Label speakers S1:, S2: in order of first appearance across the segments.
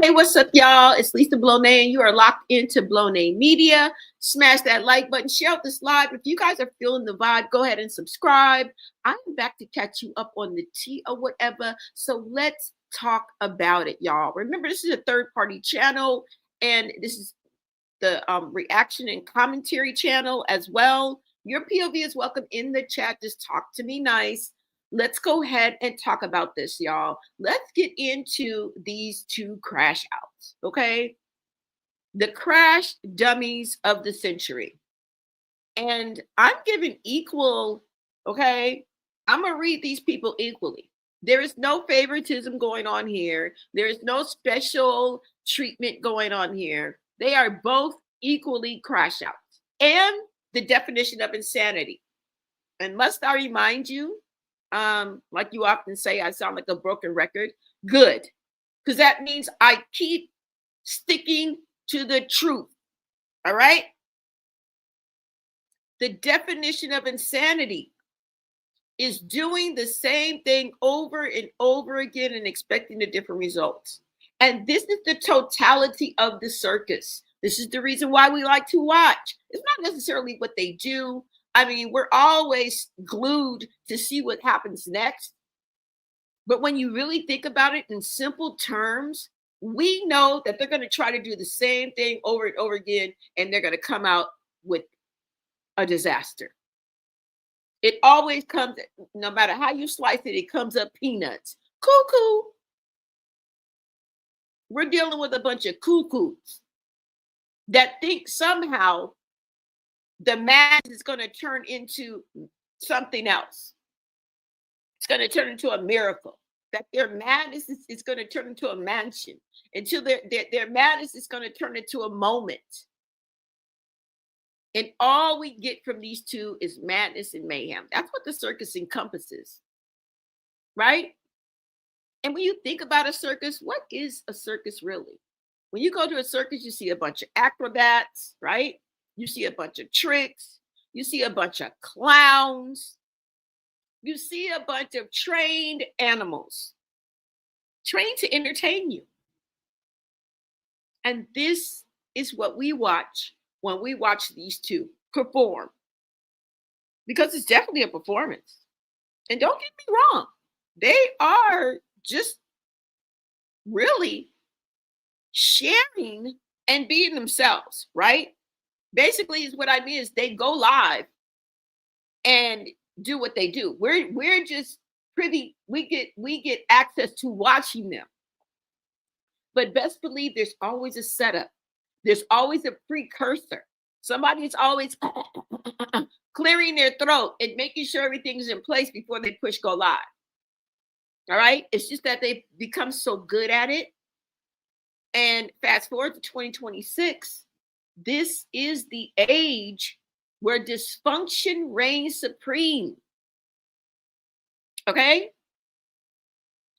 S1: Hey, what's up, y'all? It's Lisa Blonay, and you are locked into Blonay Media. Smash that like button, share out this live. If you guys are feeling the vibe, go ahead and subscribe. I'm back to catch you up on the tea or whatever. So let's talk about it, y'all. Remember, this is a third-party channel, and this is the reaction and commentary channel as well. Your POV is welcome in the chat. Just talk to me nice. Let's go ahead and talk about this, y'all. Let's get into these two crash outs, okay? The crash dummies of the century. And I'm giving equal, okay? I'm going to read these people equally. There is no favoritism going on here. There is no special treatment going on here. They are both equally crash outs. And the definition of insanity. And must I remind you, like you often say, I sound like a broken record. Good. Because that means I keep sticking to the truth. All right? The definition of insanity is doing the same thing over and over again and expecting a different results. And this is the totality of the circus. This is the reason why we like to watch. It's not necessarily what they do. I mean, we're always glued to see what happens next. But when you really think about it in simple terms, we know that they're going to try to do the same thing over and over again, and they're going to come out with a disaster. It always comes, no matter how you slice it, it comes up peanuts. Cuckoo. We're dealing with a bunch of cuckoos that think somehow the mass is going to turn into something else. It's going to turn into a miracle. That their madness is going to turn into a mansion. Until their madness is going to turn into a moment. And all we get from these two is madness and mayhem. That's what the circus encompasses. Right? And when you think about a circus, what is a circus really? When you go to a circus, you see a bunch of acrobats, right? You see a bunch of tricks. You see a bunch of clowns. You see a bunch of trained animals, trained to entertain you. And this is what we watch when we watch these two perform. Because it's definitely a performance. And don't get me wrong, they are just really sharing and being themselves, right? Basically, is what I mean is they go live and do what they do. We're just privy. We get access to watching them. But best believe there's always a setup. There's always a precursor. Somebody's always clearing their throat and making sure everything's in place before they push go live. All right. It's just that they've become so good at it. And fast forward to 2026, this is the age where dysfunction reigns supreme. Okay?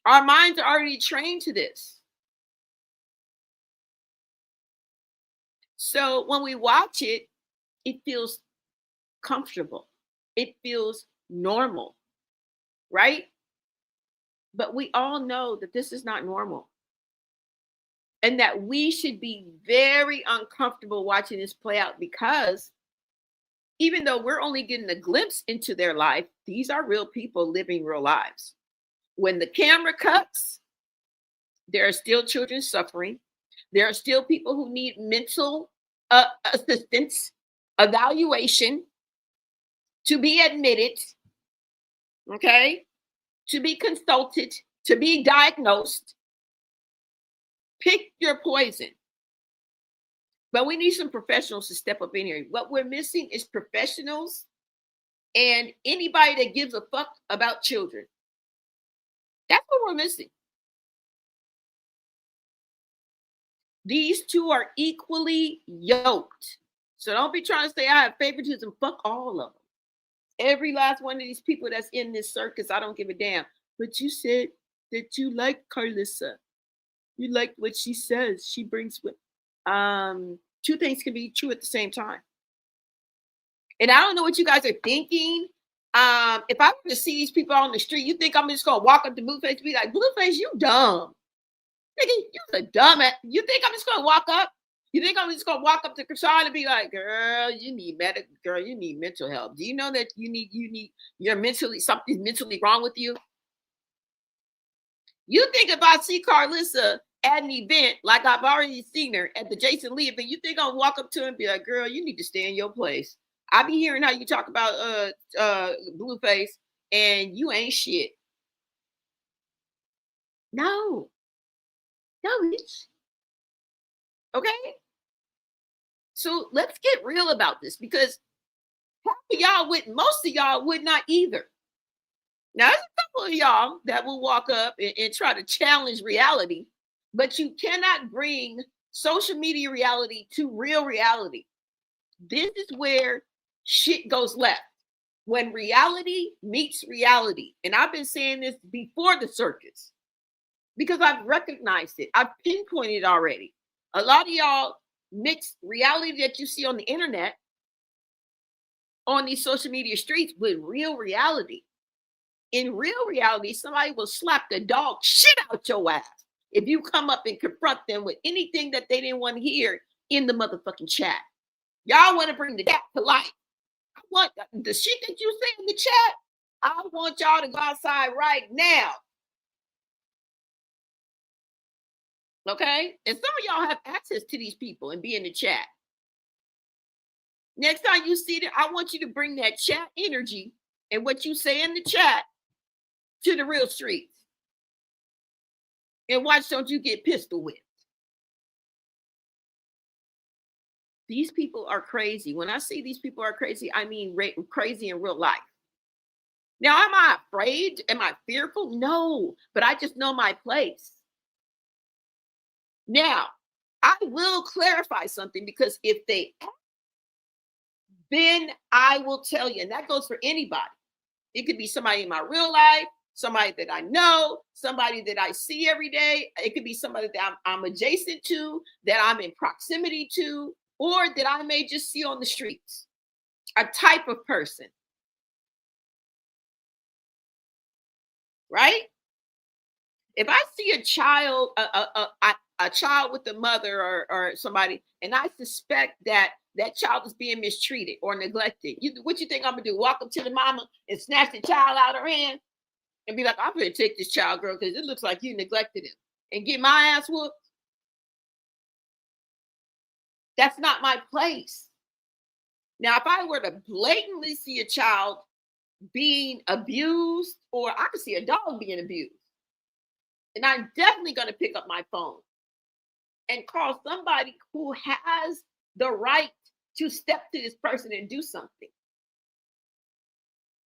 S1: Our minds are already trained to this. So when we watch it, it feels comfortable. It feels normal, right? But we all know that this is not normal. And that we should be very uncomfortable watching this play out because even though we're only getting a glimpse into their life, these are real people living real lives. When the camera cuts, there are still children suffering. There are still people who need mental assistance, evaluation, to be admitted, okay, to be consulted, to be diagnosed. Pick your poison. But we need some professionals to step up in here. What we're missing is professionals and anybody that gives a fuck about children. That's what we're missing. These two are equally yoked. So don't be trying to say I have favoritism. Fuck all of them. Every last one of these people that's in this circus, I don't give a damn. But you said that you like Carlissa. You like what she says. She brings with two things can be true at the same time. And I don't know what you guys are thinking. If I were to see these people on the street, you think I'm just gonna walk up to Blueface and be like, Blueface, you dumb. Nigga, you're a dumbass. You think I'm just gonna walk up? You think I'm just gonna walk up to Chrisean and be like, girl, you need mental help. Do you know that you're mentally something's mentally wrong with you? You think if I see Carlissa at an event like I've already seen her at the Jason Lee event, you think I'll walk up to her and be like, girl, you need to stay in your place. I be hearing how you talk about Blueface and you ain't shit. No, no, bitch. Okay. So let's get real about this because most of y'all would not either. Now, there's a couple of y'all that will walk up and try to challenge reality, but you cannot bring social media reality to real reality. This is where shit goes left. When reality meets reality. And I've been saying this before the circus because I've recognized it. I've pinpointed it already. A lot of y'all mix reality that you see on the internet, on these social media streets, with real reality. In real reality, somebody will slap the dog shit out your ass if you come up and confront them with anything that they didn't want to hear in the motherfucking chat. Y'all want to bring the chat to life. I want the shit that you say in the chat. I want y'all to go outside right now. Okay? And some of y'all have access to these people and be in the chat. Next time you see them, I want you to bring that chat energy and what you say in the chat to the real streets. And watch, don't you get pistol whipped. These people are crazy. When I say these people are crazy, I mean crazy in real life. Now, am I afraid? Am I fearful? No, but I just know my place. Now, I will clarify something because if they ask, then I will tell you, and that goes for anybody. It could be somebody in my real life, somebody that I know, somebody that I see every day. It could be somebody that I'm adjacent to, that I'm in proximity to, or that I may just see on the streets. A type of person. Right? If I see a child, a child with a mother or somebody, and I suspect that that child is being mistreated or neglected, what you think I'm gonna do? Walk up to the mama and snatch the child out of her hand and be like, I'm gonna take this child, girl, because it looks like you neglected him, and get my ass whooped? That's not my place. Now, if I were to blatantly see a child being abused, or I could see a dog being abused, and I'm definitely going to pick up my phone and call somebody who has the right to step to this person and do something.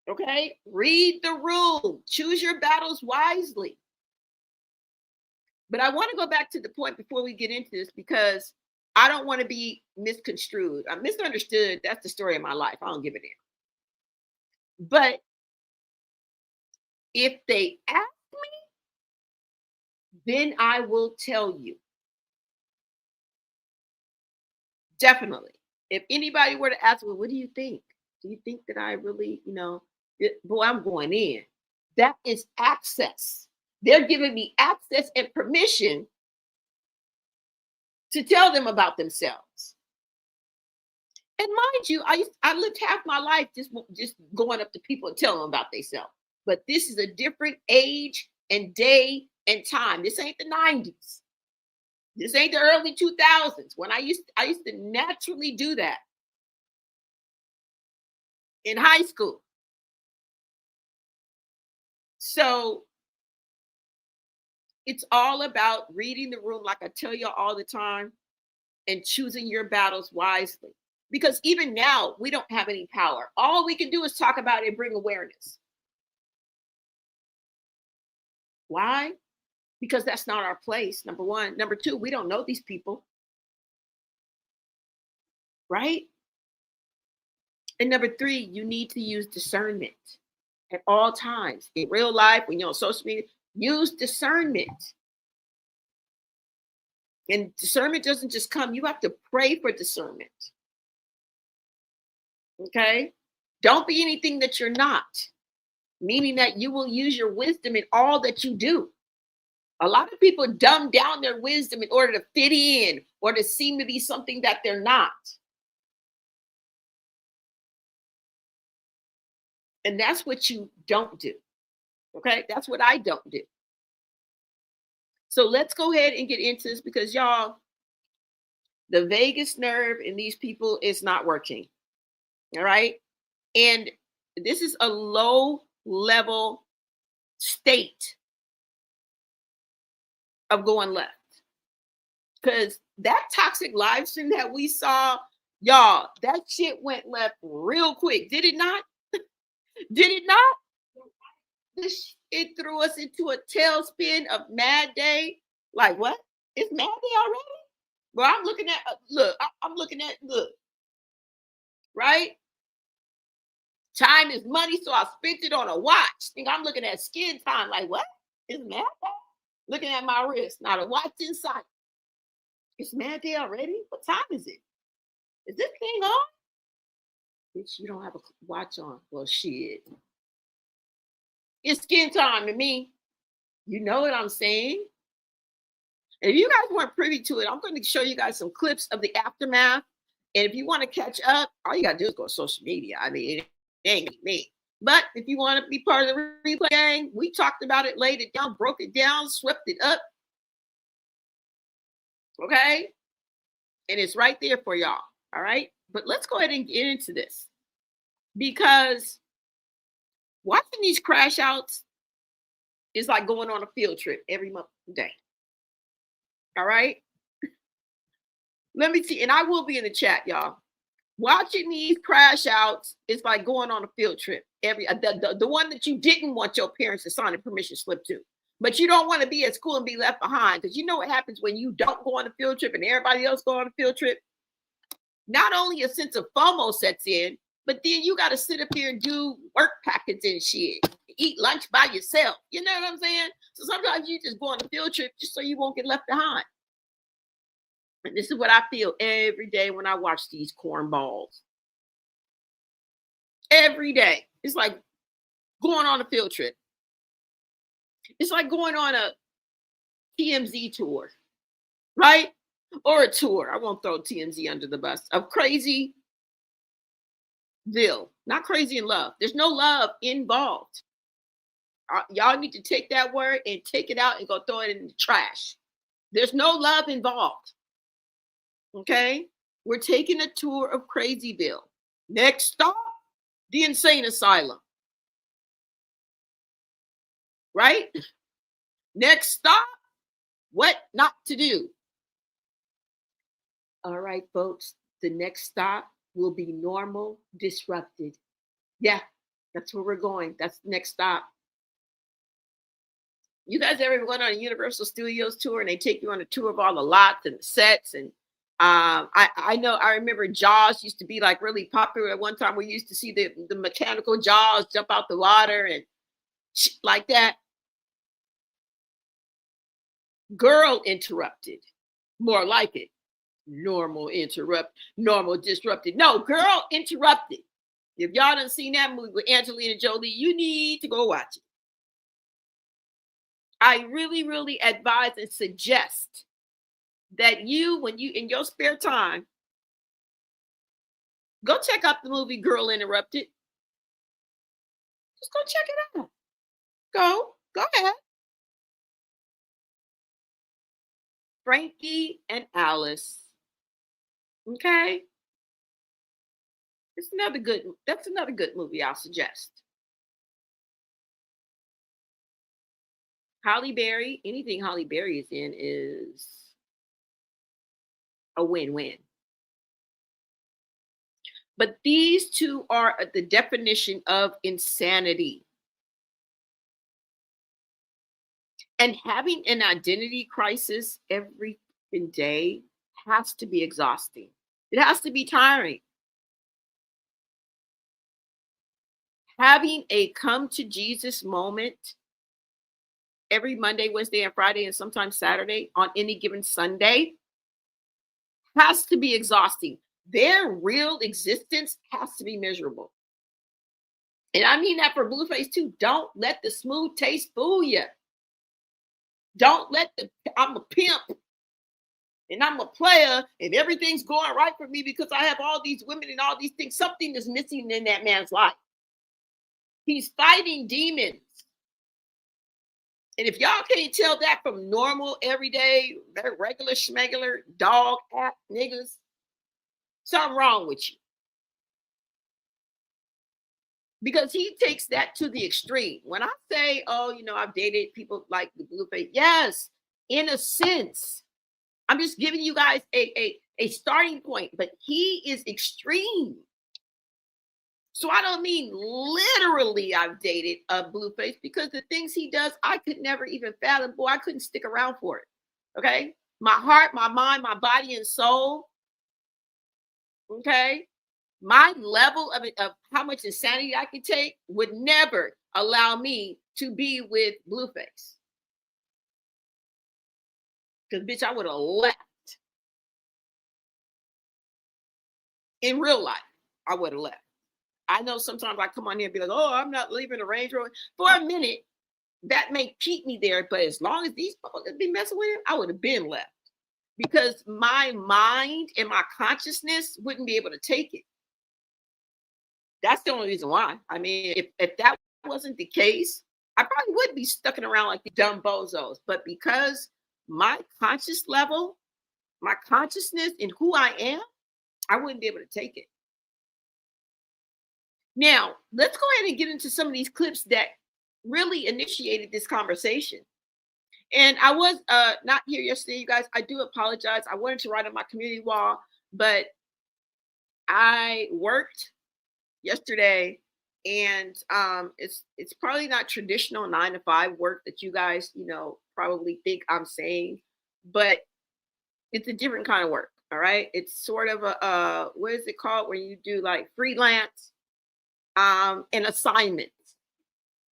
S1: Okay? Read the room. Choose your battles wisely. But I want to go back to the point before we get into this because I don't want to be misconstrued. I'm misunderstood. That's the story of my life. I don't give a damn. But if they ask me, then I will tell you. Definitely. If anybody were to ask me, what do you think? Do you think that I really, boy, I'm going in. That is access. They're giving me access and permission to tell them about themselves. And mind you, I lived half my life just going up to people and telling them about themselves. But this is a different age and day and time. This ain't the 90s. This ain't the early 2000s when I used to naturally do that in high school. So it's all about reading the room, like I tell you all the time, and choosing your battles wisely. Because even now, we don't have any power. All we can do is talk about it and bring awareness. Why? Because that's not our place, number one. Number two, we don't know these people. Right? And number three, you need to use discernment at all times. In real life, when you're on social media, use discernment. And discernment doesn't just come, you have to pray for discernment. Okay? Don't be anything that you're not, meaning that you will use your wisdom in all that you do. A lot of people dumb down their wisdom in order to fit in or to seem to be something that they're not. And that's what you don't do. Okay. That's what I don't do. So let's go ahead and get into this because y'all, the vagus nerve in these people is not working. All right. And this is a low level state of going left. Because that toxic live stream that we saw, y'all, that shit went left real quick. Did it not? Did it not? It threw us into a tailspin of Mad Day. Like, what? It's Mad Day already? Well, I'm looking at, I'm looking at, look, right? Time is money, so I spent it on a watch. Think I'm looking at skin time. Like, what? It's Mad Day? Looking at my wrist, not a watch in sight. It's Mad Day already? What time is it? Is this thing on? Bitch, you don't have a watch on. Well, shit. It's skin time to me. You know what I'm saying? If you guys weren't privy to it, I'm going to show you guys some clips of the aftermath. And if you want to catch up, all you got to do is go to social media. I mean, it ain't me. But if you want to be part of the replay gang, we talked about it, laid it down, broke it down, swept it up. Okay? And it's right there for y'all. All right? But let's go ahead and get into this. Because watching these crash outs is like going on a field trip every month day. All right? Let me see. And I will be in the chat, y'all. Watching these crash outs is like going on a field trip. The one that you didn't want your parents to sign a permission slip to. But you don't want to be at school and be left behind. Because you know what happens when you don't go on a field trip and everybody else go on a field trip? Not only a sense of FOMO sets in, but then you got to sit up here and do work packets and shit. Eat lunch by yourself. You know what I'm saying? So sometimes you just go on a field trip just so you won't get left behind. And this is what I feel every day when I watch these cornballs. Every day. It's like going on a field trip. It's like going on a TMZ tour, right? Or a tour. I won't throw TMZ under the bus. Of Crazyville. Not Crazy in Love. There's no love involved. Y'all need to take that word and take it out and go throw it in the trash. There's no love involved. Okay? We're taking a tour of Crazyville. Next stop, the insane asylum. Right? Next stop, what not to do. All right, folks. The next stop will be normal disrupted. Yeah, that's where we're going. That's the next stop. You guys ever went on a Universal Studios tour and they take you on a tour of all the lots and the sets? And I remember Jaws used to be like really popular at one time. We used to see the mechanical Jaws jump out the water and shit like that. Girl interrupted. More like it. Normal disrupted. No, Girl Interrupted. If y'all done seen that movie with Angelina Jolie, you need to go watch it. I really, really advise and suggest that you, when you in your spare time, go check out the movie Girl Interrupted. Just go check it out. Go ahead. Frankie and Alice. Okay. That's another good movie I'll suggest. Halle Berry, anything Halle Berry is in is a win-win. But these two are the definition of insanity. And having an identity crisis every day has to be exhausting. It has to be tiring. Having a come to Jesus moment every Monday, Wednesday, and Friday, and sometimes Saturday on any given Sunday has to be exhausting. Their real existence has to be miserable. And I mean that for Blueface too. Don't let the smooth taste fool you. Don't let I'm a pimp and I'm a player and everything's going right for me because I have all these women and all these things. Something is missing in that man's life. He's fighting demons. And if y'all can't tell that from normal, everyday, regular schmegular, dog, app niggas, something wrong with you. Because he takes that to the extreme. When I say, oh, I've dated people like the Blueface, yes, in a sense. I'm just giving you guys a starting point, but he is extreme. So I don't mean literally I've dated a Blueface, because the things he does, I could never even fathom. Boy, I couldn't stick around for it. Okay. My heart, my mind, my body and soul. Okay. My level of how much insanity I could take would never allow me to be with Blueface. Because, bitch, I would have left. In real life, I would have left. I know sometimes I come on here and be like, oh, I'm not leaving the Range Rover. For a minute, that may keep me there. But as long as these people be messing with him, I would have been left. Because my mind and my consciousness wouldn't be able to take it. That's the only reason why. I mean, if that wasn't the case, I probably would be stuck around like the dumb bozos. But because my conscious level, my consciousness and who I am, I wouldn't be able to take it. Now, let's go ahead and get into some of these clips that really initiated this conversation. And I was not here yesterday, you guys. I do apologize. I wanted to write on my community wall, but I worked yesterday, and it's probably not traditional 9-to-5 work that you guys probably think I'm saying, but it's a different kind of work. All right, it's sort of a what is it called when you do like freelance and assignments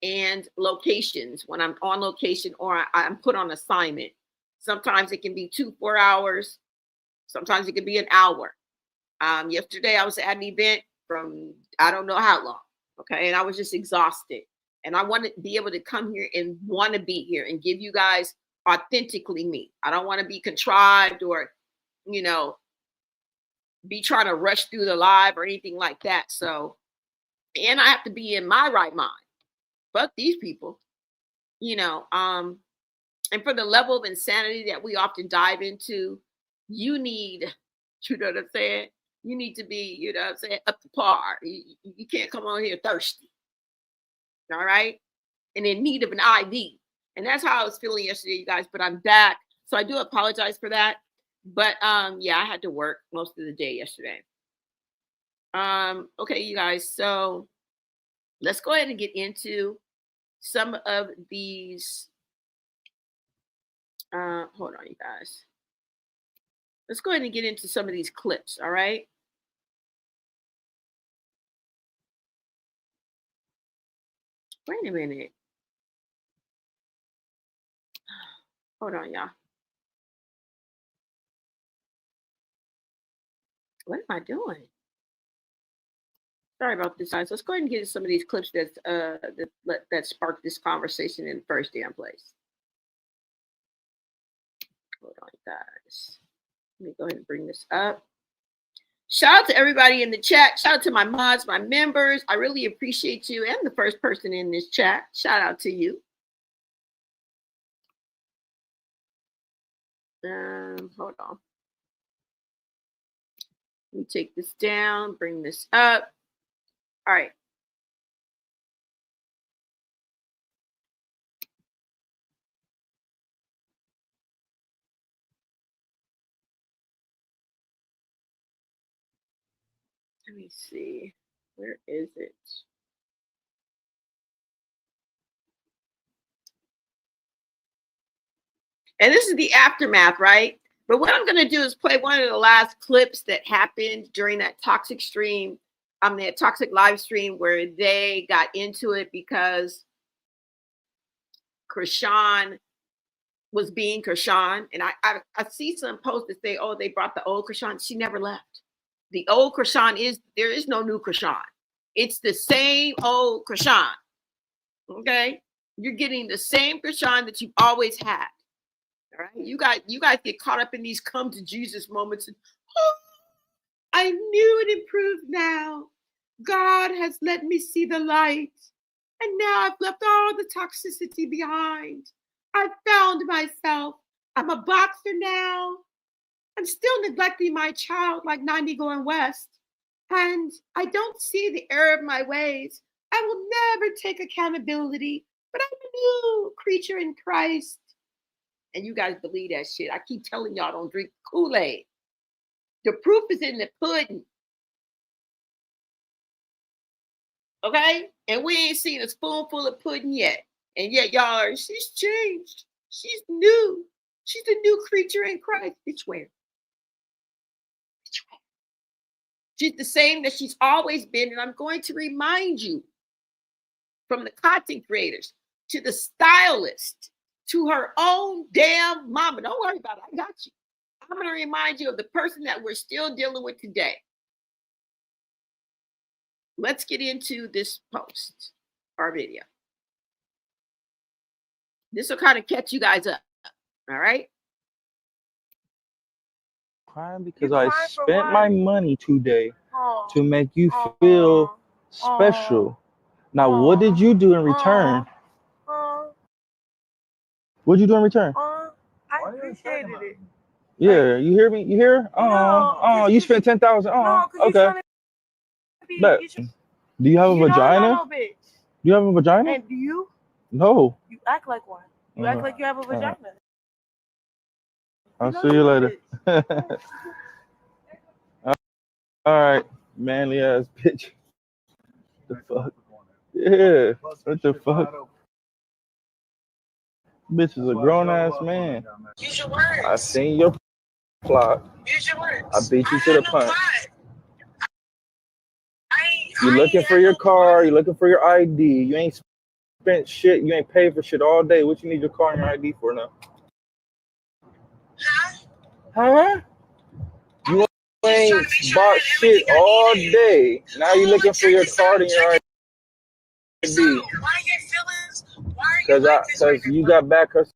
S1: and locations, when I'm on location or I'm put on assignment. Sometimes it can be 2-4 hours, sometimes it can be an hour. Yesterday I was at an event from I don't know how long. Okay. And I was just exhausted. And I want to be able to come here and want to be here and give you guys authentically me. I don't want to be contrived or, be trying to rush through the live or anything like that. So, and I have to be in my right mind. Fuck these people, and for the level of insanity that we often dive into, you need, you know what I'm saying? You need to be, up to par. You can't come on here thirsty. All right. And in need of an IV. And that's how I was feeling yesterday, you guys, but I'm back. So I do apologize for that. But yeah, I had to work most of the day yesterday. Okay, you guys. So let's go ahead and get into some of these. Hold on, you guys. Let's go ahead and get into some of these clips. All right. Wait a minute. Hold on, y'all. What am I doing? Sorry about this, guys. Let's go ahead and get into some of these clips that sparked this conversation in the first damn place. Hold on, guys. Let me go ahead and bring this up. Shout out to everybody in the chat. Shout out to my mods, my members. I really appreciate you. And the first person in this chat. Shout out to you. Hold on. Let me take this down, bring this up. All right. Let me see. Where is it? And this is the aftermath, right? But what I'm going to do is play one of the last clips that happened during that toxic stream, that toxic live stream where they got into it because Chrisean was being Chrisean. And I see some posts that say, oh, they brought the old Chrisean. She never left. The old Chrisean there is no new Chrisean. It's the same old Chrisean. Okay? You're getting the same Chrisean that you've always had. All right. You guys get caught up in these come to Jesus moments. And, oh, I knew it improved now. God has let me see the light. And now I've left all the toxicity behind. I've found myself. I'm a boxer now. I'm still neglecting my child like 90 going west. And I don't see the error of my ways. I will never take accountability, but I'm a new creature in Christ. And you guys believe that shit. I keep telling y'all don't drink Kool-Aid. The proof is in the pudding. Okay? And we ain't seen a spoonful of pudding yet. And yet y'all are, she's changed. She's new. She's a new creature in Christ. Bitch, where? She's the same that she's always been. And I'm going to remind you, from the content creators to the stylist to her own damn mama. Don't worry about it. I got you. I'm going to remind you of the person that we're still dealing with today. Let's get into this post or video. This will kind of catch you guys up. All right.
S2: Crying because I spent my money today to make you feel special. Now, what did you do in return? What did you do in return?
S3: I appreciated it.
S2: Yeah, you hear me? You hear? You spent 10,000. Okay. But do you have a vagina?
S3: No, bitch.
S2: Do you have a vagina?
S3: And do you?
S2: No.
S3: You act like one. You act like you have a vagina.
S2: I'll see you later. All right, manly ass bitch. The fuck? Yeah. What the fuck? Bitch is a grown ass man.
S3: Use your words.
S2: I seen your plot.
S3: Use your words.
S2: I beat you to the punch. You looking for your car, you looking for your ID. You ain't spent shit, you ain't paid for shit all day. What you need your car and your ID for now? Huh? You ain't bought shit all day. Now you looking for your card and your ID. Because you got bad customer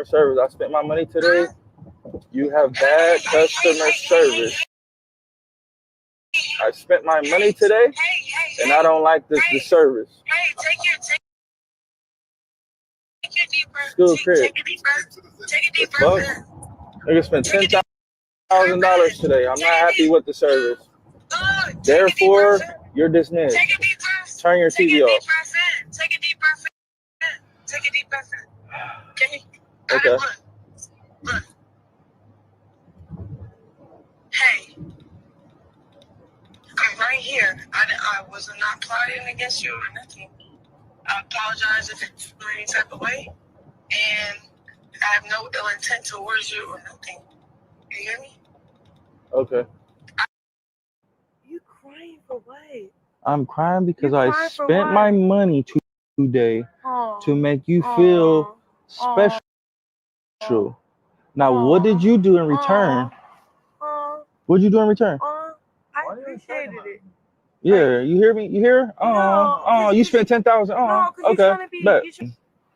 S2: service. I spent my money today. You have bad customer service. I spent my money today, and I don't like the service.
S3: Hey, take your deep breath.
S2: School crib.
S3: Take a deep breath.
S2: Nigga spent $10,000 today. I'm not happy with the service. Therefore, you're dismissed. Turn your TV off.
S3: Take a deep breath in. Take a deep breath in.
S2: Okay.
S3: Look. Hey. I'm right here. I was not plotting against you or nothing. I apologize if it's any type of way. And I have no ill intent towards you or nothing. You hear me?
S2: Okay.
S3: You crying for what?
S2: I'm crying because I spent my money today to make you feel special. Now, what did you do in return? What did you do in return?
S3: I appreciated it.
S2: Yeah, you hear me? You hear? You spent 10,000. Okay. But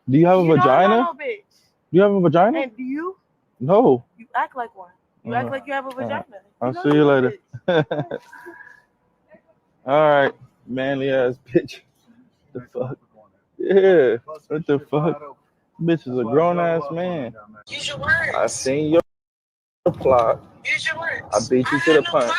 S2: do you have a vagina?
S3: No, bitch.
S2: Do you have a vagina?
S3: And do you?
S2: No.
S3: You act like one. You act like you have a vagina.
S2: I'll see you later. All right, manly ass bitch. The fuck? Yeah. What the fuck? Bitch is a grown ass man.
S3: Use your words.
S2: I seen your plot.
S3: Use your words.
S2: I beat you to the punch.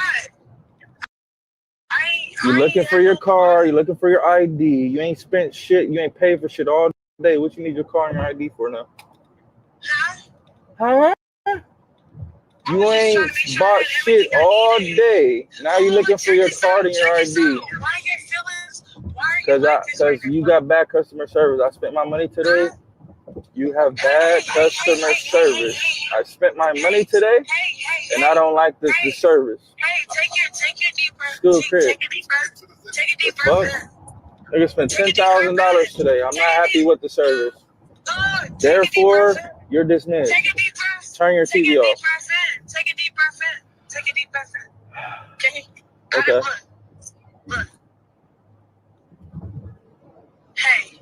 S2: You looking for your car, you looking for your ID. You ain't spent shit, you ain't paid for shit all day. What you need your car and your ID for now? Huh? You ain't bought shit all day. Now you looking for your card and your ID. Because you got bad customer service. I spent my money today. You have bad customer service. I spent my money today, and I don't like the service.
S3: Hey, take your deep breath.
S2: School crib.
S3: Take a deep breath.
S2: Nigga spent $10,000 today. I'm not happy with the service. Therefore, you're dismissed. Turn your TV off.
S3: Take a deep breath in. Take a deep breath in.
S2: Okay.
S3: Look. Hey.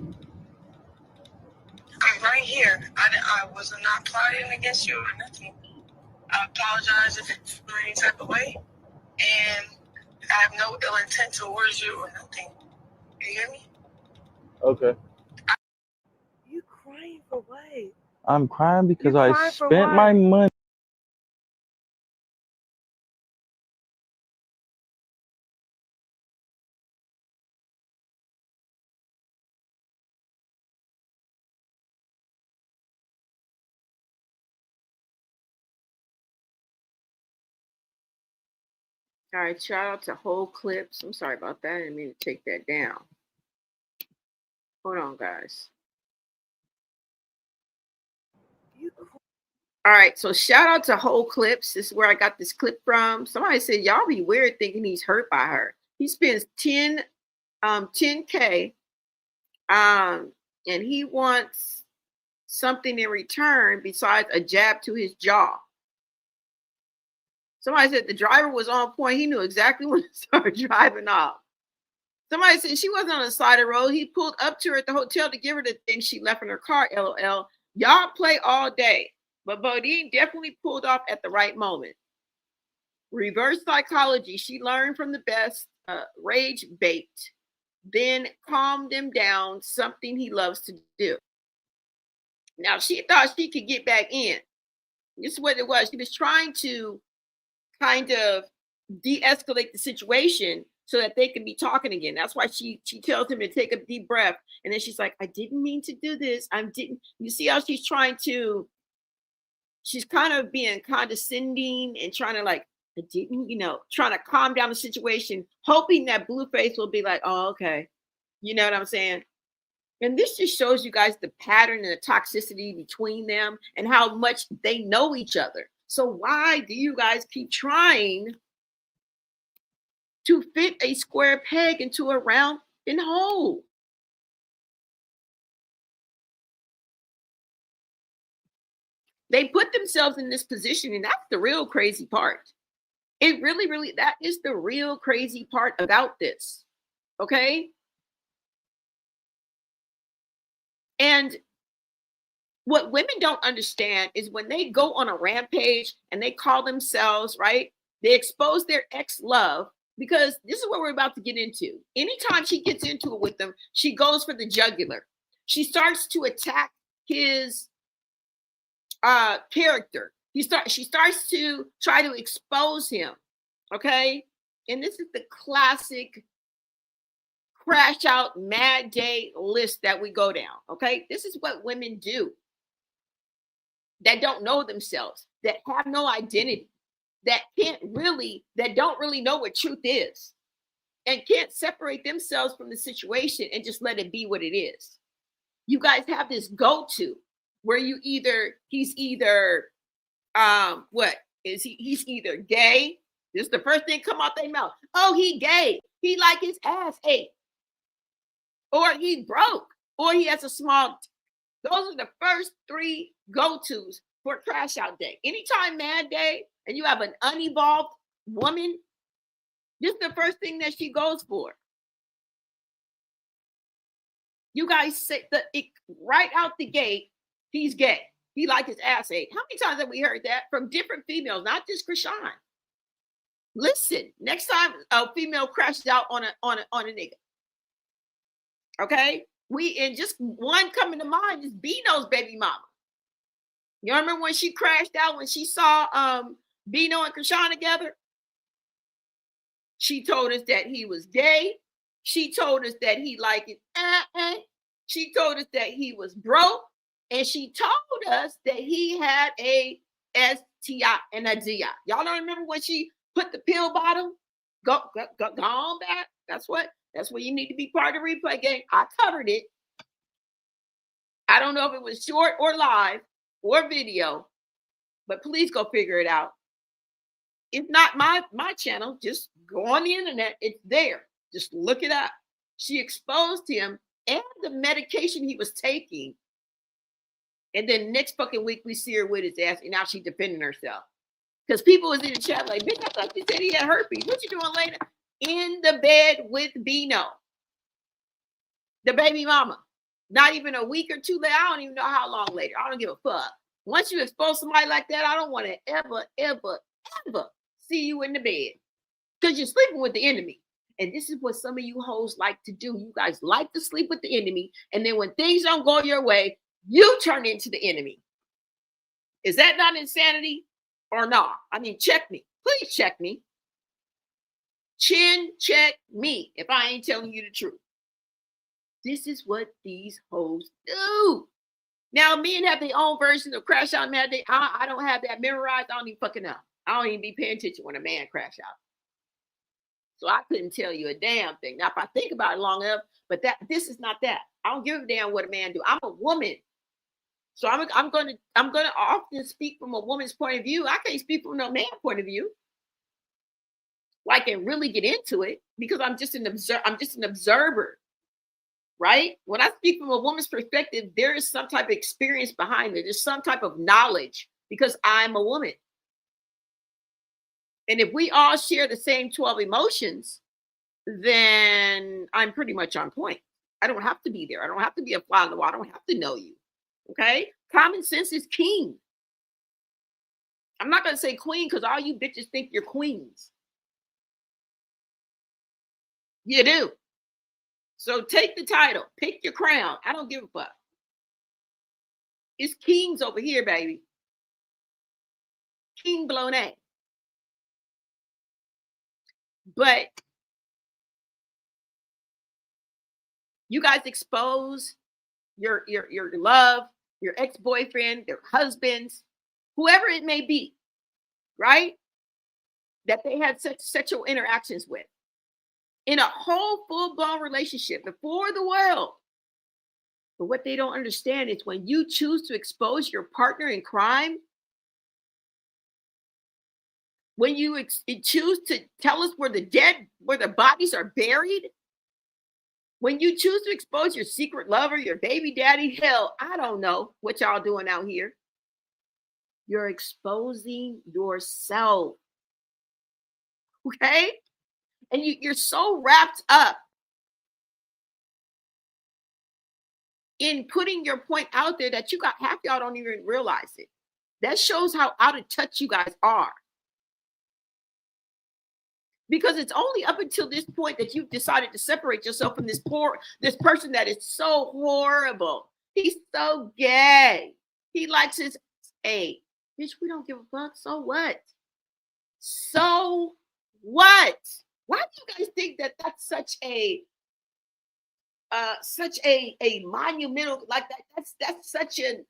S3: I'm right here. I was not plotting against you or nothing. I apologize if it's any type of way, and I have no ill intent towards you or nothing. You hear me?
S2: Okay.
S4: You crying for what?
S2: I'm crying because
S4: You
S2: I
S4: crying for
S2: spent
S4: what?
S2: my money.
S1: All right, shout out to whole clips. I'm sorry about that. I didn't mean to take that down. Hold on, guys. All right, so shout out to whole clips. This is where I got this clip from. Somebody said, y'all be weird thinking he's hurt by her. He spends 10K, and he wants something in return besides a jab to his jaw. Somebody said the driver was on point. He knew exactly when to start driving off. Somebody said she wasn't on the side of the road. He pulled up to her at the hotel to give her the thing she left in her car, LOL. Y'all play all day, but Bodine definitely pulled off at the right moment. Reverse psychology. She learned from the best. Rage bait, then calmed him down, something he loves to do. Now, she thought she could get back in. This is what it was. She was trying to kind of de-escalate the situation so that they can be talking again. That's why she tells him to take a deep breath. And then she's like, I didn't mean to do this. You see how she's trying to, she's kind of being condescending and trying to like, I didn't, trying to calm down the situation, hoping that Blueface will be like, oh, okay. You know what I'm saying? And this just shows you guys the pattern and the toxicity between them and how much they know each other. So why do you guys keep trying to fit a square peg into a round hole? They put themselves in this position, and that's the real crazy part. It really, that is the real crazy part about this. Okay? And what women don't understand is when they go on a rampage and they call themselves, right? They expose their ex-love, because this is what we're about to get into. Anytime she gets into it with them, she goes for the jugular. She starts to attack his character. She starts to try to expose him. Okay? And this is the classic crash out mad day list that we go down. Okay? This is what women do that don't know themselves, that have no identity, that don't really know what truth is, and can't separate themselves from the situation and just let it be what it is. You guys have this go-to where he's either he's either gay. This is the first thing come out their mouth. Oh, he gay. He like his ass ate. Or he broke. Or he has a small. Those are the first three go-tos for crash out day. Anytime mad day and you have an unevolved woman, this is the first thing that she goes for. You guys say right out the gate, he's gay. He like his ass ate. How many times have we heard that from different females, not just Chrisean? Listen, next time a female crashes out on a nigga. Okay? And just one coming to mind is Bino's baby mama. You remember when she crashed out when she saw Bino and Chrisean together? She told us that he was gay. She told us that he liked it. She told us that he was broke. And she told us that he had a STI and a DI. Y'all don't remember when she put the pill bottom? Go on back. That's where you need to be part of the replay game. I covered it. I don't know if it was short or live or video, but please go figure it out. It's not my channel. Just go on the internet. It's there. Just look it up. She exposed him and the medication he was taking. And then next fucking week, we see her with his ass, and now she's defending herself. Because people was in the chat like, bitch, I thought you said he had herpes. What you doing later? In the bed with Bino, the baby mama. Not even a week or two later. I don't even know how long later. I don't give a fuck. Once you expose somebody like that, I don't want to ever, ever, ever see you in the bed because you're sleeping with the enemy. And this is what some of you hoes like to do. You guys like to sleep with the enemy. And then when things don't go your way, you turn into the enemy. Is that not insanity or not? I mean, check me. Please check me. Chin check me if I ain't telling you the truth. This is what these hoes do. Now, men have their own version of crash out. I don't have that memorized. I don't even fucking know. I don't even be paying attention when a man crash out. So I couldn't tell you a damn thing. Now, if I think about it long enough, but this is not that. I don't give a damn what a man do. I'm a woman. So I'm gonna often speak from a woman's point of view. I can't speak from no man's point of view. Like and really get into it because I'm just an observer. Right? When I speak from a woman's perspective, there is some type of experience behind it. There's some type of knowledge because I'm a woman. And if we all share the same 12 emotions, then I'm pretty much on point. I don't have to be there. I don't have to be a fly on the wall. I don't have to know you. Okay? Common sense is king. I'm not going to say queen because all you bitches think you're queens. You do. So take the title, pick your crown. I don't give a fuck. It's kings over here, baby. King Bloné. But you guys expose your love, your ex-boyfriend, their husbands, whoever it may be, right? That they had such sexual interactions with. In a whole full-blown relationship before the world. But what they don't understand is when you choose to expose your partner in crime, when you choose to tell us where the bodies are buried, when you choose to expose your secret lover, your baby daddy, hell, I don't know what y'all doing out here. You're exposing yourself. Okay? And you're so wrapped up in putting your point out there that you got half y'all don't even realize it. That shows how out of touch you guys are. Because it's only up until this point that you've decided to separate yourself from this person that is so horrible. He's so gay. He likes his hey, bitch, we don't give a fuck. So what? So what? Why do you guys think that that's such a monumental, like that's such an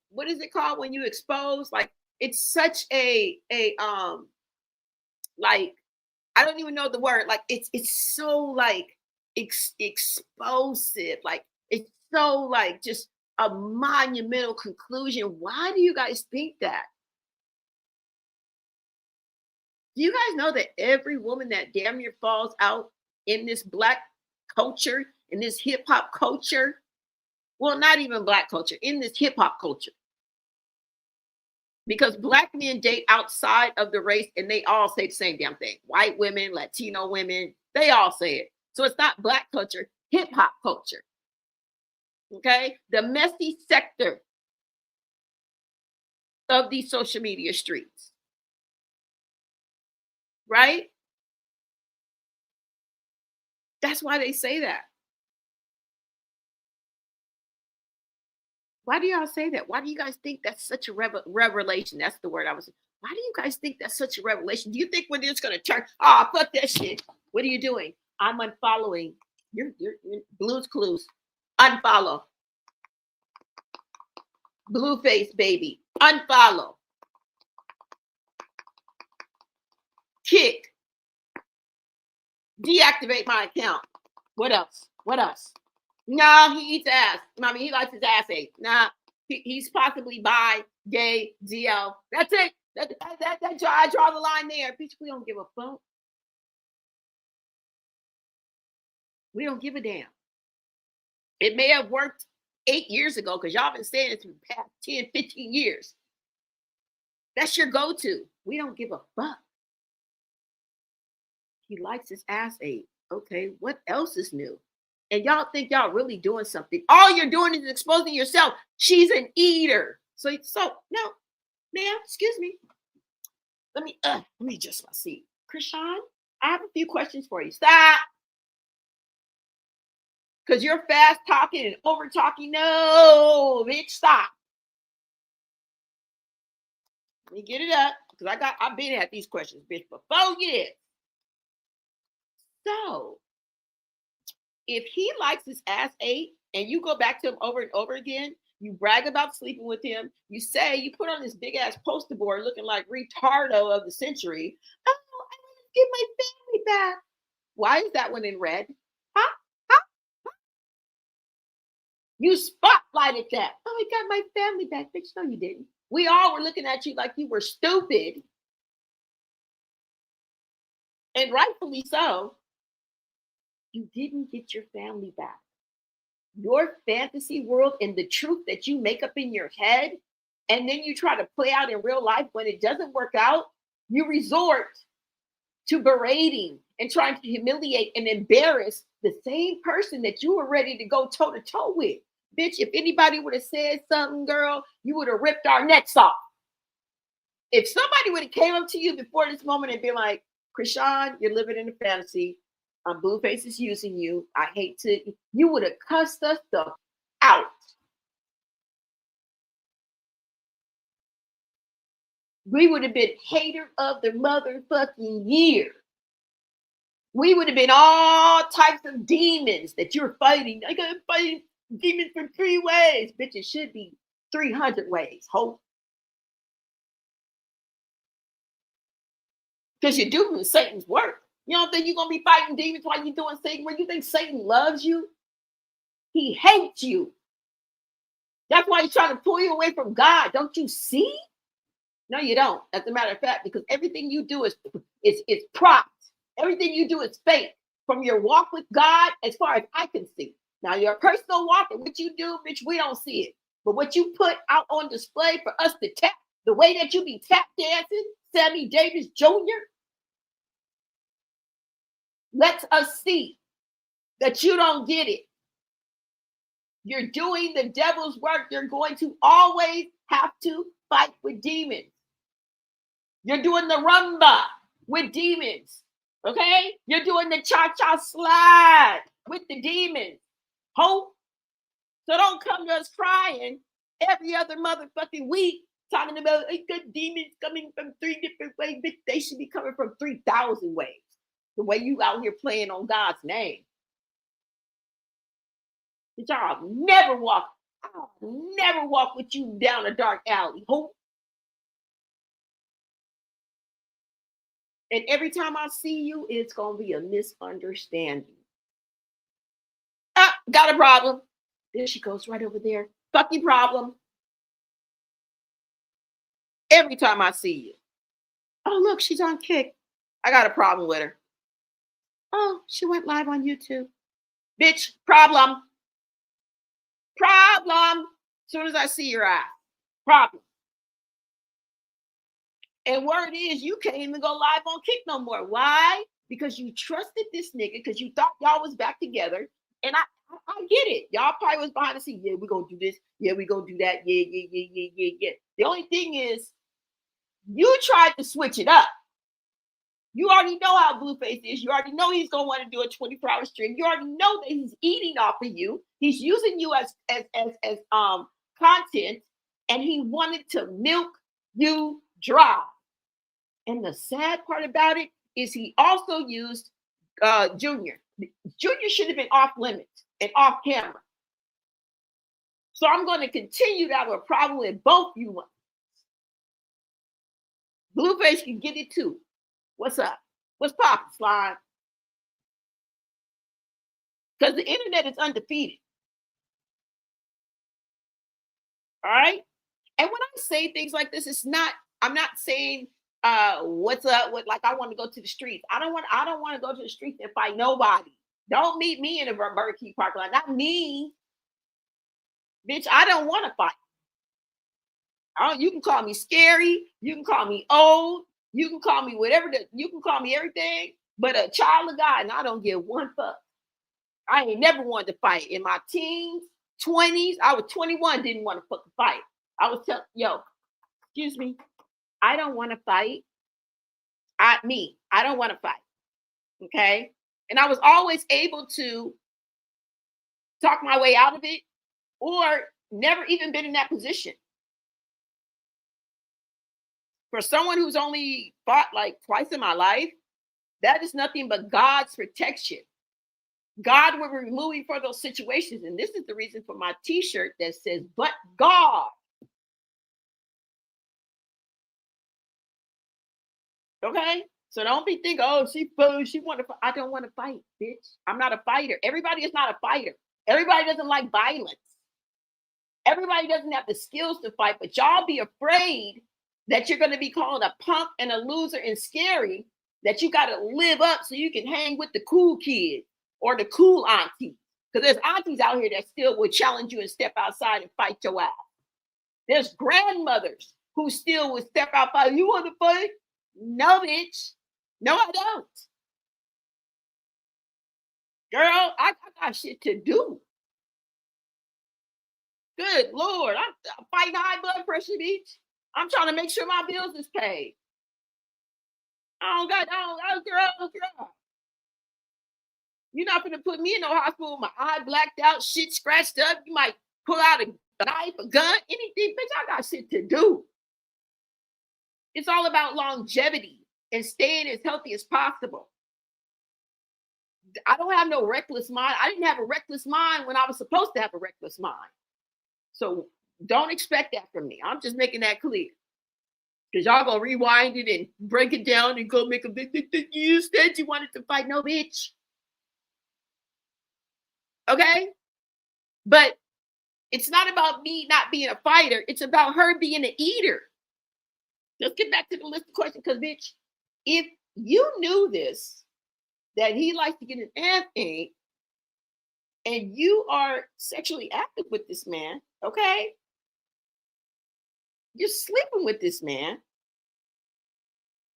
S1: what is it called when you expose? Like it's such a like I don't even know the word. Like it's so like explosive. Like it's so like just a monumental conclusion. Why do you guys think that? Do you guys know that every woman that damn near falls out in this black culture, in this hip hop culture, well, not even black culture, in this hip hop culture, because black men date outside of the race and they all say the same damn thing. White women, Latino women, they all say it. So it's not black culture, hip hop culture. Okay? The messy sector of these social media streets. Right? That's why they say that. Why do y'all say that? Why do you guys think that's such a revelation? That's the word I was. Why do you guys think that's such a revelation? Do you think when it's going to turn, fuck that shit? What are you doing? I'm unfollowing. You're Blue's Clues. Unfollow. Blueface baby. Unfollow. Kick. Deactivate my account. What else? What else? No, he eats ass. I mean, he likes his ass ate. Nah, he's possibly bi, gay, DL. That's it. I draw the line there. Bitch, we don't give a fuck. We don't give a damn. It may have worked 8 years ago because y'all been saying it for the past 10, 15 years. That's your go-to. We don't give a fuck. He likes his ass ate. Okay, what else is new? And y'all think y'all really doing something. All you're doing is exposing yourself. She's an eater. So no, ma'am, excuse me. Let me adjust my seat. Chrisean, I have a few questions for you. Stop. Because you're fast talking and over talking. No, bitch, stop. Let me get it up. Because I've been at these questions, bitch, for 4 years. So if he likes his ass ate and you go back to him over and over again, you brag about sleeping with him, you say, you put on this big ass poster board looking like retardo of the century. Oh, I want to get my family back. Why is that one in red? Huh? You spotlighted that. Oh, I got my family back. Bitch, no, you didn't. We all were looking at you like you were stupid. And rightfully so. You didn't get your family back. Your fantasy world and the truth that you make up in your head, and then you try to play out in real life when it doesn't work out, you resort to berating and trying to humiliate and embarrass the same person that you were ready to go toe to toe with. Bitch, if anybody would have said something, girl, you would have ripped our necks off. If somebody would have came up to you before this moment and been like, Chrisean, you're living in a fantasy. Blueface is using you. I hate to, you would have cussed us the out. We would have been hater of the motherfucking year. We would have been all types of demons that you're fighting. I gotta fight demons from 3 ways. Bitch, it should be 300 ways. Hope. Because you're doing Satan's work. You don't think you're going to be fighting demons while you're doing Satan? Where you think Satan loves you? He hates you. That's why he's trying to pull you away from God. Don't you see? No, you don't. As a matter of fact, because everything you do is propped. Everything you do is fake. From your walk with God, as far as I can see. Now, your personal walk and what you do, bitch, we don't see it. But what you put out on display for us to tap, the way that you be tap dancing, Sammy Davis Jr., lets us see that you don't get it. You're doing the devil's work. You're going to always have to fight with demons. You're doing the rumba with demons. Okay? You're doing the cha-cha slide with the demons. Hope. So don't come to us crying every other motherfucking week talking about good demons coming from 3 different ways. Bitch, they should be coming from 3,000 ways. The way you out here playing on God's name. Bitch, I'll never walk with you down a dark alley. Hope. And every time I see you, it's going to be a misunderstanding. Ah, got a problem. There she goes right over there. Fucking problem. Every time I see you. Oh, look, she's on Kick. I got a problem with her. Oh, she went live on YouTube. Bitch, problem. Problem. As soon as I see your eye. Problem. And word is, you can't even go live on Kick no more. Why? Because you trusted this nigga because you thought y'all was back together. And I get it. Y'all probably was behind the scenes. Yeah, we're going to do this. Yeah, we're going to do that. Yeah. The only thing is, you tried to switch it up. You already know how Blueface is. You already know he's going to want to do a 24-hour stream. You already know that he's eating off of you. He's using you as content, and he wanted to milk you dry. And the sad part about it is he also used Junior. Junior should have been off limits and off camera. So I'm going to continue to have a problem with both you ones. Blueface can get it too. What's up? What's poppin', Slime? Because the internet is undefeated. All right? And when I say things like this, I'm not saying what's up with, like, I want to go to the streets. I don't want to go to the streets and fight nobody. Don't meet me in a Burger King parking lot. Not me. Bitch, I don't want to fight. You can call me scary. You can call me old. You can call me whatever. You can call me everything, but a child of God, and I don't give one fuck. I ain't never wanted to fight. In my teens, 20s, I was 21, didn't want to fucking fight. I was telling, yo, excuse me, I don't want to fight. I don't want to fight. Okay. And I was always able to talk my way out of it, or never even been in that position. For someone who's only fought like twice in my life, that is nothing but God's protection. God will remove me for those situations. And this is the reason for my t-shirt that says, but God. Okay? So don't be thinking, oh, she want to fight. I don't want to fight, bitch. I'm not a fighter. Everybody is not a fighter. Everybody doesn't like violence. Everybody doesn't have the skills to fight, but y'all be afraid that you're going to be called a punk and a loser and scary, that you got to live up so you can hang with the cool kids or the cool aunties. Because there's aunties out here that still will challenge you and step outside and fight your ass. There's grandmothers who still would step outside. You want to fight? No, bitch. No, I don't. Girl, I got shit to do. Good Lord, I'm fighting high blood pressure, bitch. I'm trying to make sure my bills is paid. Girl. You're not gonna put me in no hospital with my eye blacked out, shit scratched up. You might pull out a knife, a gun, anything, bitch. I got shit to do. It's all about longevity and staying as healthy as possible. I don't have no reckless mind. I didn't have a reckless mind when I was supposed to have a reckless mind. So don't expect that from me. I'm just making that clear. Because y'all gonna rewind it and break it down and go make a big you said you wanted to fight. No, bitch. Okay? But it's not about me not being a fighter. It's about her being an eater. Let's get back to the list of questions. Because, bitch, if you knew this, that he likes to get an anthem, and you are sexually active with this man, okay? You're sleeping with this man.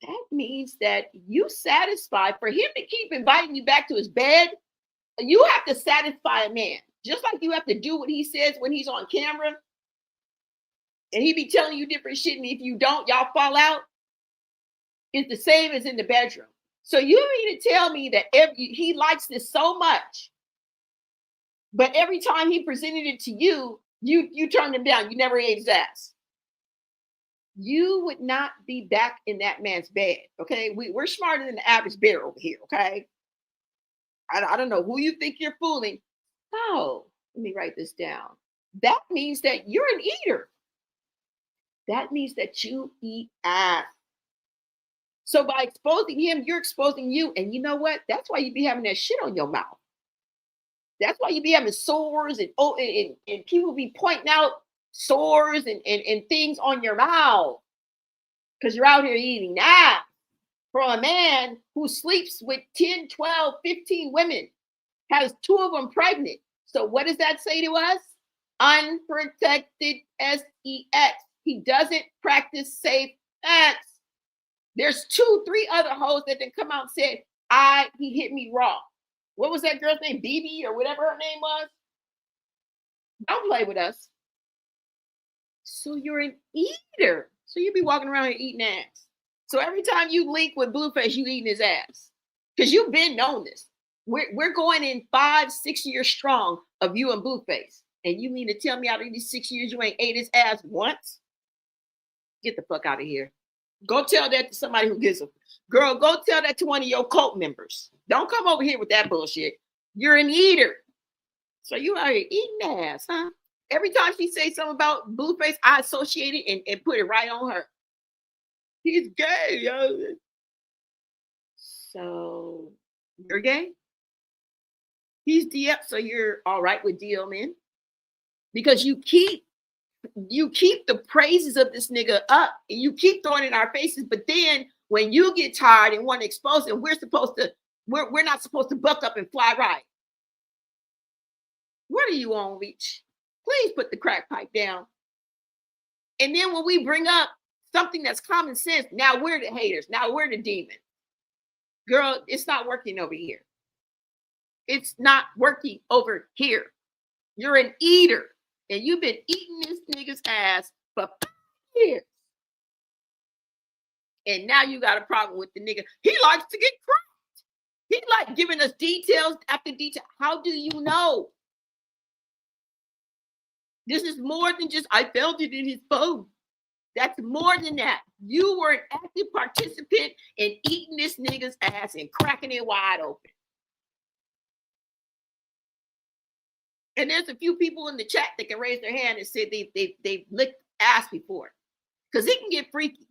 S1: That means that you satisfy, for him to keep inviting you back to his bed, you have to satisfy a man. Just like you have to do what he says when he's on camera, and he be telling you different shit, and if you don't, y'all fall out. It's the same as in the bedroom. So you mean to tell me that he likes this so much, but every time he presented it to you, you turned him down. You never ate his ass. You would not be back in that man's bed. Okay, we're smarter than the average bear over here. Okay, I don't know who you think you're fooling. Oh, let me write this down. That means that you're an eater. That means that you eat ass. So by exposing him, you're exposing you. And you know what? That's why you be having that shit on your mouth. That's why you be having sores and people be pointing out sores and things on your mouth. Because you're out here eating ass from a man who sleeps with 10, 12, 15 women, has 2 of them pregnant. So what does that say to us? Unprotected sex. He doesn't practice safe sex. There's 2, 3 other hoes that then come out and said, he hit me raw. What was that girl's name? BB or whatever her name was? Don't play with us. So you're an eater. So you be walking around here eating ass. So every time you link with Blueface, you eating his ass. Because you've been known this. We're going in 5, 6 years strong of you and Blueface. And you mean to tell me out of these 6 years you ain't ate his ass once? Get the fuck out of here. Go tell that to somebody who gives a girl. Go tell that to one of your cult members. Don't come over here with that bullshit. You're an eater. So you out here eating ass, huh? Every time she say something about Blueface, I associate it and put it right on her. He's gay, yo. So you're gay? He's DL, so you're all right with DL men? Because you keep the praises of this nigga up and you keep throwing it in our faces, but then when you get tired and want to expose it, we're not supposed to buck up and fly right. What are you on, Reach? Please put the crack pipe down. And then when we bring up something that's common sense, now we're the haters. Now we're the demon. Girl, it's not working over here. It's not working over here. You're an eater, and you've been eating this nigga's ass for 5 years. And now you got a problem with the nigga. He likes to get cracked. He like giving us details after detail. How do you know? This is more than just, I felt it in his phone. That's more than that. You were an active participant in eating this nigga's ass and cracking it wide open. And there's a few people in the chat that can raise their hand and say they've licked ass before. Because it can get freaky.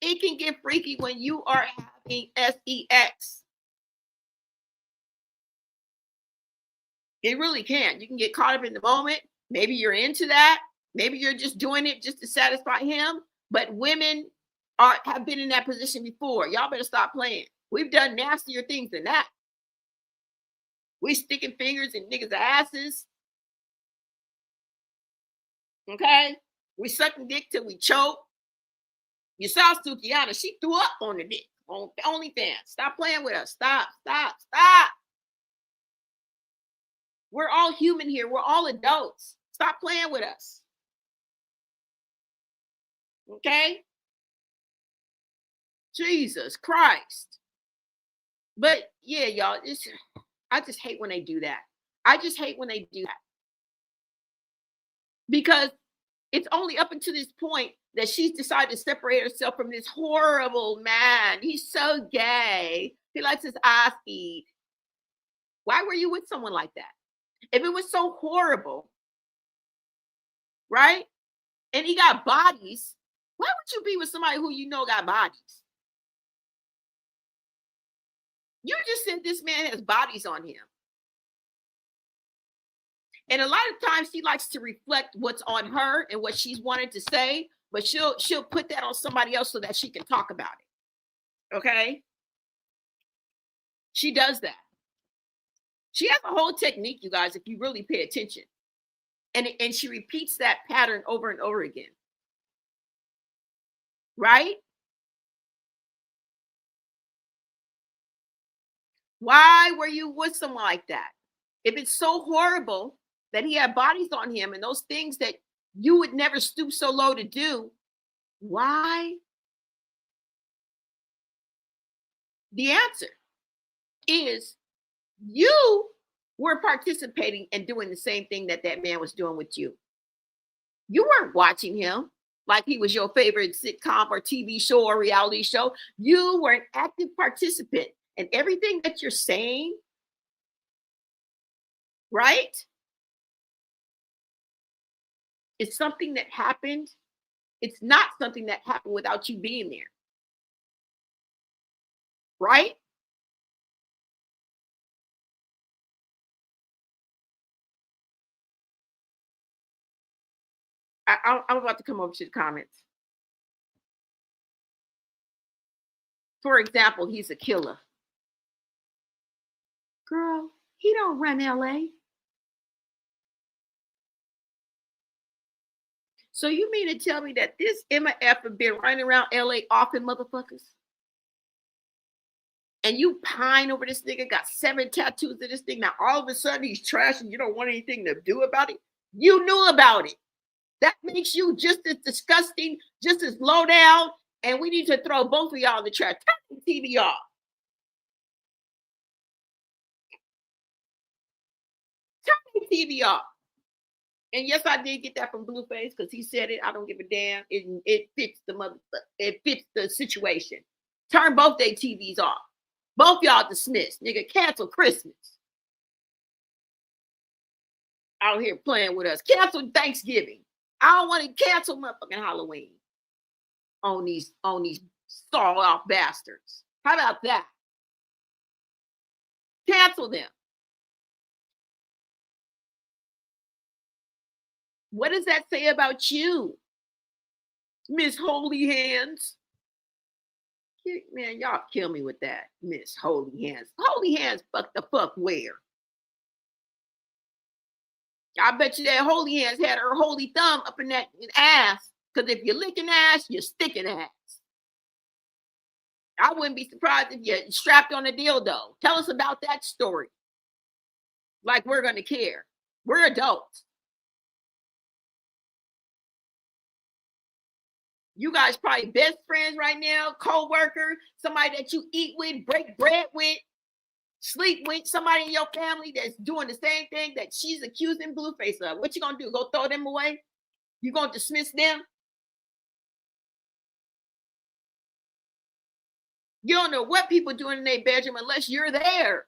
S1: It can get freaky when you are having sex. It really can. You can get caught up in the moment. Maybe you're into that. Maybe you're just doing it just to satisfy him. But women have been in that position before. Y'all better stop playing. We've done nastier things than that. We sticking fingers in niggas' asses. Okay? We sucking dick till we choke. You saw Sukiana. She threw up on the dick on OnlyFans. Stop playing with us. Stop. We're all human here. We're all adults. Stop playing with us. Okay? Jesus Christ. But yeah, y'all, I just hate when they do that. I just hate when they do that. Because it's only up until this point that she's decided to separate herself from this horrible man. He's so gay. He likes his ass eat. Why were you with someone like that? If it was so horrible, right? And he got bodies, why would you be with somebody who you know got bodies? You just said this man has bodies on him. And a lot of times she likes to reflect what's on her and what she's wanted to say, but she'll put that on somebody else so that she can talk about it. Okay? She does that. She has a whole technique, you guys, if you really pay attention. And she repeats that pattern over and over again. Right? Why were you with someone like that? If it's so horrible that he had bodies on him and those things that you would never stoop so low to do, why? The answer is you were participating and doing the same thing that man was doing with you. You weren't watching him like he was your favorite sitcom or TV show or reality show. You were an active participant, and everything that you're saying, right, is something that happened. It's not something that happened without you being there. Right? I'm about to come over to the comments. For example, he's a killer. Girl, he don't run LA. So you mean to tell me that this MF have been running around LA offing motherfuckers? And you pine over this nigga, got 7 tattoos of this thing. Now all of a sudden he's trash and you don't want anything to do about it? You knew about it. That makes you just as disgusting, just as low down, and we need to throw both of y'all in the trash. Turn the TV off. Turn the TV off. And yes, I did get that from Blueface because he said it. I don't give a damn. It fits it fits the situation. Turn both their TVs off. Both y'all dismissed. Nigga, cancel Christmas. Out here playing with us. Cancel Thanksgiving. I don't want to cancel motherfucking Halloween on these saw off bastards. How about that? Cancel them. What does that say about you, Miss Holy Hands? Man, y'all kill me with that, Miss Holy Hands. Holy Hands, fuck the fuck where? I bet you that Holy Hands had her holy thumb up in that ass. Because if you're licking ass, you're sticking ass. I wouldn't be surprised if you strapped on a dildo. Tell us about that story. Like we're going to care. We're adults. You guys probably best friends right now, co-worker, somebody that you eat with, break bread with, sleep with, somebody in your family that's doing the same thing that she's accusing Blueface of. What you going to do? Go throw them away? You going to dismiss them? You don't know what people doing in their bedroom unless you're there.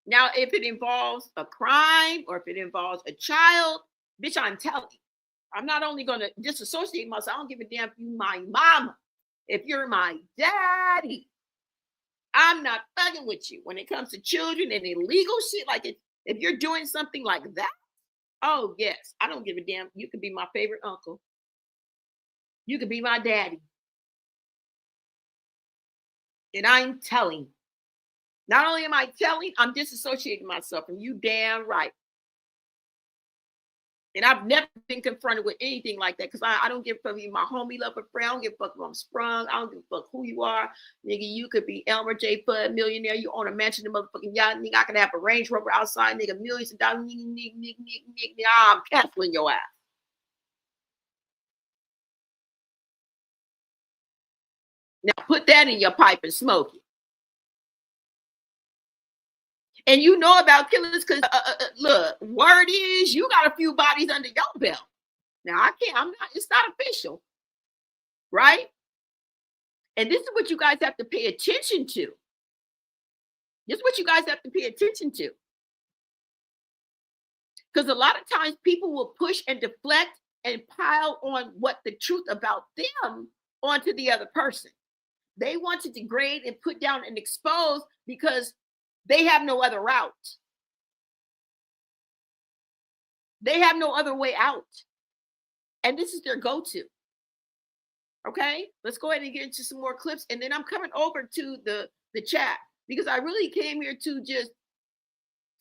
S1: Now, if it involves a crime or if it involves a child, bitch, I'm telling you, I'm not only going to disassociate myself. I don't give a damn if you're my mama. If you're my daddy, I'm not fucking with you. When it comes to children and illegal shit, like if you're doing something like that, oh, yes, I don't give a damn. You could be my favorite uncle. You could be my daddy. And I'm telling. Not only am I telling, I'm disassociating myself from you, damn right. And I've never been confronted with anything like that because I don't give a fuck if you're my homie, love, or friend. I don't give a fuck if I'm sprung. I don't give a fuck who you are. Nigga, you could be Elmer J. Fudd, millionaire. You own a mansion in the motherfucking yacht. Nigga, I could have a Range Rover outside. Nigga, millions of dollars. Nigga, I'm canceling your ass. Now put that in your pipe and smoke it. And you know about killers because, look, word is you got a few bodies under your belt. Now, it's not official, right? And this is what you guys have to pay attention to. This is what you guys have to pay attention to. Because a lot of times people will push and deflect and pile on what the truth about them onto the other person. They want to degrade and put down and expose because they have no other route. They have no other way out. And this is their go-to. Okay, let's go ahead and get into some more clips. And then I'm coming over to the chat because I really came here to just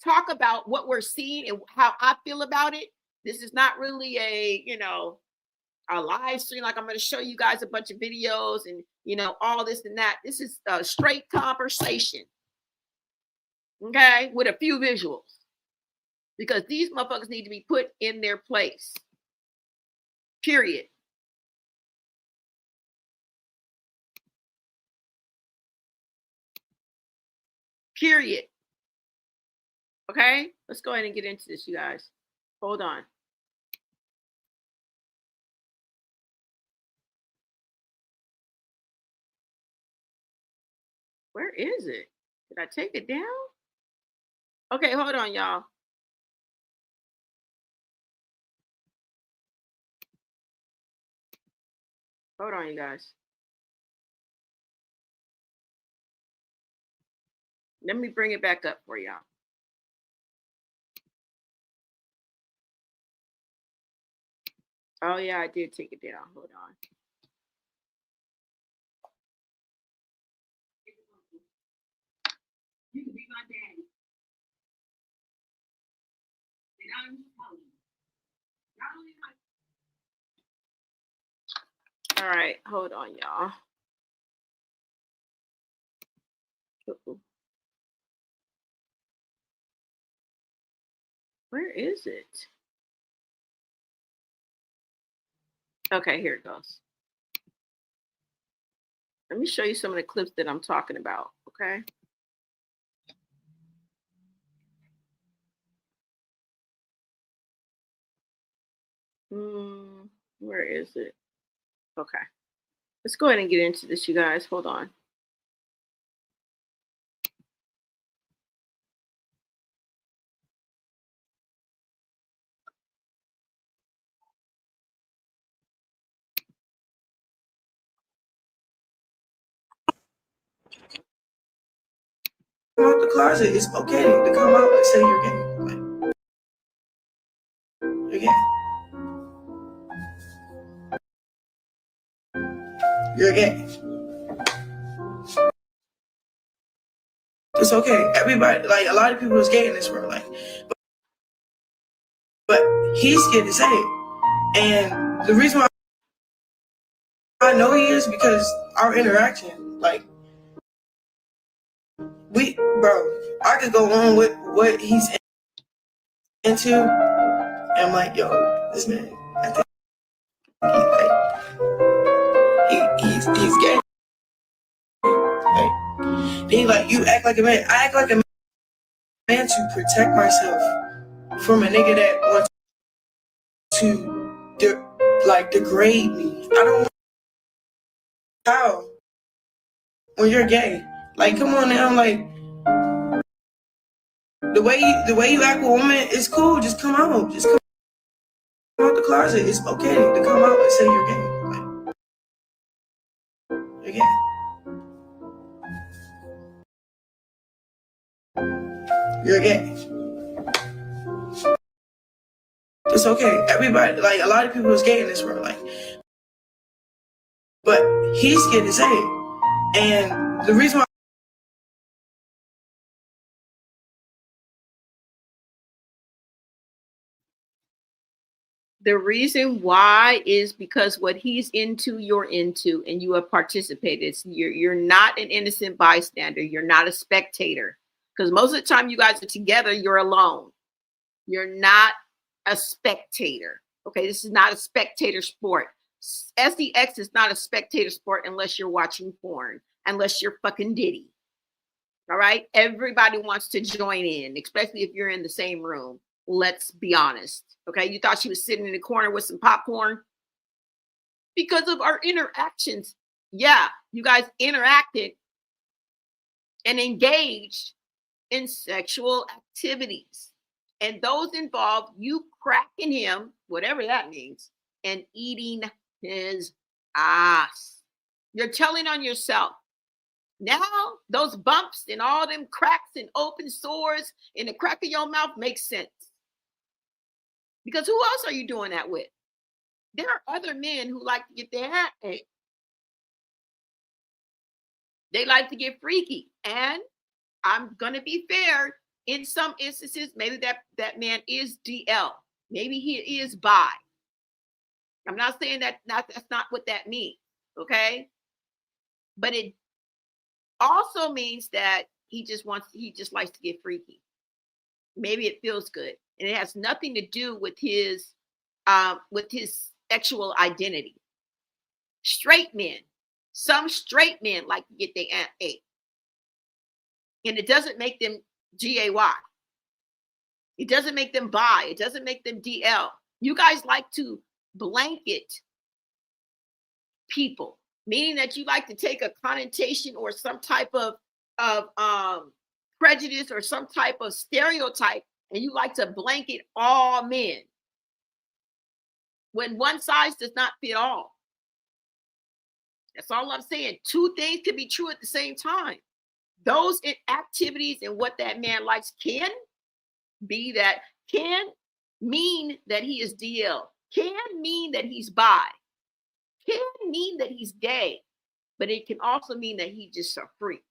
S1: talk about what we're seeing and how I feel about it. This is not really a live stream. Like I'm going to show you guys a bunch of videos and, all this and that. This is a straight conversation. Okay, with a few visuals. Because these motherfuckers need to be put in their place. Period. Period. Okay, let's go ahead and get into this, you guys. Hold on. Where is it? Did I take it down? Okay, hold on, y'all. Hold on, you guys. Let me bring it back up for y'all. Oh, yeah, I did take it down. Hold on. You can be my daddy. And I'm telling you. All right, hold on, y'all. Where is it? Okay, here it goes. Let me show you some of the clips that I'm talking about, okay? Where is it? Okay. Let's go ahead and get into this, you guys. Hold on.
S5: Come out the closet. It's okay to come out and say you're gay. Like, you're gay. You're gay. It's okay. Everybody, like a lot of people is gay in this world, like, but he's scared to say it. And the reason why I know he is because our interaction, like, I could go on with what he's into, and I'm like, yo, this man, I think he's gay. Like, he like, you act like a man. I act like a man to protect myself from a nigga that wants to degrade me. I don't want how when you're gay. Like, come on now, like the way you act with a woman is cool. Just come out. Just come out the closet. It's okay to come out and say you're gay. Like, you're gay. You're gay. It's okay. Everybody, like, a lot of people is gay in this world, like, but he's scared to say it. And the reason why
S1: is because what he's into, you're into, and you have participated. You're not an innocent bystander. You're not a spectator. Because most of the time you guys are together, you're alone. You're not a spectator. Okay, this is not a spectator sport. SEX is not a spectator sport unless you're watching porn, unless you're fucking Diddy. All right, everybody wants to join in, especially if you're in the same room. Let's be honest. Okay, you thought she was sitting in the corner with some popcorn? Because of our interactions. Yeah, you guys interacted and engaged in sexual activities. And those involve you cracking him, whatever that means, and eating his ass. You're telling on yourself. Now, those bumps and all them cracks and open sores in the crack of your mouth make sense. Because who else are you doing that with? There are other men who like to get their hat ate. They like to get freaky. And I'm going to be fair. In some instances, maybe that man is DL. Maybe he is bi. I'm not saying that's not what that means, okay? But it also means that he just likes to get freaky. Maybe it feels good, and it has nothing to do with his sexual identity. Some straight men like to get their aunt ate, and it doesn't make them GAY. It doesn't make them bi. It doesn't make them DL. You guys like to blanket people, meaning that you like to take a connotation or some type of prejudice or some type of stereotype, and you like to blanket all men when one size does not fit all. That's all I'm saying. Two things can be true at the same time. Those activities and what that man likes can mean that he is DL, can mean that he's bi, can mean that he's gay, but it can also mean that he's just a freak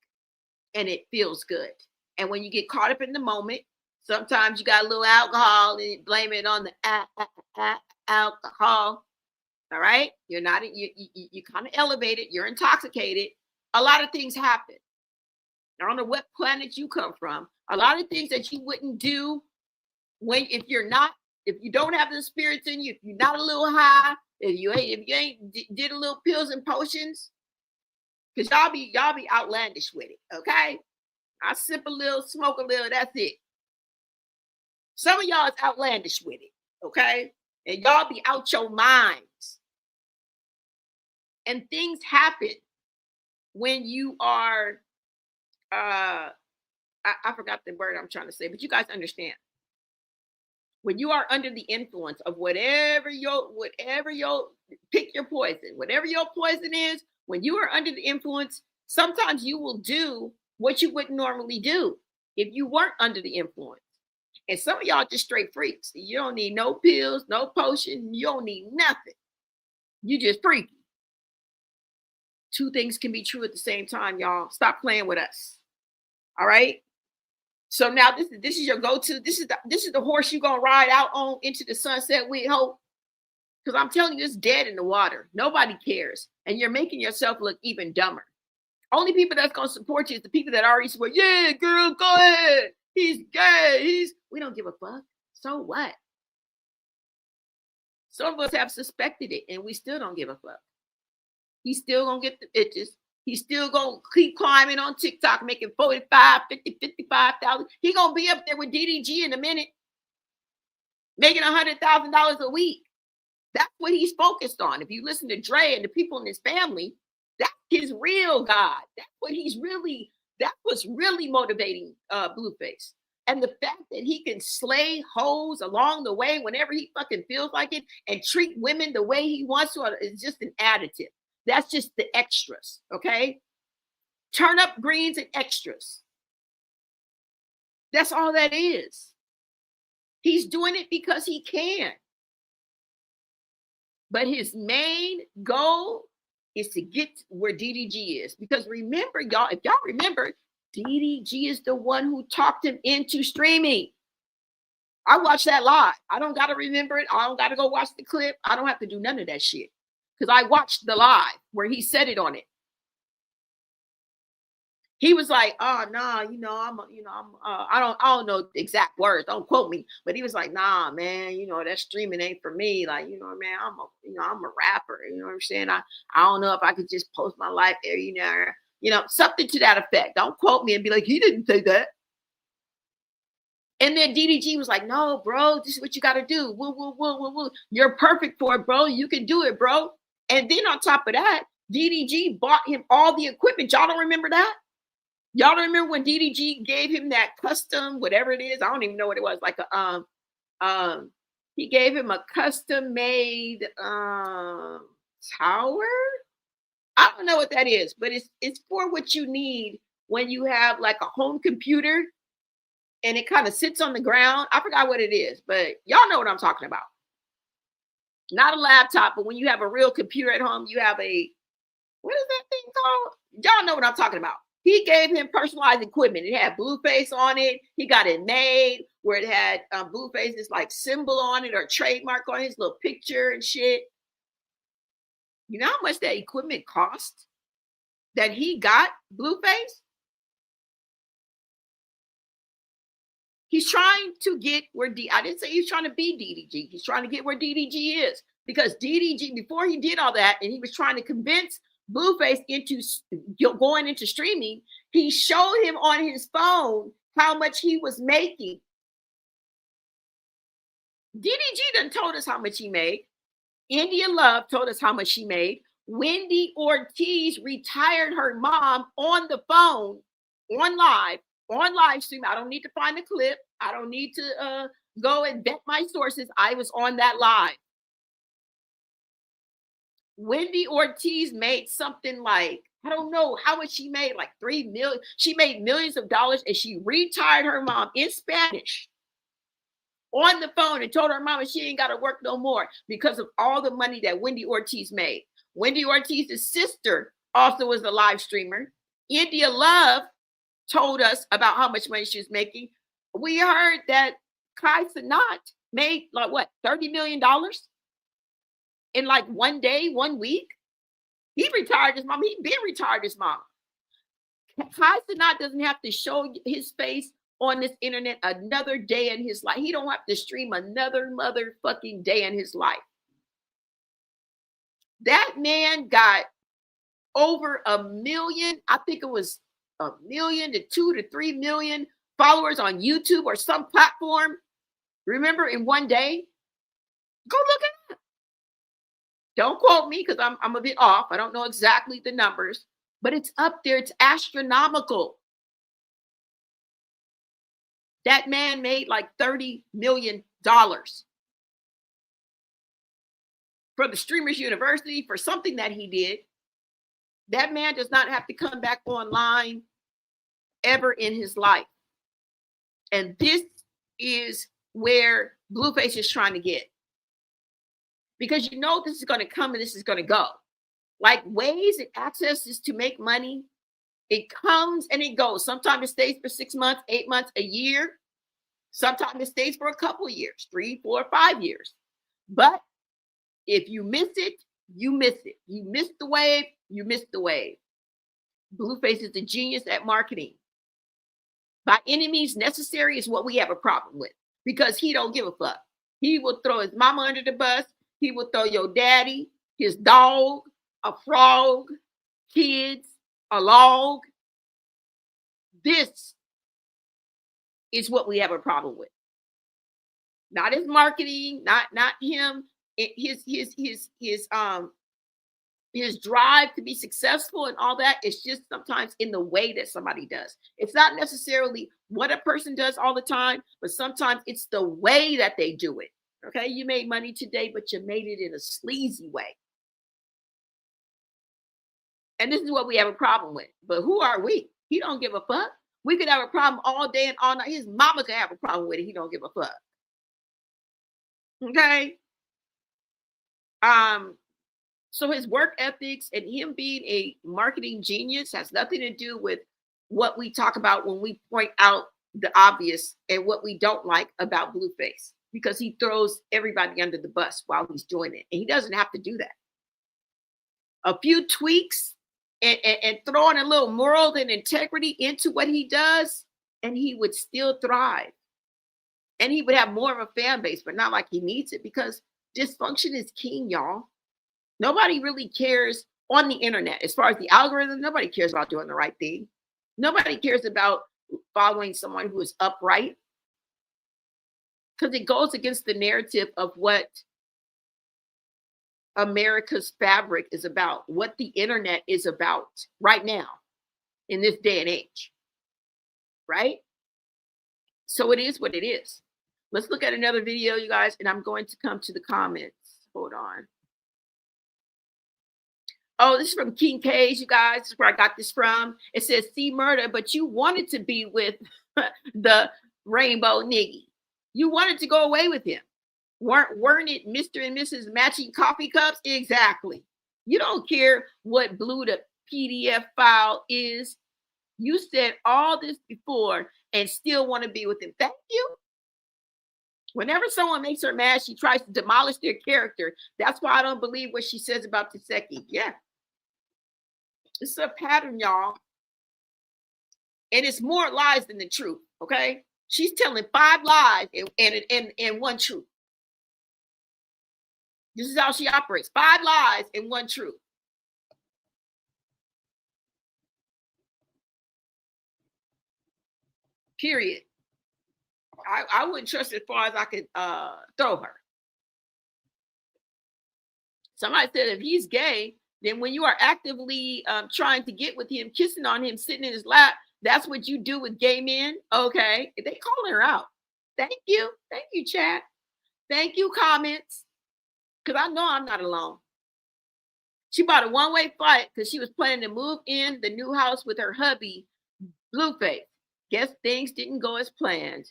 S1: and it feels good. And when you get caught up in the moment, sometimes you got a little alcohol and blame it on the alcohol. All right, you're not you kind of elevated, you're intoxicated. A lot of things happen. I don't know what planet you come from. A lot of things that you wouldn't do if you don't have the spirits in you, if you're not a little high, if you ain't did a little pills and potions, because y'all be outlandish with it. Okay, I sip a little, smoke a little, that's it. Some of y'all is outlandish with it. Okay, and y'all be out your minds, and things happen when you are I forgot the word I'm trying to say, but you guys understand. When you are under the influence of whatever your pick your poison, whatever your poison is, when you are under the influence, sometimes you will do what you wouldn't normally do if you weren't under the influence. And some of y'all just straight freaks. You don't need no pills, no potion. You don't need nothing. You just freaky. Two things can be true at the same time, y'all. Stop playing with us. All right. So now this is your go-to. This is the horse you're gonna ride out on into the sunset with, hope. Because I'm telling you, it's dead in the water. Nobody cares. And you're making yourself look even dumber. Only people that's going to support you is the people that already support, yeah, girl, go ahead. He's gay. We don't give a fuck. So what? Some of us have suspected it, and we still don't give a fuck. He's still going to get the bitches. He's still going to keep climbing on TikTok, making 45, 50, 55,000. He's going to be up there with DDG in a minute, making $100,000 a week. That's what he's focused on. If you listen to Dre and the people in his family, that's his real God. That's what's really motivating Blueface. And the fact that he can slay hoes along the way whenever he fucking feels like it and treat women the way he wants to is just an additive. That's just the extras, okay? Turn up greens and extras. That's all that is. He's doing it because he can. But his main goal is to get where DDG is. Because remember, y'all, if y'all remember, DDG is the one who talked him into streaming. I watched that live. I don't got to remember it. I don't got to go watch the clip. I don't have to do none of that shit. Because I watched the live where he said it on it. He was like, oh, nah, I don't know the exact words. Don't quote me. But he was like, nah, man, that streaming ain't for me. Like, man, I'm a rapper. You know what I'm saying? I don't know if I could just post my life there, something to that effect. Don't quote me and be like, he didn't say that. And then DDG was like, no, bro, this is what you got to do. Woo. You're perfect for it, bro. You can do it, bro. And then on top of that, DDG bought him all the equipment. Y'all don't remember that? Y'all remember when DDG gave him that custom, whatever it is? I don't even know what it was. Like he gave him a custom made tower. I don't know what that is, but it's for what you need when you have like a home computer and it kind of sits on the ground. I forgot what it is, but y'all know what I'm talking about. Not a laptop, but when you have a real computer at home, you have what is that thing called? Y'all know what I'm talking about. He gave him personalized equipment. It had Blueface on it. He got it made where it had Blueface's like symbol on it or trademark on his little picture and shit. You know how much that equipment cost that he got, Blueface? He's trying to get where I didn't say he's trying to be DDG. He's trying to get where DDG is because DDG, before he did all that, and he was trying to convince Blueface into going into streaming, he showed him on his phone how much he was making. DDG done told us how much he made. India Love told us how much she made. Wendy Ortiz retired her mom on the phone, on live stream. I don't need to find the clip. I don't need to go and vet my sources. I was on that live. Wendy Ortiz made something like, I don't know how much she made, like $3 million. She made millions of dollars and she retired her mom in Spanish on the phone and told her mama she ain't got to work no more because of all the money that Wendy Ortiz made. Wendy Ortiz's sister also was a live streamer. India Love told us about how much money she was making. We heard that Kai Cenat made like what, $30 million in like one day, 1 week. He retired his mom. He been retired his mom. Kai Cenat doesn't have to show his face on this internet another day in his life. He don't have to stream another motherfucking day in his life. That man got over 1 million. I think it was 1 million to 2 to 3 million followers on YouTube or some platform. Remember, in one day? Go look it up. Don't quote me because I'm a bit off. I don't know exactly the numbers, but it's up there. It's astronomical. That man made like $30 million for the Streamers University for something that he did. That man does not have to come back online ever in his life. And this is where Blueface is trying to get. Because you know this is going to come and this is going to go. Like ways and accesses to make money, it comes and it goes. Sometimes it stays for 6 months, 8 months, a year. Sometimes it stays for a couple of years, 3, 4, 5 years. But If you miss it, you miss it. You miss the wave, you miss the wave. Blueface is a genius at marketing. By any means necessary is what we have a problem with, because he don't give a fuck. He will throw his mama under the bus. He will throw your daddy, his dog, a frog, kids, a log. This is what we have a problem with. Not his marketing, not him, his drive to be successful and all that. It's just sometimes in the way that somebody does. It's not necessarily what a person does all the time, but sometimes it's the way that they do it. Okay, you made money today, but you made it in a sleazy way. And this is what we have a problem with. But who are we? He don't give a fuck. We could have a problem all day and all night. His mama could have a problem with it. He don't give a fuck. Okay. So his work ethics and him being a marketing genius has nothing to do with what we talk about when we point out the obvious and what we don't like about Blueface, because he throws everybody under the bus while he's doing it. And he doesn't have to do that. A few tweaks and throwing a little moral and integrity into what he does, and he would still thrive. And he would have more of a fan base, but not like he needs it, because dysfunction is king, y'all. Nobody really cares on the internet. As far as the algorithm, nobody cares about doing the right thing. Nobody cares about following someone who is upright, because it goes against the narrative of what America's fabric is about, what the internet is about right now in this day and age, right? So it is what it is. Let's look at another video, you guys, and I'm going to come to the comments. Hold on. Oh, this is from King Cage, you guys. This is where I got this from. It says, see murder, but you wanted to be with the rainbow niggy. You wanted to go away with him. Weren't it Mr. and Mrs. matching coffee cups? Exactly. You don't care what blue the PDF file is. You said all this before and still want to be with him. Thank you. Whenever someone makes her mad, she tries to demolish their character. That's why I don't believe what she says about Taseki. Yeah. It's a pattern, y'all. And it's more lies than the truth, okay? She's telling 5 lies and 1 truth. This is how she operates. 5 lies and 1 truth. Period. I wouldn't trust as far as I could throw her. Somebody said if he's gay, then when you are actively trying to get with him, kissing on him, sitting in his lap, that's what you do with gay men. Okay. They calling her out. Thank you. Thank you, chat. Thank you, comments. Because I know I'm not alone. She bought a one-way flight because she was planning to move in the new house with her hubby, Blueface. Guess things didn't go as planned.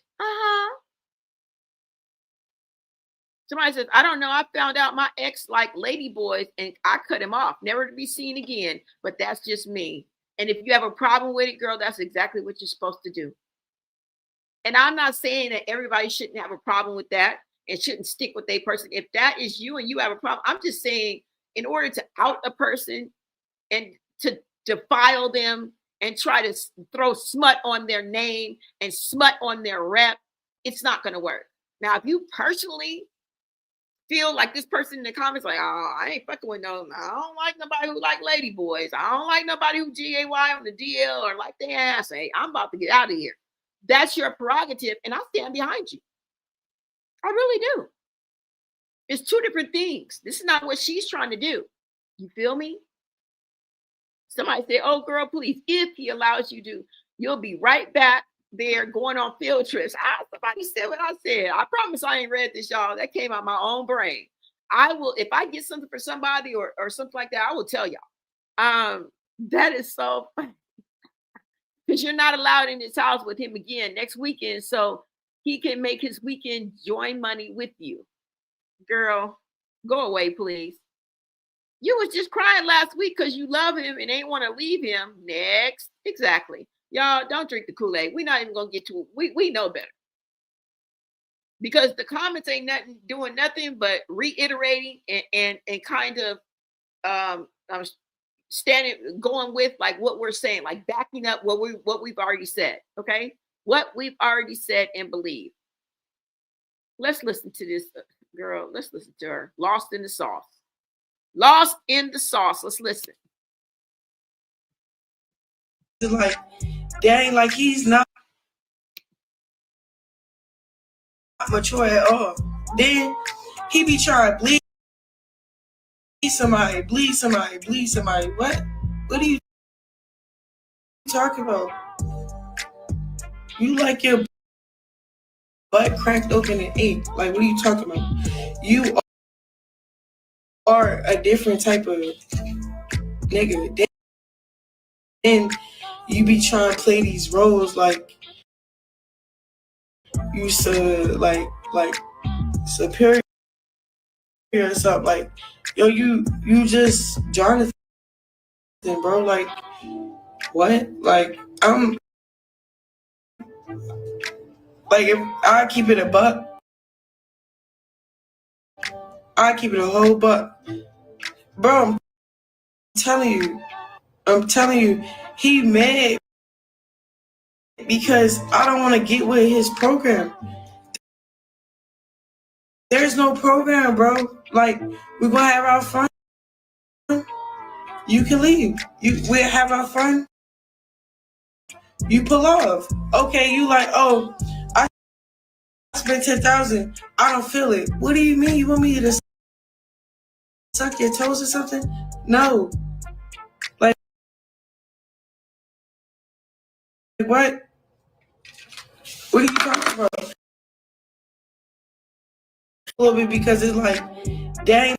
S1: Somebody says, I don't know. I found out my ex liked lady boys and I cut him off, never to be seen again. But that's just me. And if you have a problem with it, girl, that's exactly what you're supposed to do. And I'm not saying that everybody shouldn't have a problem with that and shouldn't stick with a person. If that is you and you have a problem, I'm just saying in order to out a person and to defile them and try to throw smut on their name and smut on their rep, it's not going to work. Now, if you personally feel like this person in the comments, like, oh, I ain't fucking with no, I don't like nobody who like lady boys. I don't like nobody who GAY on the DL or like their ass. Hey, I'm about to get out of here. That's your prerogative, and I'll stand behind you. I really do. It's 2 different things. This is not what she's trying to do. You feel me? Somebody say, oh, girl, please, if he allows you to, you'll be right back there going on field trips. Somebody said what I said. I promise I ain't read this, y'all. That came out of my own brain. I will, if I get something for somebody or something like that, I will tell y'all. That is so funny. Because you're not allowed in his house with him again next weekend, so he can make his weekend join money with you. Girl, go away, please. You was just crying last week because you love him and ain't want to leave him. Next. Exactly. Y'all, don't drink the Kool-Aid. We're not even going to get to it. We know better. because the comments ain't nothing doing nothing but reiterating and kind of standing going with like what we're saying, like backing up what we've already said. Okay, what we've already said and believe. Let's listen to this girl. Let's listen to her. Lost in the sauce. Lost in the sauce. Let's listen.
S5: Like, dang, like he's not mature at all. Then he be trying to bleed somebody, bleed somebody, bleed somebody. What are you talking about? You like your butt cracked open and ate. Like, what are you talking about? You are a different type of nigga. Then you be trying to play these roles like you like superior or something. Like, yo, you just Jonathan, bro. Like, what? Like, I'm like, if I keep it a buck, I keep it a whole buck, bro. I'm telling you, he mad because I don't want to get with his program. There's no program, bro. Like, we're gonna have our fun. You can leave. We'll have our fun. You pull off. Okay, you like, oh, I spent 10,000. I don't feel it. What do you mean? You want me to suck your toes or something? No. Like, what? What are you talking about? A little bit because it's like, dang,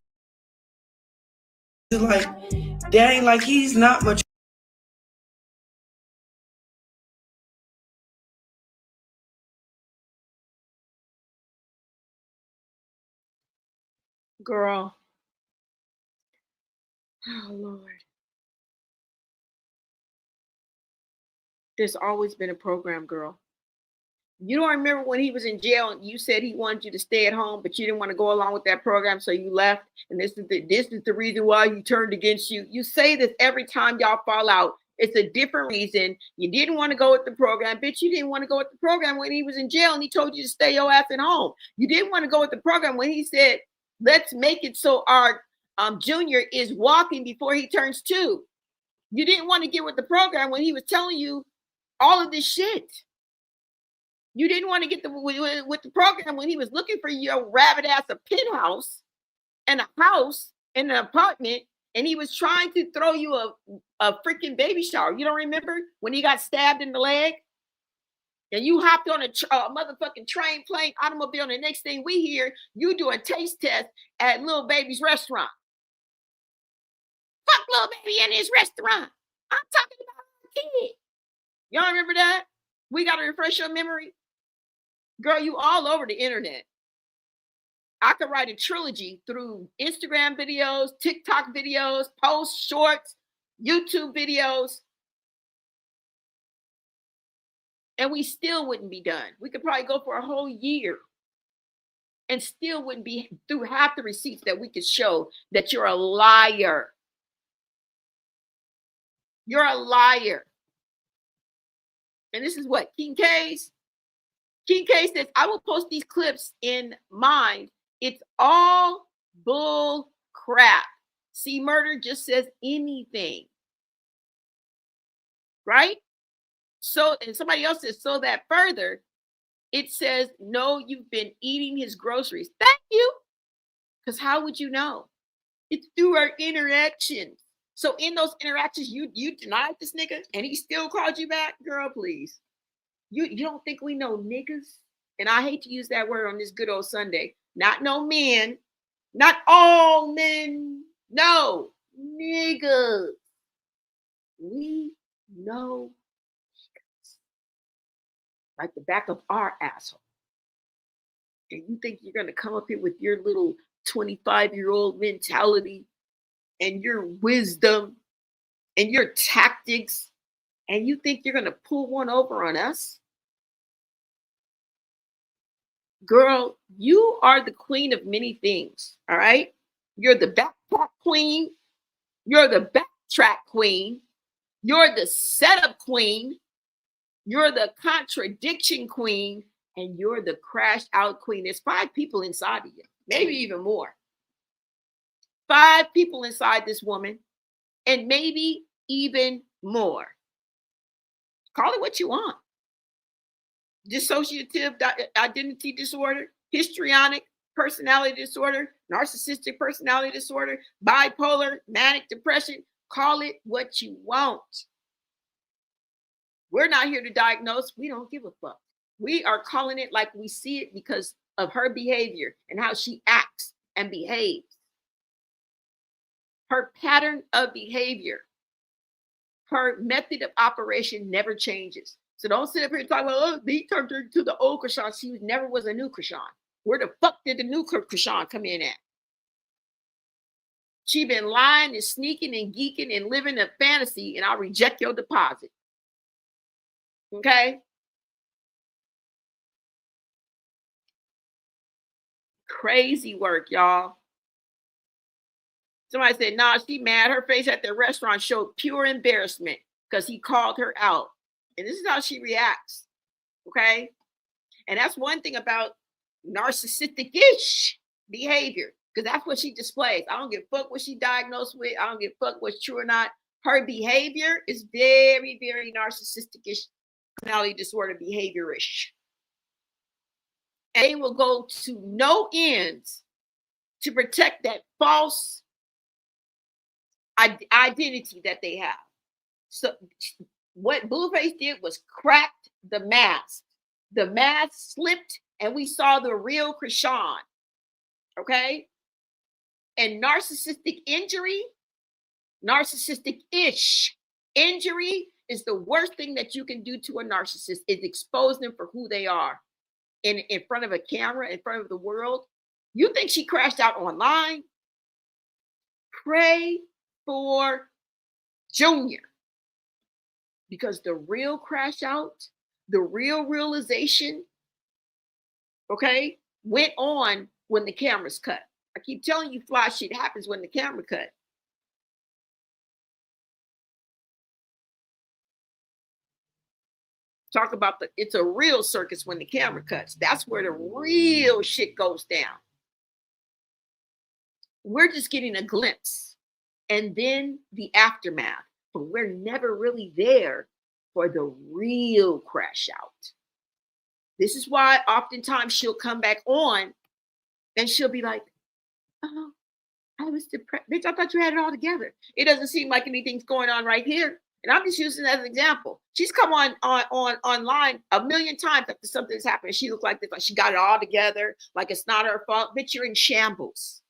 S5: like he's not much.
S1: Girl. Oh Lord. There's always been a program, girl. You don't remember when he was in jail and you said he wanted you to stay at home, but you didn't want to go along with that program, so you left. And this is the reason why you turned against you. You say this every time y'all fall out. It's a different reason. You didn't want to go with the program. Bitch, you didn't want to go with the program when he was in jail and he told you to stay your ass at home. You didn't want to go with the program when he said, let's make it so our junior is walking before he turns 2. You didn't want to get with the program when he was telling you all of this shit. You didn't want to get with the program when he was looking for your rabbit ass a penthouse and a house and an apartment, and he was trying to throw you a freaking baby shower. You don't remember when he got stabbed in the leg? And you hopped on a motherfucking train, plane, automobile, and the next thing we hear, you do a taste test at Lil Baby's restaurant. Fuck Lil Baby in his restaurant. I'm talking about a kid. Y'all remember that? We got to refresh your memory. Girl, you all over the internet. I could write a trilogy through Instagram videos, TikTok videos, posts, shorts, YouTube videos, and we still wouldn't be done. We could probably go for a whole year and still wouldn't be through half the receipts that we could show that you're a liar. You're a liar. And this is what King K's. King K says, I will post these clips in mine. It's all bull crap. See, murder just says anything. Right? So, and somebody else says, so that further, it says, no, you've been eating his groceries. Thank you. Because how would you know? It's through our interactions. So in those interactions, you denied this nigga and he still called you back? Girl, please. You don't think we know niggas? And I hate to use that word on this good old Sunday. Not no men. Not all men. No. Niggas. We know niggas. Like the back of our asshole. And you think you're going to come up here with your little 25-year-old mentality and your wisdom and your tactics, and you think you're going to pull one over on us? Girl, you are the queen of many things. All right. You're the backpack queen. You're the backtrack queen. You're the setup queen. You're the contradiction queen. And you're the crash out queen. There's 5 people inside of you, maybe even more. 5 people inside this woman, and maybe even more. Call it what you want. Dissociative identity disorder, histrionic personality disorder, narcissistic personality disorder, bipolar, manic depression. Call it what you want. We're not here to diagnose. We don't give a fuck. We are calling it like we see it because of her behavior and how she acts and behaves. Her pattern of behavior, her method of operation never changes. So don't sit up here and talk about, oh, they turned her to the old Chrisean. She never was a new Chrisean. Where the fuck did the new Chrisean come in at? She been lying and sneaking and geeking and living a fantasy, and I'll reject your deposit. Okay? Crazy work, y'all. Somebody said, nah, she mad. Her face at the restaurant showed pure embarrassment because he called her out. And this is how she reacts. Okay? And that's one thing about narcissistic-ish behavior, because that's what she displays. I don't give a fuck what she diagnosed with. I don't give a fuck what's true or not. Her behavior is very, very narcissistic-ish, personality disorder behavior-ish. And they will go to no ends to protect that false identity that they have. So what Blueface did was cracked the mask. The mask slipped and we saw the real Chrisean. Okay? And narcissistic injury, narcissistic-ish injury is the worst thing that you can do to a narcissist, is expose them for who they are in front of a camera, in front of the world. You think she crashed out online? Pray for Junior. Because the real crash out, the real realization, okay, went on when the camera's cut. I keep telling you, fly shit happens when the camera cut. Talk about it's a real circus when the camera cuts. That's where the real shit goes down. We're just getting a glimpse and then the aftermath, but we're never really there for the real crash out. This is why oftentimes she'll come back on and she'll be like, oh, I was depressed. Bitch, I thought you had it all together. It doesn't seem like anything's going on right here. And I'm just using that as an example. She's come on online a million times after something's happened. She looked like this, like she got it all together, like it's not her fault. Bitch, you're in shambles.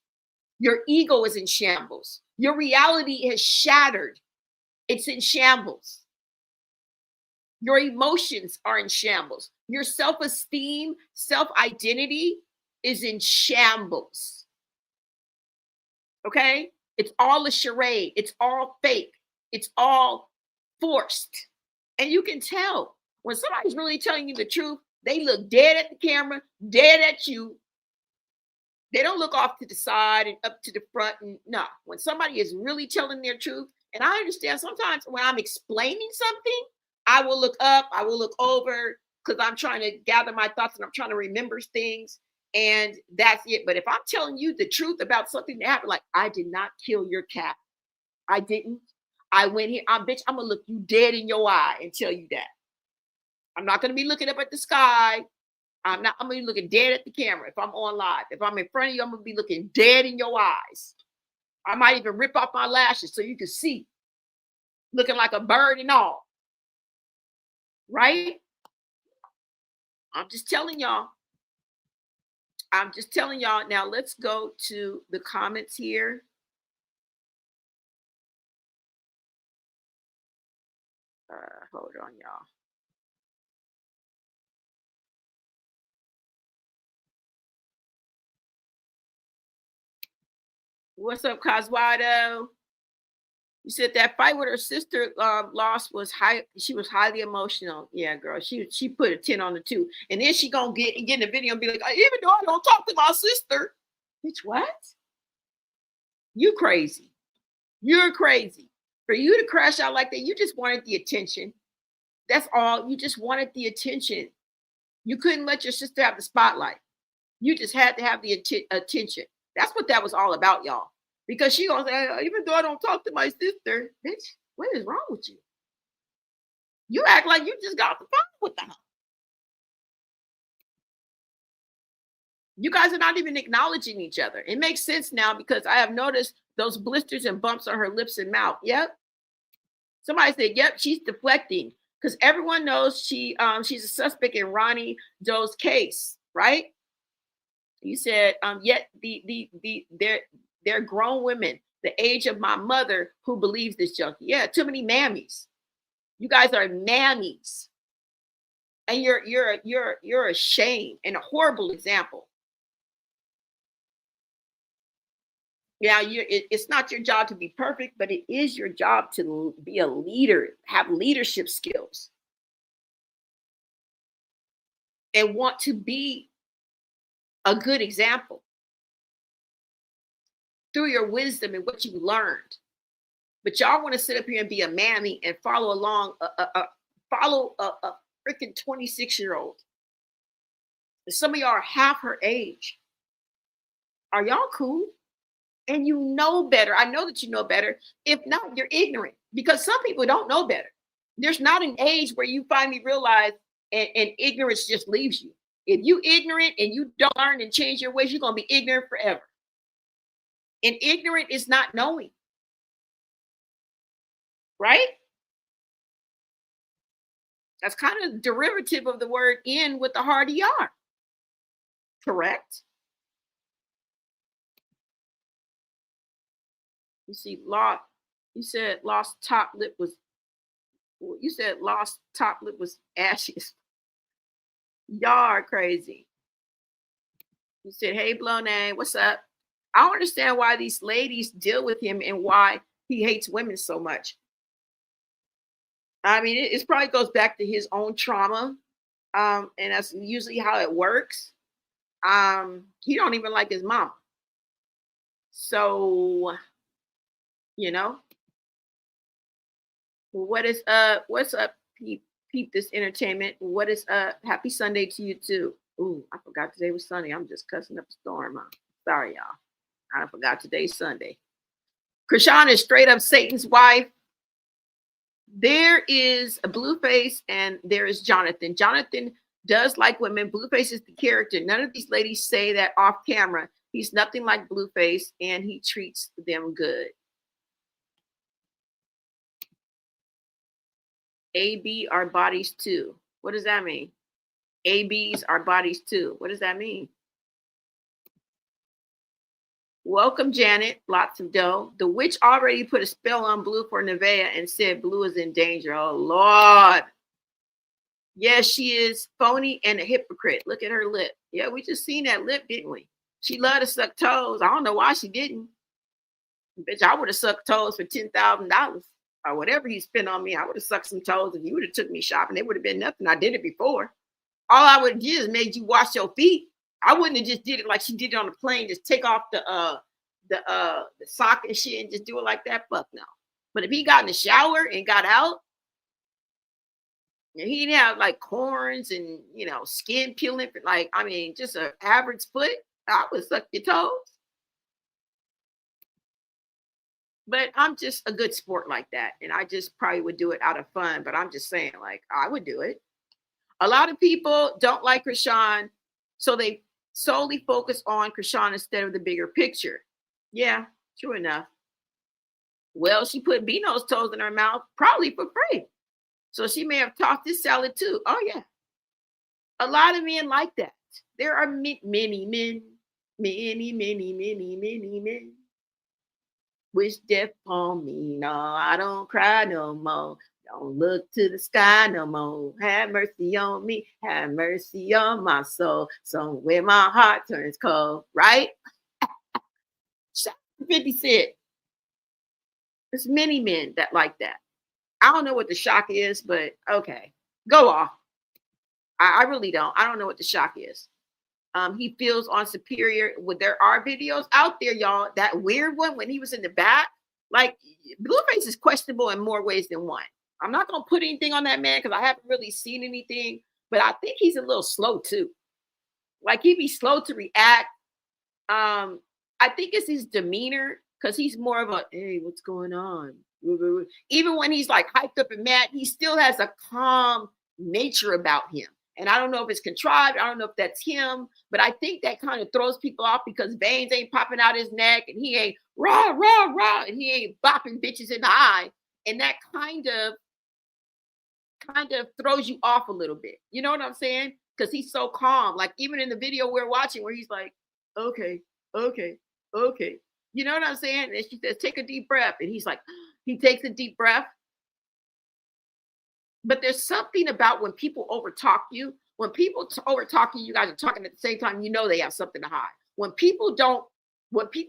S1: Your ego is in shambles. Your reality has shattered. It's in shambles. Your emotions are in shambles. Your self-esteem, self-identity is in shambles. Okay? It's all a charade. It's all fake. It's all forced. And you can tell when somebody's really telling you the truth, they look dead at the camera, dead at you. They don't look off to the side and up to the front. And no, when somebody is really telling their truth, and I understand sometimes when I'm explaining something, I will look up, I will look over, because I'm trying to gather my thoughts and I'm trying to remember things. And that's it. But if I'm telling you the truth about something that happened, like I did not kill your cat. I didn't. I went here. Bitch, I'm going to look you dead in your eye and tell you that. I'm not going to be looking up at the sky. I'm going to be looking dead at the camera if I'm on live. If I'm in front of you, I'm going to be looking dead in your eyes. I might even rip off my lashes so you can see. Looking like a bird and all. Right? I'm just telling y'all. I'm just telling y'all. Now let's go to the comments here. Hold on, y'all. What's up, Coswado? You said that fight with her sister lost was high. She was highly emotional. Yeah, girl. She put a 10 on the 2. And then she gonna get in the video and be like, even though I don't talk to my sister. Bitch, what? You crazy. You're crazy. For you to crash out like that, you just wanted the attention. That's all. You just wanted the attention. You couldn't let your sister have the spotlight. You just had to have the attention. That's what that was all about, y'all. Because she gonna say, even though I don't talk to my sister, bitch, what is wrong with you? You act like you just got the phone with her. You guys are not even acknowledging each other. It makes sense now because I have noticed those blisters and bumps on her lips and mouth. Yep. Somebody said, yep, she's deflecting because everyone knows she's a suspect in Ronnie Doe's case, right? You said, yet they're grown women, the age of my mother, who believes this junkie. Yeah, too many mammies. You guys are mammies, and you're a shame and a horrible example. Yeah, it's not your job to be perfect, but it is your job to be a leader, have leadership skills, and want to be a good example through your wisdom and what you learned. But y'all want to sit up here and be a mammy and follow along, follow a freaking 26-year-old. Some of y'all are half her age. Are y'all cool? And you know better. I know that you know better. If not, you're ignorant because some people don't know better. There's not an age where you finally realize and ignorance just leaves you. If you ignorant and you don't learn and change your ways, you're going to be ignorant forever. And ignorant is not knowing. Right? That's kind of derivative of the word in with the hard ER. Correct? You see, you said lost top lip was ashes. Y'all are crazy. You said, hey, Blone, what's up? I don't understand why these ladies deal with him and why he hates women so much. I mean, it probably goes back to his own trauma. And that's usually how it works. He don't even like his mama. So, you know, what is what's up, peep this entertainment? What is up? Happy Sunday to you too. Ooh, I forgot today was Sunday. I'm just cussing up a storm. Sorry, y'all. I forgot today's Sunday. Chrisean is straight up Satan's wife. There is a Blueface and there is Jonathan. Jonathan does like women. Blueface is the character. None of these ladies say that off camera. He's nothing like Blueface and he treats them good. AB are bodies too. What does that mean? ABs are bodies too. What does that mean? Welcome, Janet. Lots of dough. The witch already put a spell on Blue for Nevaeh and said Blue is in danger. Oh, Lord. Yes, she is phony and a hypocrite. Look at her lip. Yeah, we just seen that lip, didn't we? She loved to suck toes. I don't know why she didn't. Bitch, I would have sucked toes for $10,000 or whatever he spent on me. I would have sucked some toes if you would have took me shopping. It would have been nothing. I did it before. All I would have did is made you wash your feet. I wouldn't have just did it like she did it on the plane. Just take off the sock and shit and just do it like that. Fuck no. But if he got in the shower and got out, and he didn't have like corns and skin peeling, like I mean, just an average foot, I would suck your toes. But I'm just a good sport like that, and I just probably would do it out of fun. But I'm just saying, like I would do it. A lot of people don't like Chrisean, so they solely focus on Chrisean instead of the bigger picture. Yeah, true enough. Well, she put Bino's toes in her mouth, probably for free. So she may have tossed this salad too. Oh, yeah. A lot of men like that. There are many men, many men. Wish death on me. No, I don't cry no more. Don't look to the sky no more. Have mercy on me. Have mercy on my soul. Somewhere my heart turns cold, right? 50 Cent. There's many men that like that. I don't know what the shock is, but okay, go off. I really don't. I don't know what the shock is. He feels on superior. Well, there are videos out there, y'all. That weird one when he was in the back, like Blueface is questionable in more ways than one. I'm not gonna put anything on that man because I haven't really seen anything, but I think he's a little slow too. Like he'd be slow to react. I think it's his demeanor because he's more of a hey, what's going on? Even when he's like hyped up and mad, he still has a calm nature about him. And I don't know if it's contrived. I don't know if that's him, but I think that kind of throws people off because veins ain't popping out his neck and he ain't rah, rah, rah, and he ain't bopping bitches in the eye. And that kind of throws you off a little bit. You know what I'm saying? Because he's so calm. Like even in the video we're watching where he's like, okay, okay, okay. You know what I'm saying? And she says, take a deep breath. And he's like, he takes a deep breath. But there's something about when people overtalk you. When people overtalk you, you guys are talking at the same time, you know they have something to hide. When people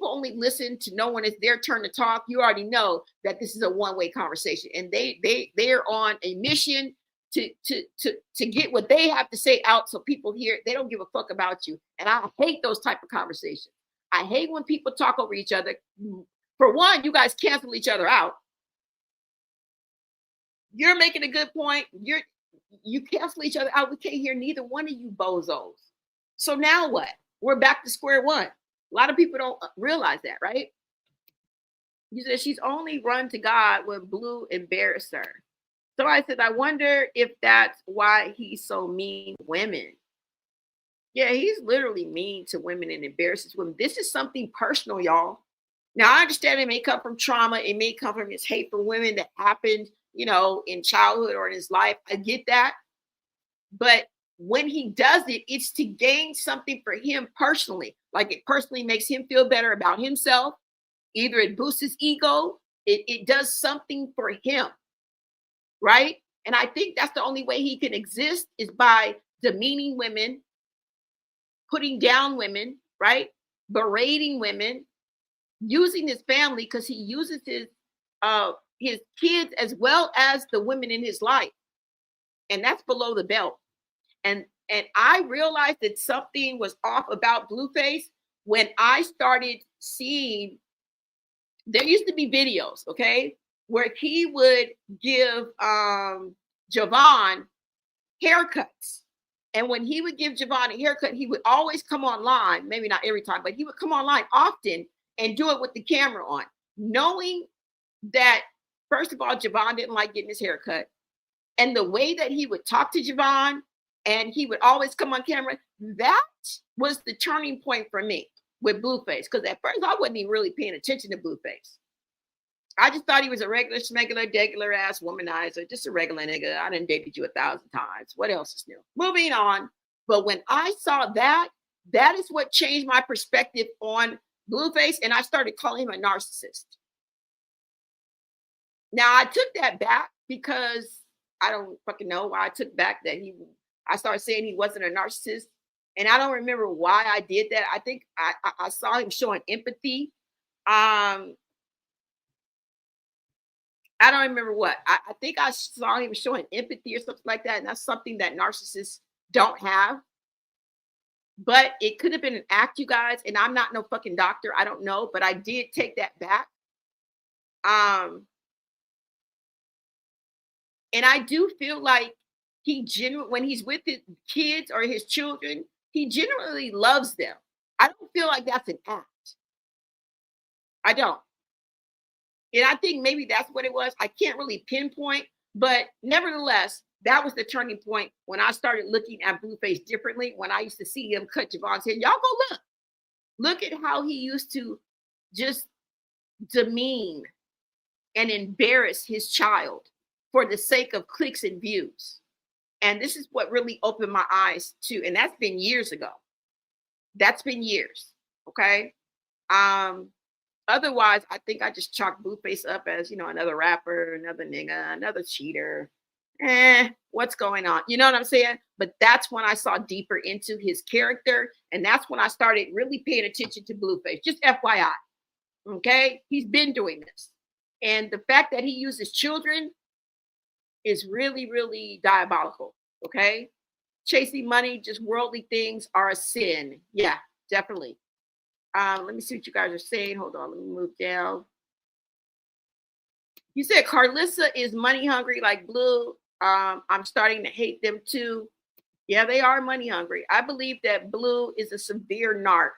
S1: only listen to know when it's their turn to talk, you already know that this is a one-way conversation. And they're on a mission to get what they have to say out so people hear it. They don't give a fuck about you. And I hate those type of conversations. I hate when people talk over each other. For one, you guys cancel each other out. You're making a good point. You cancel each other out. We can't hear neither one of you bozos. So now what? We're back to square one. A lot of people don't realize that, right? You said she's only run to God when Blue embarrassed her. So I said, I wonder if that's why he's so mean to women. Yeah, he's literally mean to women and embarrasses women. This is something personal, y'all. Now, I understand it may come from trauma. It may come from his hate for women that happened, in childhood or in his life. I get that. But when he does it, it's to gain something for him personally. Like it personally makes him feel better about himself. Either it boosts his ego. It does something for him. Right? And I think that's the only way he can exist is by demeaning women, putting down women, right? Berating women, using his family because he uses his kids as well as the women in his life. And that's below the belt. And I realized that something was off about Blueface when I started seeing, there used to be videos, okay, where he would give Javon haircuts. And when he would give Javon a haircut, he would always come online, maybe not every time, but he would come online often and do it with the camera on, knowing that, first of all, Javon didn't like getting his haircut. And the way that he would talk to Javon and he would always come on camera, that was the turning point for me with Blueface. Because at first I wasn't even really paying attention to Blueface. I just thought he was a regular, schmegular, degular ass womanizer, just a regular nigga. I done dated you 1,000 times. What else is new? Moving on. But when I saw that, that is what changed my perspective on Blueface, and I started calling him a narcissist. Now I took that back because I don't fucking know why I took back that I started saying he wasn't a narcissist, and I don't remember why I did that. I think I saw him showing empathy. I don't remember what. I think I saw him showing empathy or something like that, and that's something that narcissists don't have. But it could have been an act, you guys, and I'm not no fucking doctor. I don't know, but I did take that back. And I do feel like when he's with his kids or his children, he genuinely loves them. I don't feel like that's an act. I don't. And I think maybe that's what it was. I can't really pinpoint, but nevertheless, that was the turning point when I started looking at Blueface differently. When I used to see him cut Javon's hair, y'all go look. Look at how he used to just demean and embarrass his child for the sake of clicks and views. And this is what really opened my eyes to, and that's been years ago. That's been years. Okay. Otherwise, I think I just chalk Blueface up as, another rapper, another nigga, another cheater. What's going on? You know what I'm saying? But that's when I saw deeper into his character. And that's when I started really paying attention to Blueface. Just FYI. Okay. He's been doing this. And the fact that he uses children is really, really diabolical. Okay. Chasing money, just worldly things are a sin. Yeah, definitely. Let me see what you guys are saying. Hold on. Let me move down. You said Carlissa is money hungry like Blue. I'm starting to hate them too. Yeah, they are money hungry. I believe that Blue is a severe narc.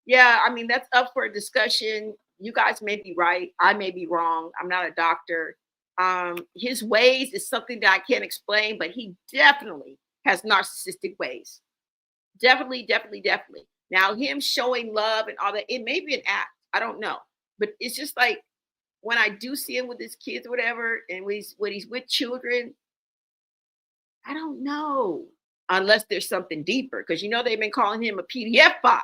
S1: Yeah, I mean, that's up for a discussion. You guys may be right. I may be wrong. I'm not a doctor. His ways is something that I can't explain, but he definitely has narcissistic ways. Definitely, definitely, definitely. Now, him showing love and all that, it may be an act. I don't know. But it's just like when I do see him with his kids or whatever, and when he's with children, I don't know. Unless there's something deeper. Because they've been calling him a PDF file.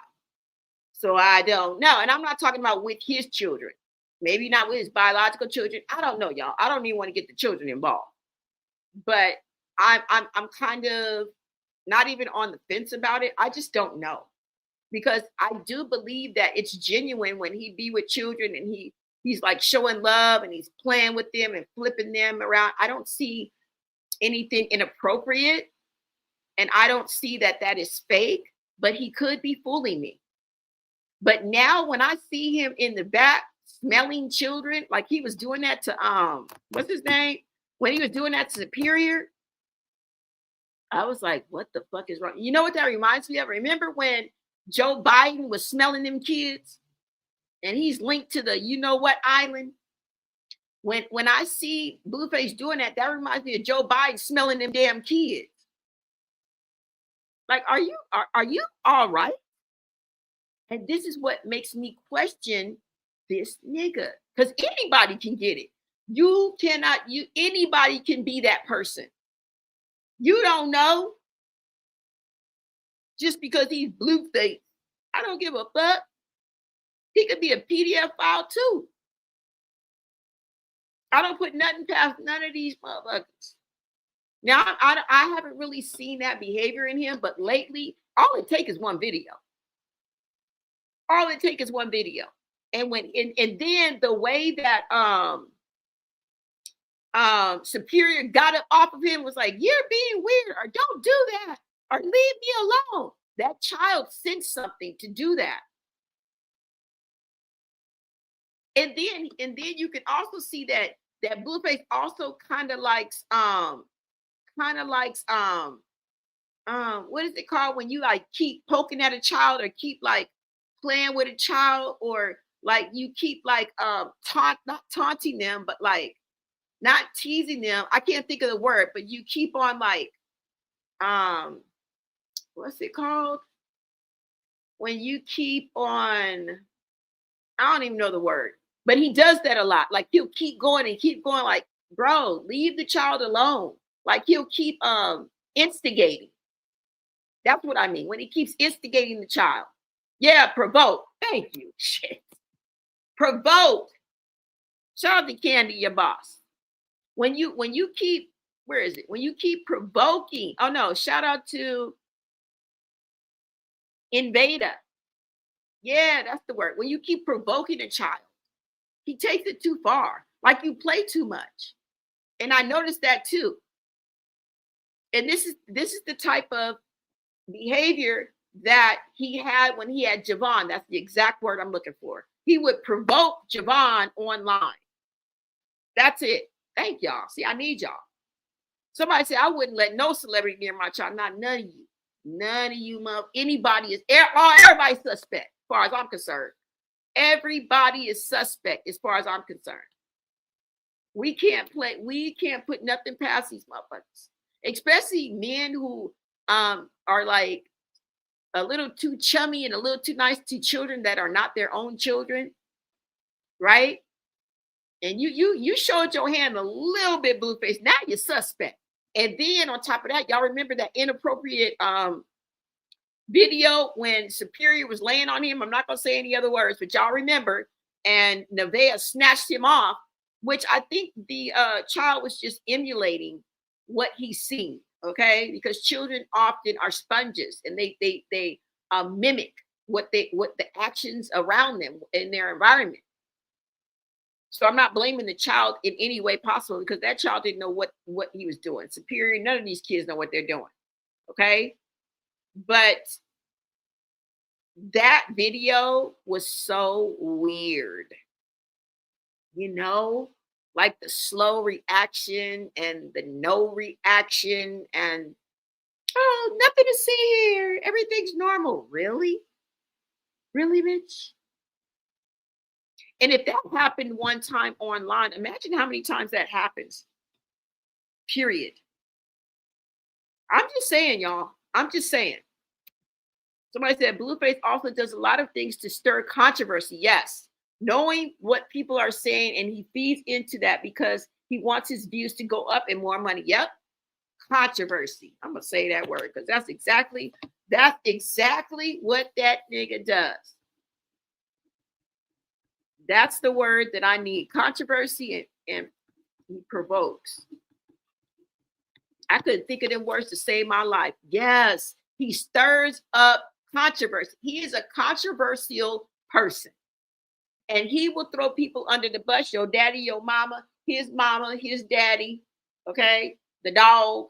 S1: So I don't know. And I'm not talking about with his children. Maybe not with his biological children. I don't know, y'all. I don't even want to get the children involved. But I'm kind of not even on the fence about it. I just don't know. Because I do believe that it's genuine when he be with children and he's like showing love and he's playing with them and flipping them around. I don't see anything inappropriate. And I don't see that is fake, but he could be fooling me. But now when I see him in the back smelling children, like he was doing that to what's his name? When he was doing that to Superior, I was like, what the fuck is wrong? You know what that reminds me of? Remember when Joe Biden was smelling them kids? And he's linked to the you know what island? When I see Blueface doing that, that reminds me of Joe Biden smelling them damn kids. Like, are you all right? And this is what makes me question this nigga. Because anybody can get it. Anybody can be that person. You don't know. Just because he's Blueface. I don't give a fuck. He could be a PDF file too. I don't put nothing past none of these motherfuckers. Now, I haven't really seen that behavior in him, but lately, all it takes is one video. All it takes is one video. And then the way that Superior got up off of him was like, you're being weird, or don't do that, or leave me alone. That child sensed something to do that. And then you can also see that Blueface also kind of likes what is it called when you like keep poking at a child or keep like playing with a child, or like you keep like not taunting them, but like not teasing them. I can't think of the word, but you keep on like what's it called? When you keep on, I don't even know the word, but he does that a lot. Like he'll keep going and keep going, like, bro, leave the child alone. Like he'll keep instigating. That's what I mean. When he keeps instigating the child. Yeah, provoke. Thank you. Shit. Provoke. Shout out to Candy, your boss. When you keep, where is it? When you keep provoking. Oh no, shout out to Invader. Yeah, that's the word. When you keep provoking a child, he takes it too far. Like you play too much. And I noticed that too. And this is the type of behavior that he had when he had Javon. That's the exact word I'm looking for. He would provoke Javon online. That's it. Thank y'all. See, I need y'all. Somebody said I wouldn't let no celebrity near my child. Not none of you. None of you, anybody is everybody's suspect as far as I'm concerned. Everybody is suspect as far as I'm concerned. We can't put nothing past these motherfuckers. Especially men who are like a little too chummy and a little too nice to children that are not their own children, right? And you showed your hand a little bit, Blueface. Now you're suspect. And then on top of that, y'all remember that inappropriate video when Superior was laying on him? I'm not gonna say any other words, but y'all remember. And Nevaeh snatched him off, which I think the child was just emulating what he's seen. Okay, because children often are sponges and they mimic what the actions around them in their environment. So I'm not blaming the child in any way possible because that child didn't know what he was doing. Superior, none of these kids know what they're doing. Okay. But that video was so weird. You know, like the slow reaction and the no reaction and, oh, nothing to see here. Everything's normal. Really? Really, Mitch? And if that happened one time online, imagine how many times that happens. Period. I'm just saying, y'all. I'm just saying. Somebody said Blueface also does a lot of things to stir controversy. Yes. Knowing what people are saying, and he feeds into that because he wants his views to go up and more money. Yep. Controversy. I'm gonna say that word because that's exactly what that nigga does. That's the word that I need. Controversy, and he provokes. I couldn't think of them words to save my life. Yes, he stirs up controversy. He is a controversial person. And he will throw people under the bus. Your daddy, your mama, his daddy, okay, the dog,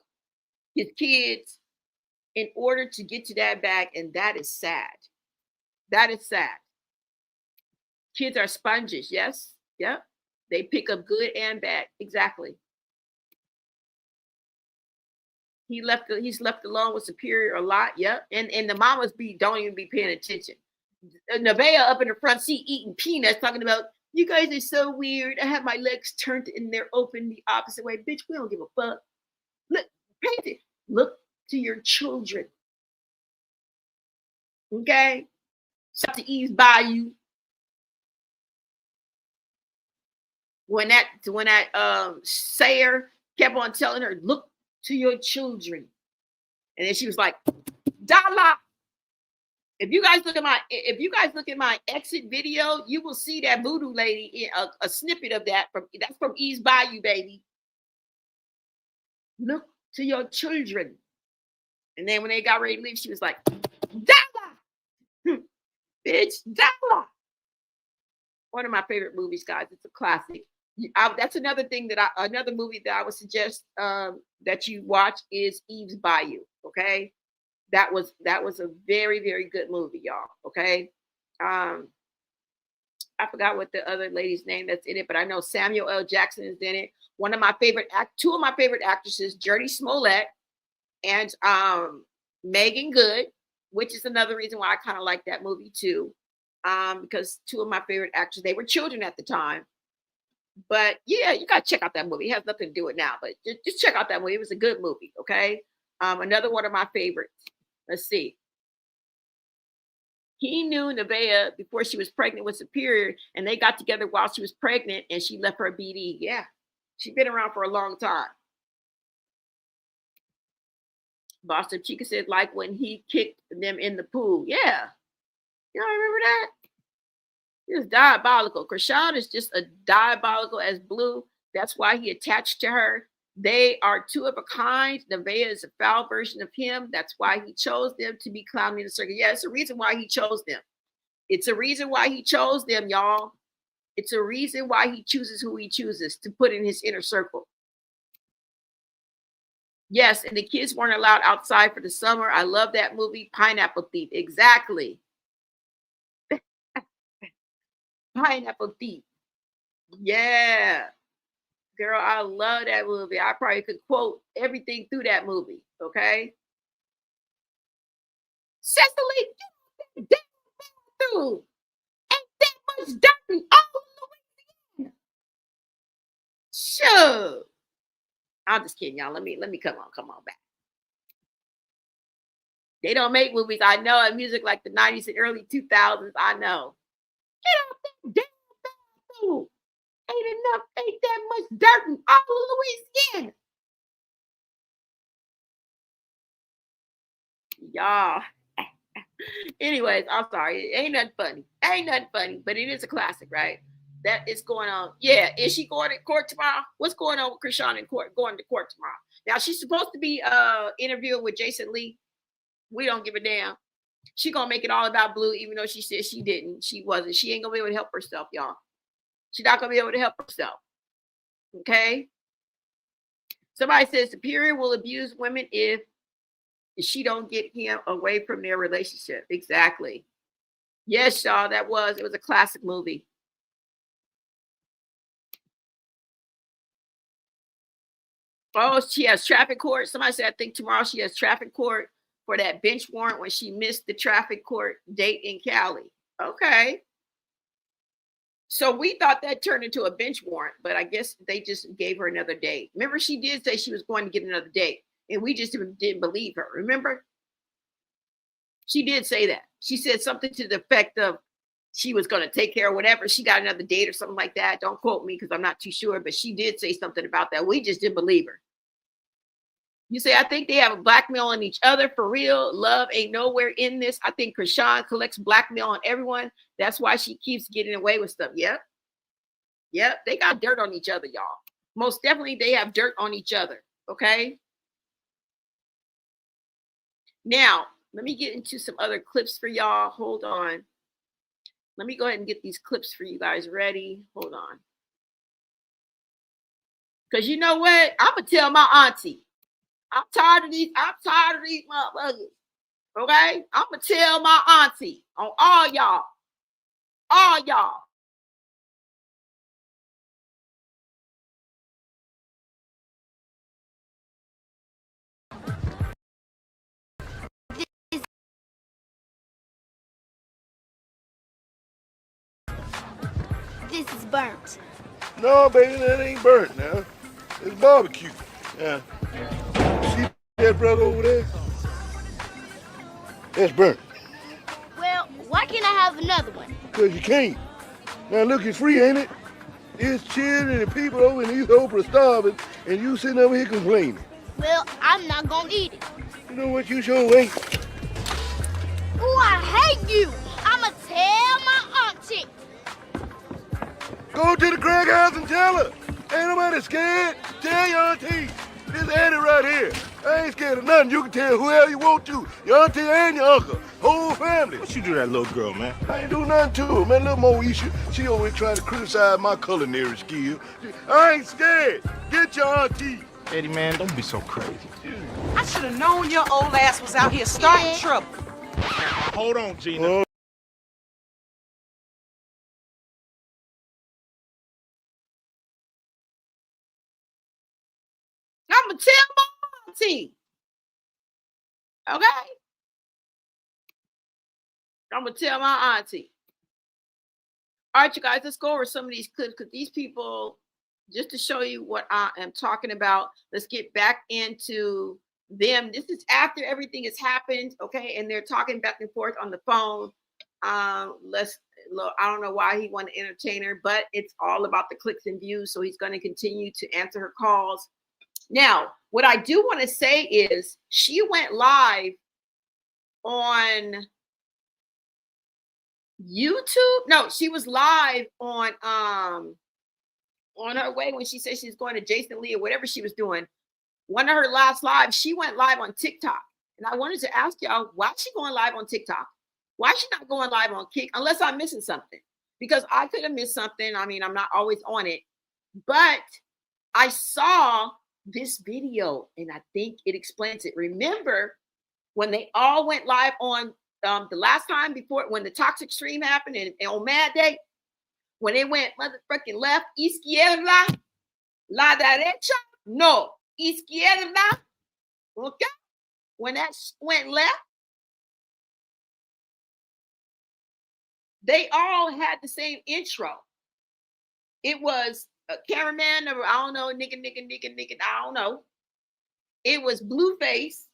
S1: his kids, in order to get to that bag. And that is sad. That is sad. Kids are sponges. Yes. Yep. They pick up good and bad. Exactly. He's left alone with Superior a lot. Yep. And the mamas don't even be paying attention. Nevaeh up in the front seat eating peanuts, talking about, you guys are so weird. I have my legs turned and they're open the opposite way. Bitch, we don't give a fuck. Look, paint it. Look to your children. Okay? Stop to ease by you. When that Sayer kept on telling her, look to your children. And then she was like, Dala. If you guys look at my exit video, you will see that voodoo lady in a snippet of that's from Ease Bayou, baby. Look to your children. And then when they got ready to leave, she was like, Dala. Bitch, Dala. One of my favorite movies, guys. It's a classic. That's another movie that I would suggest that you watch is Eve's Bayou. Okay. That was a very, very good movie, y'all. Okay. I forgot what the other lady's name that's in it, but I know Samuel L. Jackson is in it. Two of my favorite actresses, Jodie Smollett and Megan Good, which is another reason why I kind of like that movie too. Because two of my favorite actors, they were children at the time. But yeah, you gotta check out that movie. It has nothing to do with now, but just check out that movie. It was a good movie. Okay. Another one of my favorites. Let's see. He knew Nevaeh before she was pregnant with Superior, and they got together while she was pregnant, and she left her BD. Yeah, she's been around for a long time. Boston Chica said, like when he kicked them in the pool. Yeah. You don't remember that? It's diabolical. Chrisean is just a diabolical as Blue. That's why he attached to her. They are two of a kind. Nevaeh is a foul version of him. That's why he chose them to be clowning in the circle. Yeah, it's a reason why he chose them. It's a reason why he chose them, y'all. It's a reason why he chooses who he chooses to put in his inner circle. Yes, and the kids weren't allowed outside for the summer. I love that movie, Pineapple Thief. Exactly. Pineapple Thief. Yeah. Girl, I love that movie. I probably could quote everything through that movie. Okay. Cecily, get that through. Ain't that much dirt in all Louisiana. Sure. I'm just kidding, y'all. Let me come on back. They don't make movies. I know, and music like the 90s and early 2000s. I know. Get out that damn bathroom. Ain't that much dirt in all of Louisiana. Y'all. Anyways, I'm sorry. It ain't nothing funny, but it is a classic, right? That is going on. Yeah, is she going to court tomorrow? What's going on with Chrisean in court? Going to court tomorrow. Now she's supposed to be interviewing with Jason Lee. We don't give a damn. She gonna make it all about Blue, even though she said she didn't. She wasn't. She ain't gonna be able to help herself, y'all. She's not gonna be able to help herself. Okay. Somebody says Superior will abuse women if she don't get him away from their relationship. Exactly. Yes, y'all, it was a classic movie. Oh, she has traffic court. Somebody said, I think tomorrow she has traffic court for that bench warrant when she missed the traffic court date in Cali. Okay. So we thought that turned into a bench warrant, but I guess they just gave her another date. Remember, she did say she was going to get another date, and we just didn't believe her. Remember? She did say that. She said something to the effect of she was going to take care of whatever. She got another date or something like that. Don't quote me because I'm not too sure, but she did say something about that. We just didn't believe her. You say, I think they have a blackmail on each other for real. Love ain't nowhere in this. I think Chrisean collects blackmail on everyone. That's why she keeps getting away with stuff. Yep. Yep. They got dirt on each other, y'all. Most definitely they have dirt on each other. Okay. Now, let me get into some other clips for y'all. Hold on. Let me go ahead and get these clips for you guys ready. Hold on. Because you know what? I'm going to tell my auntie. I'm tired of these motherfuckers. Okay? I'm going to tell my auntie on all y'all. All y'all.
S6: This is burnt.
S7: No, baby, that ain't burnt now. It's barbecue. Yeah. See that brother over there? That's burnt.
S6: Well, why can't I have another one?
S7: Because you can't. Now look, it's free, ain't it? It's chilling and the people over in East Hope are starving, and you sitting over here complaining.
S6: Well, I'm not gonna eat it.
S7: You know what, you sure ain't.
S6: Ooh, I hate you. I'ma tell my auntie.
S7: Go to the crack house and tell her. Ain't nobody scared. Tell your auntie. This Eddie right here. I ain't scared of nothing. You can tell whoever you want to. Your auntie and your uncle. Whole family.
S8: What you do to that little girl, man?
S7: I ain't do nothing to her, man. Little Moesha, she over here trying to criticize my culinary skill. I ain't scared. Get your auntie.
S8: Eddie, man, don't be so crazy.
S4: I should have known your old ass was out here starting trouble.
S8: Hold on, Gina.
S1: I'm going to tell my auntie. Okay? I'm going to tell my auntie. All right, you guys, let's go over some of these clips because these people, just to show you what I am talking about, let's get back into them. This is after everything has happened, okay? And they're talking back and forth on the phone. I don't know why he wanted to entertain her, but it's all about the clicks and views. So he's going to continue to answer her calls. Now, what I do want to say is she went live on YouTube. No, she was live on her way when she said she's going to Jason Lee or whatever she was doing. One of her last lives, she went live on TikTok. And I wanted to ask y'all, why is she going live on TikTok? Why is she not going live on Kick? Unless I'm missing something. Because I could have missed something. I mean, I'm not always on it. But I saw this video and I think it explains it. Remember when they all went live on the last time before when the toxic stream happened and on Mad Day, when they went motherfucking left, izquierda, la derecha, no, izquierda, okay? When that went left, they all had the same intro. It was a cameraman, or I don't know, nigga, I don't know. It was Blueface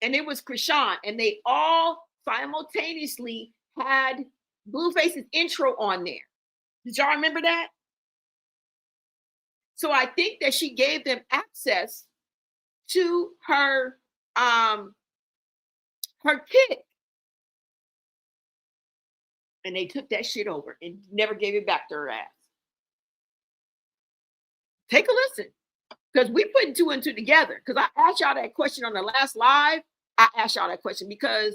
S1: and it was Chrisean, and they all simultaneously had Blueface's intro on there. Did y'all remember that? So I think that she gave them access to her Kick. And they took that shit over and never gave it back to her ass. Take a listen. Because we putting two and two together. Because I asked y'all that question on the last live. I asked y'all that question because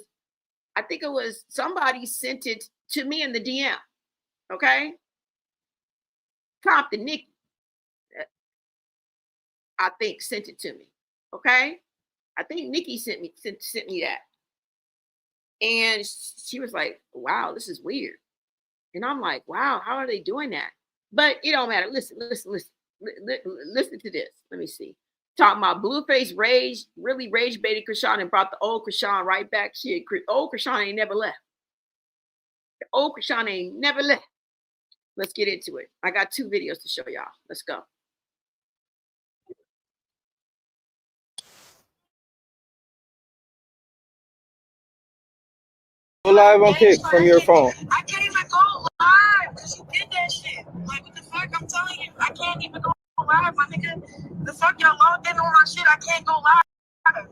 S1: I think it was somebody sent it to me in the DM. Okay? Compton Nikki, I think, sent it to me. Okay, I think Nikki sent me that, and she was like, "Wow, this is weird," and I'm like, "Wow, how are they doing that?" But it don't matter. Listen to this. Let me see. Talking about Blueface really rage baited Chrisean and brought the old Chrisean right back. Shit, old Chrisean ain't never left. The old Chrisean ain't never left. Let's get into it. I got 2 videos to show y'all. Let's go.
S2: Go live on Kick from your phone.
S3: I can't even go live because you did that shit. Like, what the fuck? I'm telling you, I can't even go live, my nigga. The fuck y'all logged in on my shit? I can't go live.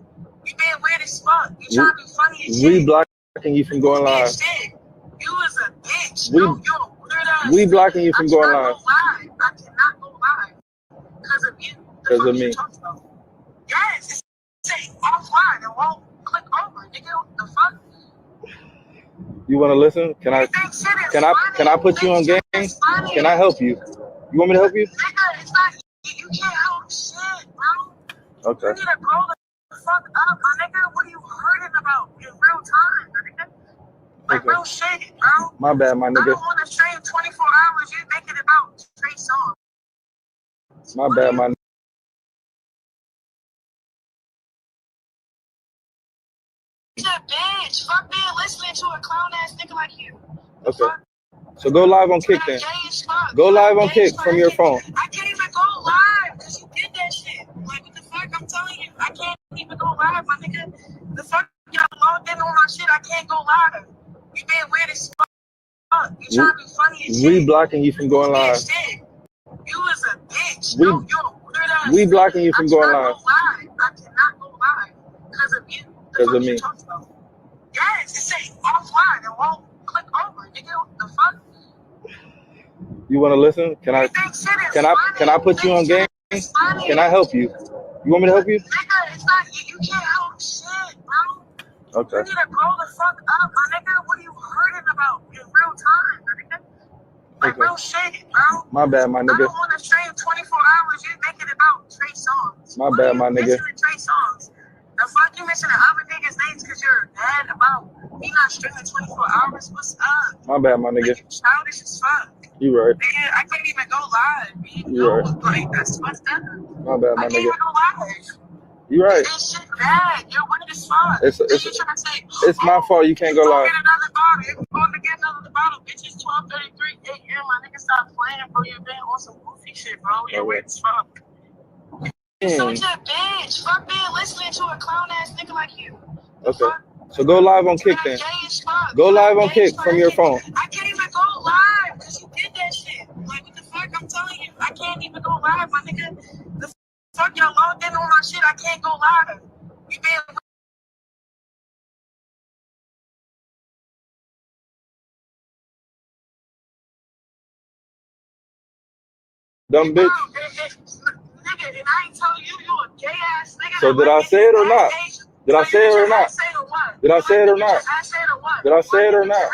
S3: You being weird as fuck. You trying to be funny as shit.
S2: We blocking you from going live.
S3: You was a bitch.
S2: We blocking you from going live.
S3: I cannot go live because of you.
S2: Because of me.
S3: Yes, it's say offline and won't click over. Nigga, what the fuck?
S2: You want to listen? Can I put you on game? Can I help you? You want me to help you?
S3: Nigga, it's not, you can't help shit, bro.
S2: Okay.
S3: You need to grow the fuck up, my nigga. What are you hurting about in real time, my nigga? Like, real shit, bro.
S2: My bad, my
S3: I
S2: nigga.
S3: don't want to stream 24 hours. You make it about straight songs.
S2: My bad, my nigga.
S3: You're a bitch. Fuck being listening to a clown ass nigga like you.
S2: Okay. So go live on Kick then. Go live on Kick from your phone.
S3: I can't even go live because you did that shit. Like, what the fuck? I'm telling you, I can't even go live, my nigga. The fuck y'all logged in on my shit? I can't go live. You being weird as fuck. You trying to be funny as shit.
S2: We blocking you from going live.
S3: You was a bitch.
S2: We blocking you from going live.
S3: I cannot go live because of you.
S2: Because of me.
S3: Yes, it say offline and won't click over. Nigga, what the fuck?
S2: You want to listen? Can I put you on game? Can I help you? You want me to help you?
S3: Nigga, it's not, you can't help shit, bro.
S2: Okay.
S3: You need to grow the fuck up, my nigga. What are you hurting about in real time, my nigga? Like, real shit, bro.
S2: My bad, my
S3: I
S2: nigga.
S3: don't want to stream 24 hours. You make it about Trey songs.
S2: My bad, my nigga.
S3: Trey songs. The fuck you mentioning other niggas' names because you're mad about me not streaming 24 hours? What's up?
S2: My bad, my nigga.
S3: Like, you're childish as fuck.
S2: You right.
S3: Nigga, I can't even go live.
S2: You right.
S3: Like, that's fucked up.
S2: My bad, my
S3: I can't
S2: nigga.
S3: even go live.
S2: You right.
S3: This shit bad. You're weird as fuck.
S2: It's my fault you can't go live.
S3: Get another bottle. If you want to get another bottle, bitch, it's 12:33 a.m. My nigga, stop playing, bro. You've been on some goofy shit, bro. You're weird as fuck. You're such a bitch. Fuck being listening to a clown ass nigga like you.
S2: Okay. So go live on Kick then. Go live on Kick from your phone.
S3: I can't even go live because you did that shit. Like, what the fuck? I'm telling you, I can't even go live, my nigga. The fuck y'all logged in on my shit? I can't go live. You been
S2: Dumb bitch.
S3: Nigga, and I ain't telling you a gay ass nigga.
S2: So did I say it or not? Did I say it or not? Did I say it or not? Did I say it or not?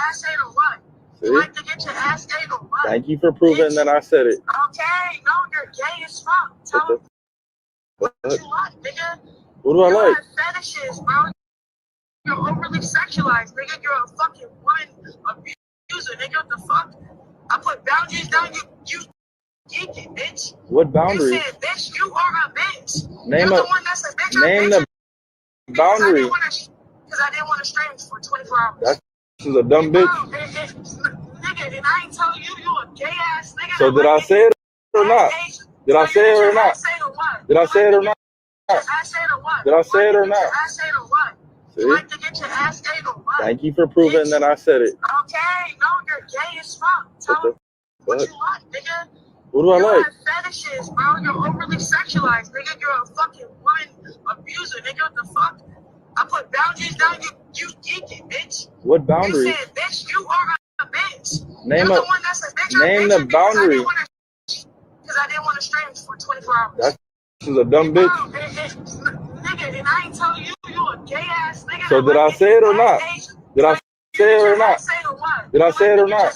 S2: You like to get your ass ate or what? Thank you for proving that I said it.
S3: Okay, no, you're gay as fuck. Tell me what you like, nigga.
S2: What do I like?
S3: You have fetishes, bro. You're overly sexualized, nigga. You're a fucking woman abuser, nigga. What the fuck? I put boundaries down. You geek it, bitch.
S2: What boundaries?
S3: You said, bitch, you are a bitch.
S2: Name
S3: You're the one that's a bitch.
S2: Name the boundary.
S3: Because I didn't want to stream for 24 hours.
S2: This is a dumb bitch.
S3: Nigga, and I ain't telling you a gay ass nigga.
S2: So did I say it or not? Did I say it or not? Did I say it or not? Did I say it or not?
S3: You like to get your ass ate or what?
S2: Thank you for proving that I said it.
S3: Okay, no, you're gay as fuck. Tell me what you like, nigga.
S2: What do I like?
S3: You have fetishes, bro. You're overly sexualized, nigga. You're a fucking woman abuser, nigga. What the fuck? I put boundaries down. You geek it, bitch.
S2: What boundaries?
S3: You said, bitch, you are a bitch.
S2: Name
S3: You're the one that's a bitch.
S2: Name the boundary.
S3: Because I didn't want to stream for 24 hours.
S2: This is a dumb bitch.
S3: Nigga, and I ain't telling you a gay ass nigga.
S2: So did I say it or not? Did I say it or not? Did I say it or not?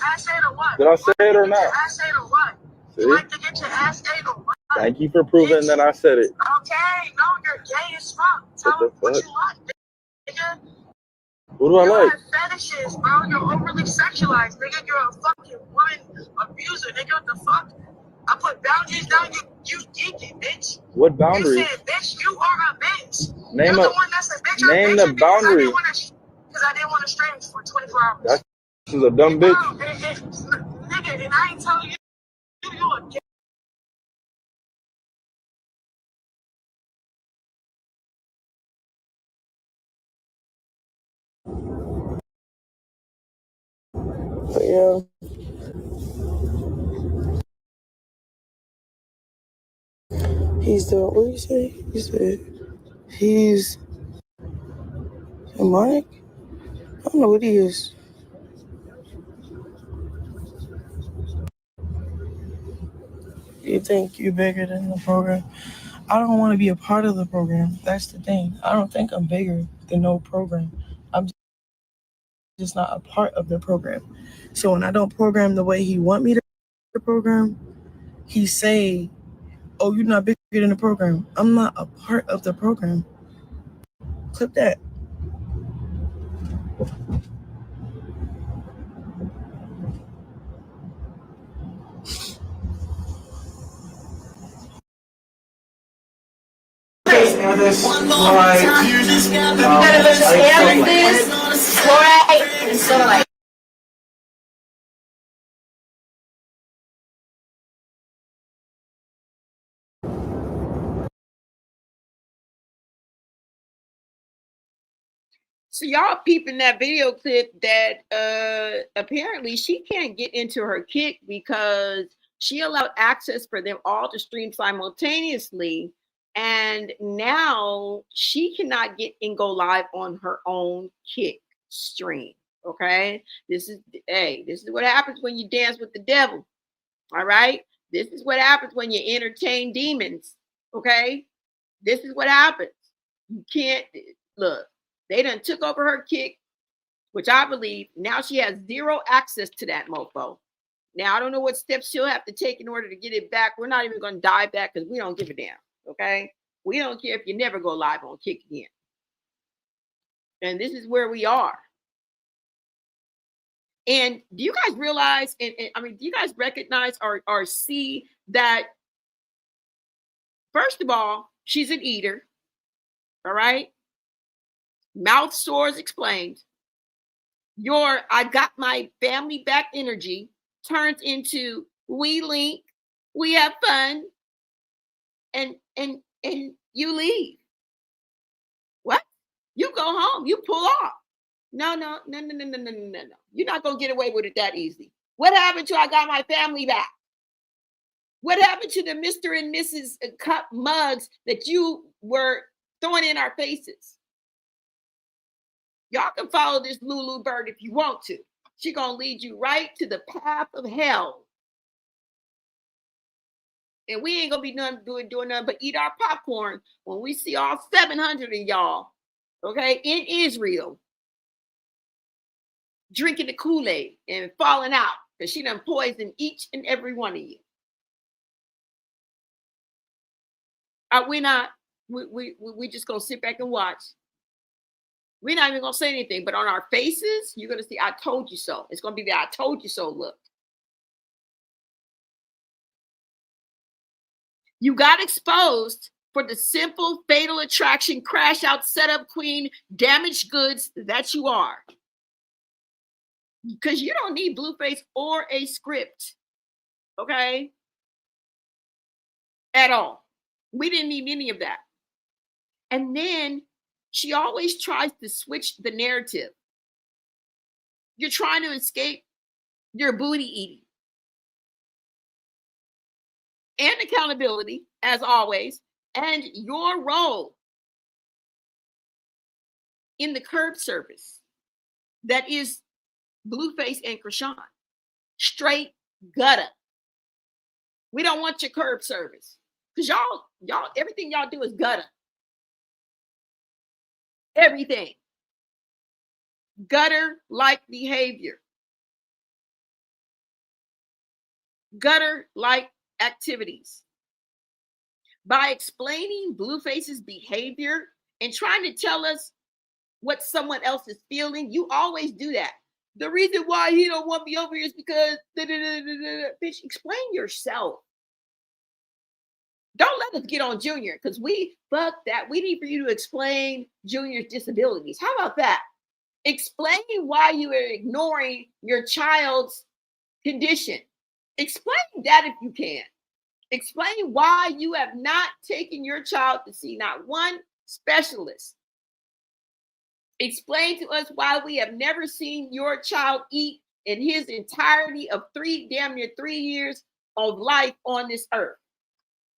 S2: Did I say it or not? See?
S3: like to get your ass ate or what?
S2: Thank you for proving that I said it.
S3: Okay, no, you're gay as fuck. Tell them what you like, nigga.
S2: Who do I
S3: You
S2: like?
S3: have fetishes, bro. You're overly sexualized, nigga. You're a fucking woman abuser, nigga. What the fuck? I put boundaries down. You geeking, bitch.
S2: What boundaries?
S3: You said, bitch, you are a bitch.
S2: Name
S3: You're the one that's a bitch.
S2: Name the boundary.
S3: Because I didn't want to stream for 24 hours.
S2: This is a dumb bitch.
S3: Nigga, and I ain't telling you, you a gay.
S5: But yeah. He's the, what do you say? He said he's demonic? I don't know what he is. You think you're bigger than the program? I don't want to be a part of the program. That's the thing. I don't think I'm bigger than no program. I'm just not a part of the program. So when I don't program the way he want me to program, he say, oh, you're not bigger than the program. I'm not a part of the program. Clip that.
S1: So y'all peeping that video clip that apparently she can't get into her kick because she allowed access for them all to stream simultaneously. And now she cannot get and go live on her own kick stream. Okay. This is what happens when you dance with the devil. All right. This is what happens when you entertain demons. Okay. This is what happens. You can't look. They done took over her kick, which I believe now she has zero access to that mofo. Now, I don't know what steps she'll have to take in order to get it back. We're not even going to dive back because we don't give a damn, okay? We don't care if you never go live on kick again. And this is where we are. And do you guys realize, do you guys recognize or see that, first of all, she's an eater, all right? Mouth sores explained. Your I got my family back energy turns into we link, we have fun, and you leave. What? You go home, you pull off. No. You're not gonna get away with it that easy. What happened to I got my family back? What happened to the Mr. and Mrs. Cup mugs that you were throwing in our faces? Y'all can follow this Lulu bird if you want to. She's going to lead you right to the path of hell. And we ain't going to be doing nothing but eat our popcorn when we see all 700 of y'all, okay, in Israel, drinking the Kool-Aid and falling out because she done poisoned each and every one of you. We just going to sit back and watch. We're not even going to say anything, but on our faces, you're going to see, I told you so. It's going to be the I told you so look. You got exposed for the simple, fatal attraction, crash out, setup queen, damaged goods that you are. Because you don't need Blueface or a script, okay? At all. We didn't need any of that. And then she always tries to switch the narrative. You're trying to escape your booty eating. And accountability, as always, and your role in the curb service that is Blueface and Chrisean. Straight gutter. We don't want your curb service. Because y'all, everything y'all do is gutter. Everything. Gutter-like behavior. Gutter-like activities. By explaining Blueface's behavior and trying to tell us what someone else is feeling, you always do that. The reason why he don't want me over here is because bitch, explain yourself. Don't let us get on Junior, because we fuck that. We need for you to explain Junior's disabilities. How about that? Explain why you are ignoring your child's condition. Explain that if you can. Explain why you have not taken your child to see not one specialist. Explain to us why we have never seen your child eat in his entirety of damn near 3 years of life on this earth.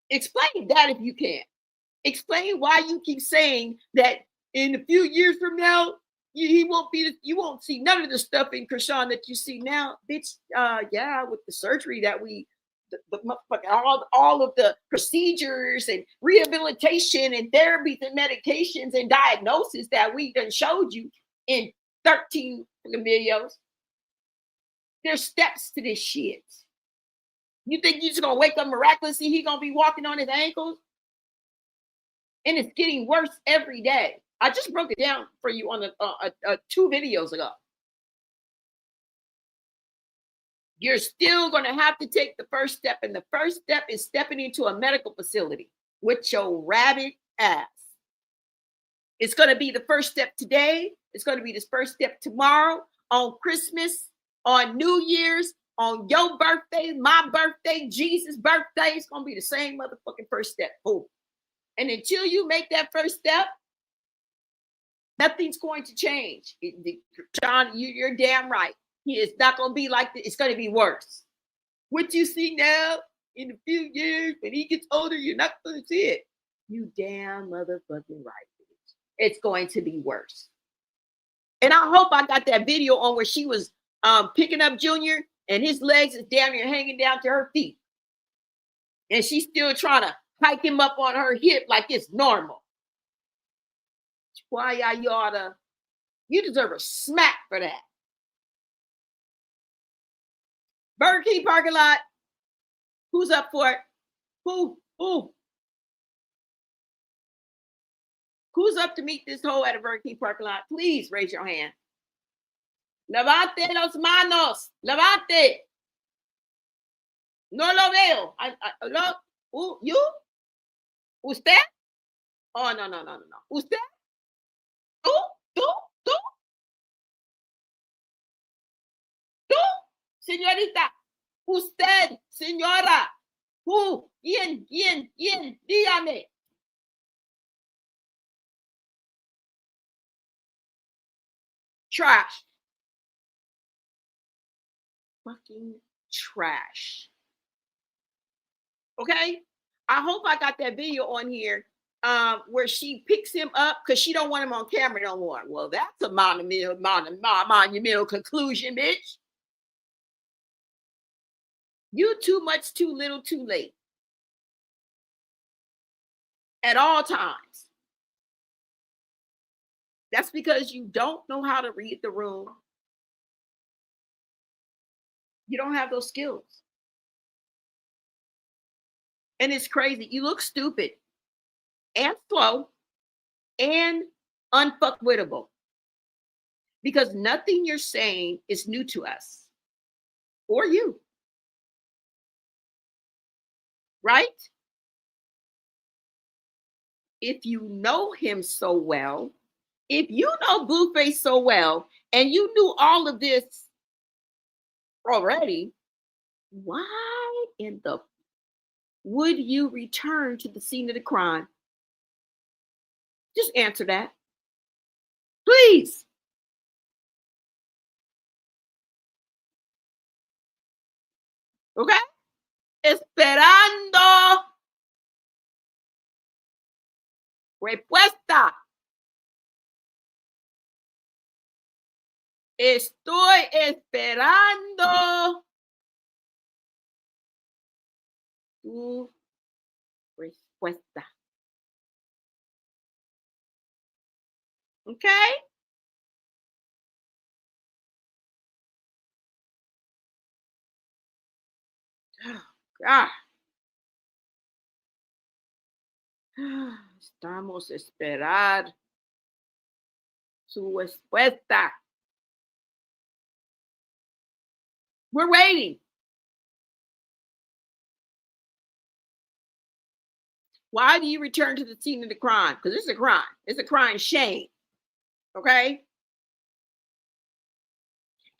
S1: Explain that if you can. Explain why you keep saying that in a few years from now, you won't see none of the stuff in Chrisean that you see now. Bitch, yeah, with the surgery that all of the procedures and rehabilitation and therapies and medications and diagnoses that we done showed you in 13 videos. There's steps to this shit. You think you're just gonna wake up miraculously? He gonna be walking on his ankles? And it's getting worse every day. I just broke it down for you on 2 videos ago. You're still going to have to take the first step. And the first step is stepping into a medical facility with your rabbit ass. It's going to be the first step today. It's going to be the first step tomorrow, on Christmas, on New Year's, on your birthday, my birthday, Jesus' birthday. It's going to be the same motherfucking first step. Boom. And until you make that first step, nothing's going to change. John, you're damn right. It's not going to be like this. It's going to be worse. What you see now, in a few years, when he gets older, you're not going to see it. You damn motherfucking right. It's going to be worse. And I hope I got that video on where she was picking up Junior and his legs is damn near hanging down to her feet. And she's still trying to hike him up on her hip like it's normal. Why you deserve a smack for that. Burger King parking lot. Who's up for it? Who? Who's up to meet this hoe at a Burger King parking lot? Please raise your hand. Levante los manos. Levante. No lo veo. You? Usted? Oh, no. Usted? Tú? Señorita. Usted, señora. Who? ¿Quién? Dígame. Trash. Fucking trash. Okay? I hope I got that video on here where she picks him up because she don't want him on camera no more. Well, that's a monumental conclusion, bitch. You too much, too little, too late. At all times. That's because you don't know how to read the room. You don't have those skills. And it's crazy. You look stupid and slow and unfuckwittable because nothing you're saying is new to us or you. Right? If you know him so well, if you know Blueface so well, and you knew all of this already, why in the would you return to the scene of the crime? Just answer that. Please. Okay? Esperando respuesta. Estoy esperando tu respuesta. Okay? Oh, God. Estamos a esperar su respuesta. We're waiting. Why do you return to the scene of the crime? Because it's a crime. It's a crying shame. Okay?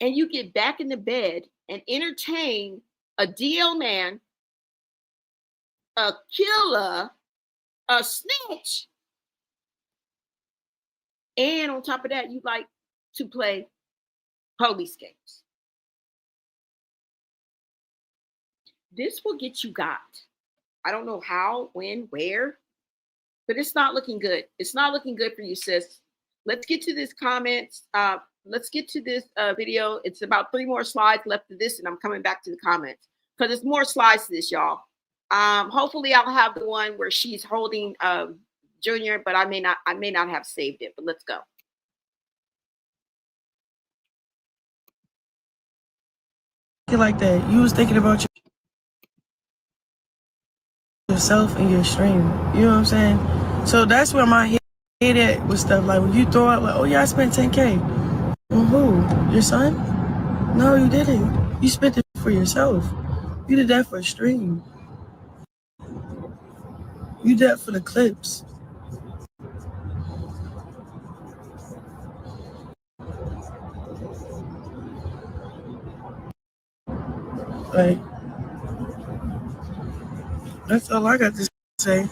S1: And you get back in the bed and entertain a DL man, a killer, a snitch, and on top of that, you like to play police games. This will get you got. I don't know how, when, where, but it's not looking good. It's not looking good for you, sis. Let's get to this comments. Let's get to this video. It's about 3 more slides left of this, and I'm coming back to the comments because there's more slides to this, y'all. Hopefully, I'll have the one where she's holding Junior, but I may not have saved it. But let's go.
S5: Like that, you was thinking about yourself and your stream. You know what I'm saying? So that's where my head at with stuff like when you throw out like, oh yeah, I spent 10K. On who? Your son? No, you didn't. You spent it for yourself. You did that for a stream. You did that for the clips. Like, that's all I got to say.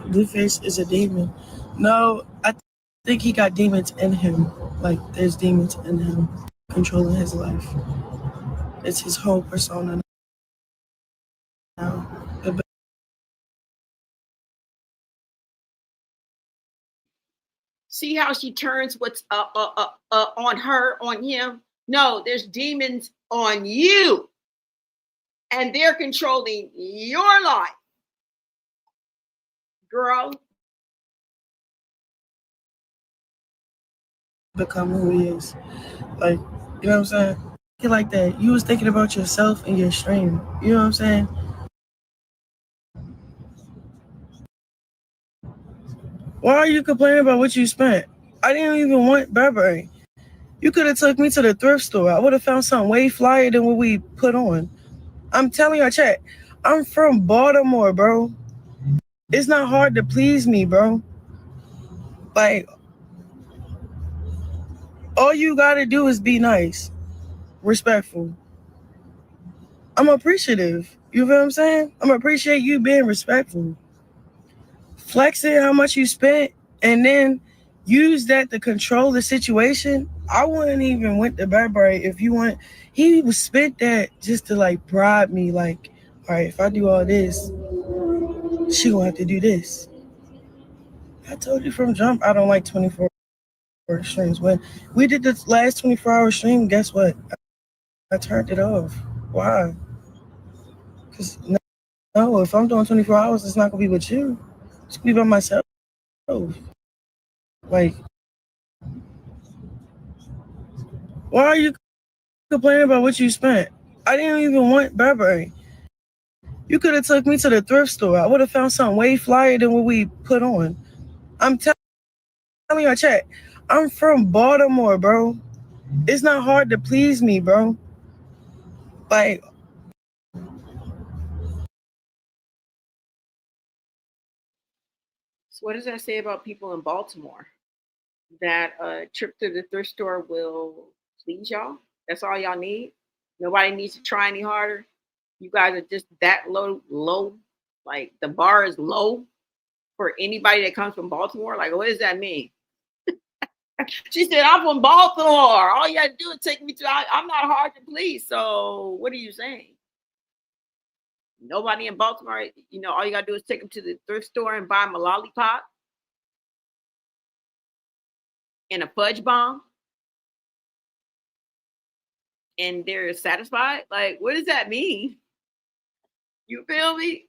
S5: Blueface is a demon. No, I think he got demons in him. Like, there's demons in him controlling his life. It's his whole persona now.
S1: See how she turns what's on her, on him? No, there's demons on you. And they're controlling your life. Girl.
S5: Become who he is. Like, you know what I'm saying? Like that. You was thinking about yourself and your stream. You know what I'm saying? Why are you complaining about what you spent? I didn't even want Burberry. You could have took me to the thrift store. I would have found something way flyer than what we put on. I'm telling you, chat. I'm from Baltimore, bro. It's not hard to please me, bro. Like, all you gotta do is be nice, respectful. I'm appreciative. You feel what I'm saying? I'm appreciate you being respectful. Flexing how much you spent and then use that to control the situation. I wouldn't even went to Burberry if you want. He was spent that just to like bribe me. Like, all right, if I do all this, she gonna have to do this. I told you from jump, I don't like 24-hour streams. When we did the last 24-hour stream, guess what? I turned it off. Why? Because no, if I'm doing 24 hours, it's not gonna be with you. It's gonna be by myself. Like, why are you complaining about what you spent? I didn't even want Burberry. You could have took me to the thrift store. I would have found something way flyer than what we put on. I'm telling you, chat. I'm from Baltimore, bro. It's not hard to please me, bro. Like,
S1: So what does that say about people in Baltimore? That a trip to the thrift store will please y'all? That's all y'all need? Nobody needs to try any harder? You guys are just that low. Like the bar is low for anybody that comes from Baltimore. Like, what does that mean? She said, I'm from Baltimore. All you gotta do is take me to, I'm not hard to please. So what are you saying? Nobody in Baltimore, you know, all you gotta do is take them to the thrift store and buy them a lollipop and a fudge bomb. And they're satisfied. Like, what does that mean? You feel me?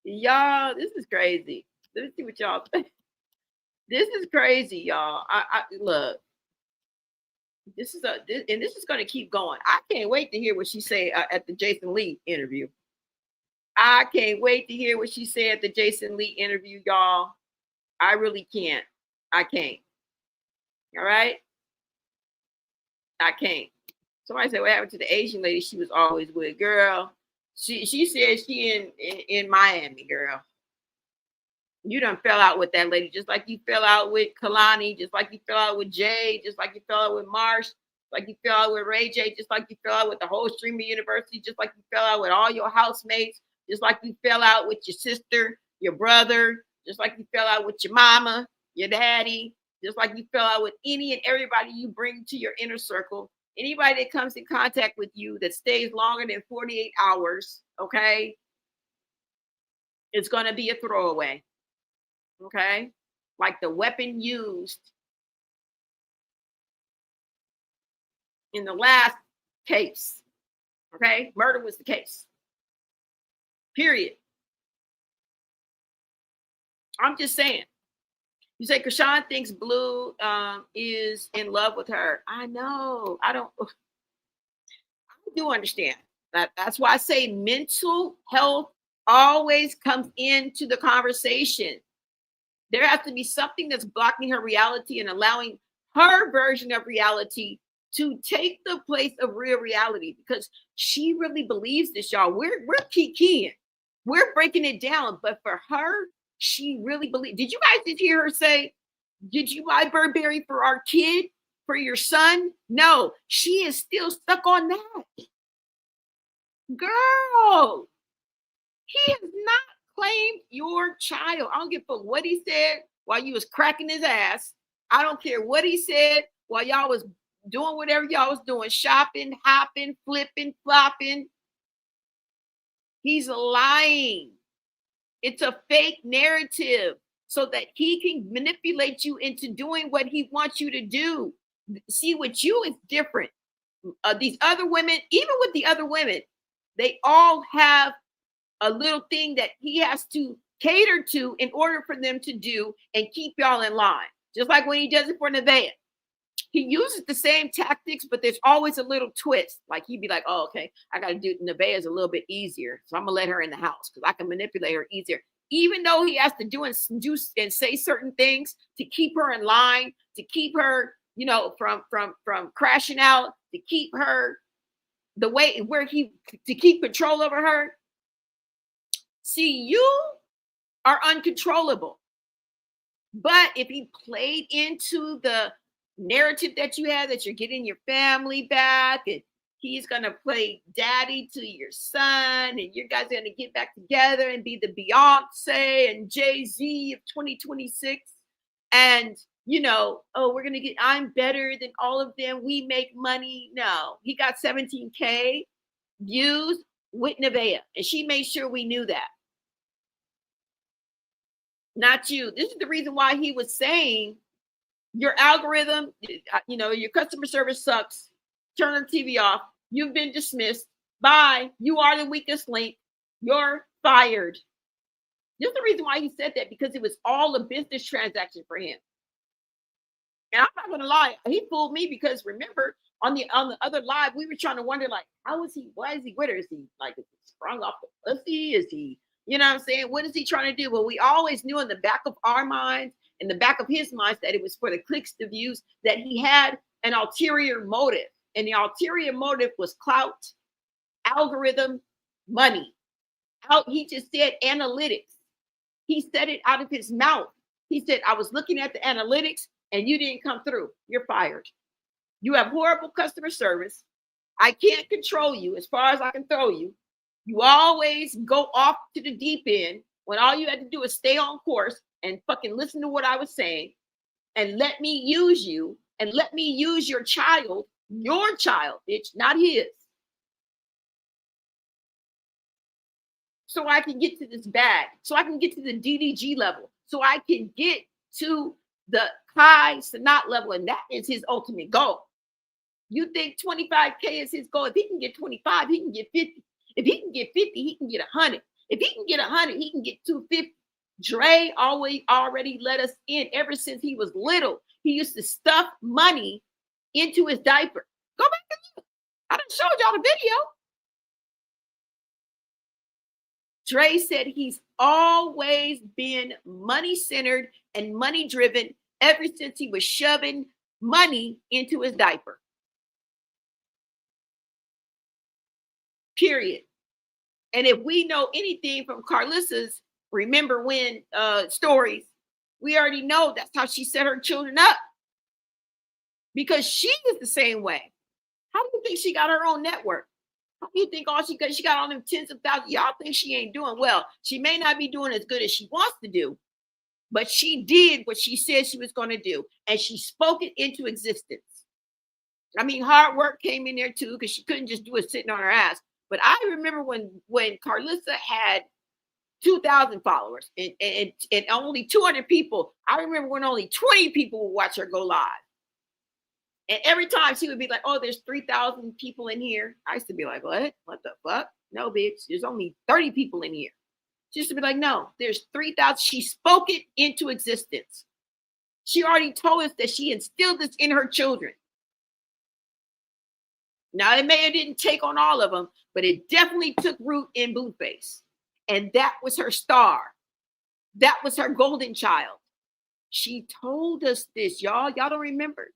S1: Y'all, this is crazy. Let me see what y'all think. This is crazy, y'all. I look. This is going to keep going. I can't wait to hear what she said at the Jason Lee interview. I can't wait to hear what she said at the Jason Lee interview, y'all. I really can't. I can't. All right? I can't. Somebody said, what happened to the Asian lady she was always with? Girl, she said she in Miami, girl. You done fell out with that lady, just like you fell out with Kalani, just like you fell out with Jay, just like you fell out with Marsh, like you fell out with Ray J, just like you fell out with the whole Streamer University, just like you fell out with all your housemates, just like you fell out with your sister, your brother, just like you fell out with your mama, your daddy, just like you fell out with any and everybody you bring to your inner circle. Anybody that comes in contact with you that stays longer than 48 hours, okay, it's going to be a throwaway. Okay, like the weapon used in the last case. Okay, murder was the case. Period. I'm just saying. You say Chrisean thinks Blue is in love with her. I know. I do understand that. That's why I say mental health always comes into the conversation. There has to be something that's blocking her reality and allowing her version of reality to take the place of real reality, because she really believes this, y'all. We're kikiing. We're breaking it down. But for her, she really believes. Did you guys hear her say, did you buy Burberry for our kid, for your son? No, she is still stuck on that. Girl, he is not claimed your child. I don't give a fuck what he said while you was cracking his ass. I don't care what he said while y'all was doing whatever y'all was doing, shopping, hopping, flipping, flopping. He's lying. It's a fake narrative so that he can manipulate you into doing what he wants you to do. See, with you, it's different. These other women, even with the other women, they all have a little thing that he has to cater to in order for them to do and keep y'all in line. Just like when he does it for Nevaeh. He uses the same tactics, but there's always a little twist. Like he'd be like, oh, okay, I got to do Nevaeh is a little bit easier. So I'm going to let her in the house because I can manipulate her easier. Even though he has to do and say certain things to keep her in line, to keep her, you know, from crashing out, to keep her the way to keep control over her. See, you are uncontrollable. But if he played into the narrative that you had, that you're getting your family back, and he's going to play daddy to your son, and you guys are going to get back together and be the Beyonce and Jay-Z of 2026. And, you know, oh, we're going to get, I'm better than all of them. We make money. No, he got 17K views with Nevaeh, and she made sure we knew that. Not you. This is the reason why he was saying your algorithm, you know, your customer service sucks. Turn the TV off. You've been dismissed. Bye. You are the weakest link. You're fired. This is the reason why he said that, because it was all a business transaction for him. And I'm not going to lie. He fooled me, because remember on the other live, we were trying to wonder, like, how is he? Why is he with her? Is he like, is he sprung off the pussy? Is he, you know what I'm saying? What is he trying to do? Well, we always knew in the back of our minds, in the back of his mind, that it was for the clicks, the views, that he had an ulterior motive. And the ulterior motive was clout, algorithm, money. He just said analytics. He said it out of his mouth. He said, I was looking at the analytics and you didn't come through. You're fired. You have horrible customer service. I can't control you as far as I can throw you. You always go off to the deep end when all you had to do is stay on course and fucking listen to what I was saying and let me use you and let me use your child, bitch, not his. So I can get to this bag, so I can get to the DDG level, so I can get to the Kai Sanat level, and that is his ultimate goal. You think 25K is his goal? If he can get 25, he can get 50. If he can get 50, he can get 100. If he can get 100, he can get 250. Dre already let us in ever since he was little. He used to stuff money into his diaper. Go back and look. I done showed y'all the video. Dre said he's always been money-centered and money-driven ever since he was shoving money into his diaper. Period. And if we know anything from Carlissa's remember when stories, we already know that's how she set her children up. Because she is the same way. How do you think she got her own network? How do you think she got all them tens of thousands? Y'all think she ain't doing well. She may not be doing as good as she wants to do, but she did what she said she was going to do. And she spoke it into existence. I mean, hard work came in there too, because she couldn't just do it sitting on her ass. But I remember when Carlissa had 2,000 followers and only 200 people. I remember when only 20 people would watch her go live. And every time she would be like, oh, there's 3,000 people in here. I used to be like, what? What the fuck? No, bitch. There's only 30 people in here. She used to be like, no, there's 3,000. She spoke it into existence. She already told us that she instilled this in her children. Now, it may have didn't take on all of them, but it definitely took root in Blueface. And that was her star. That was her golden child. She told us this, y'all. Y'all don't remember.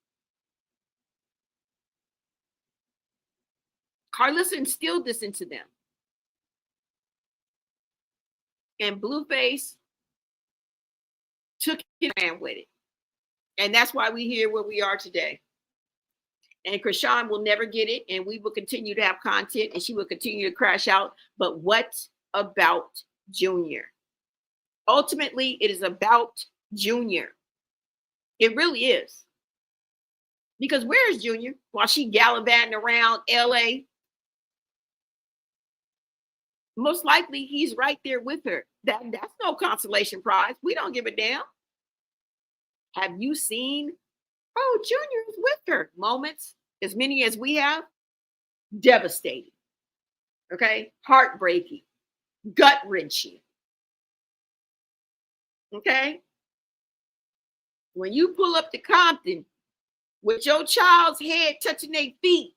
S1: Carlissa instilled this into them. And Blueface took it and ran with it. And that's why we here where we are today. And Chrisean will never get it. And we will continue to have content and she will continue to crash out. But what about Junior? Ultimately, it is about Junior. It really is. Because where is Junior? While she gallivanting around LA, most likely he's right there with her. That's no consolation prize. We don't give a damn. Have you seen, oh, Junior is with her? Moments, as many as we have, devastating. Okay? Heartbreaking. Gut-wrenching. Okay? When you pull up to Compton with your child's head touching their feet,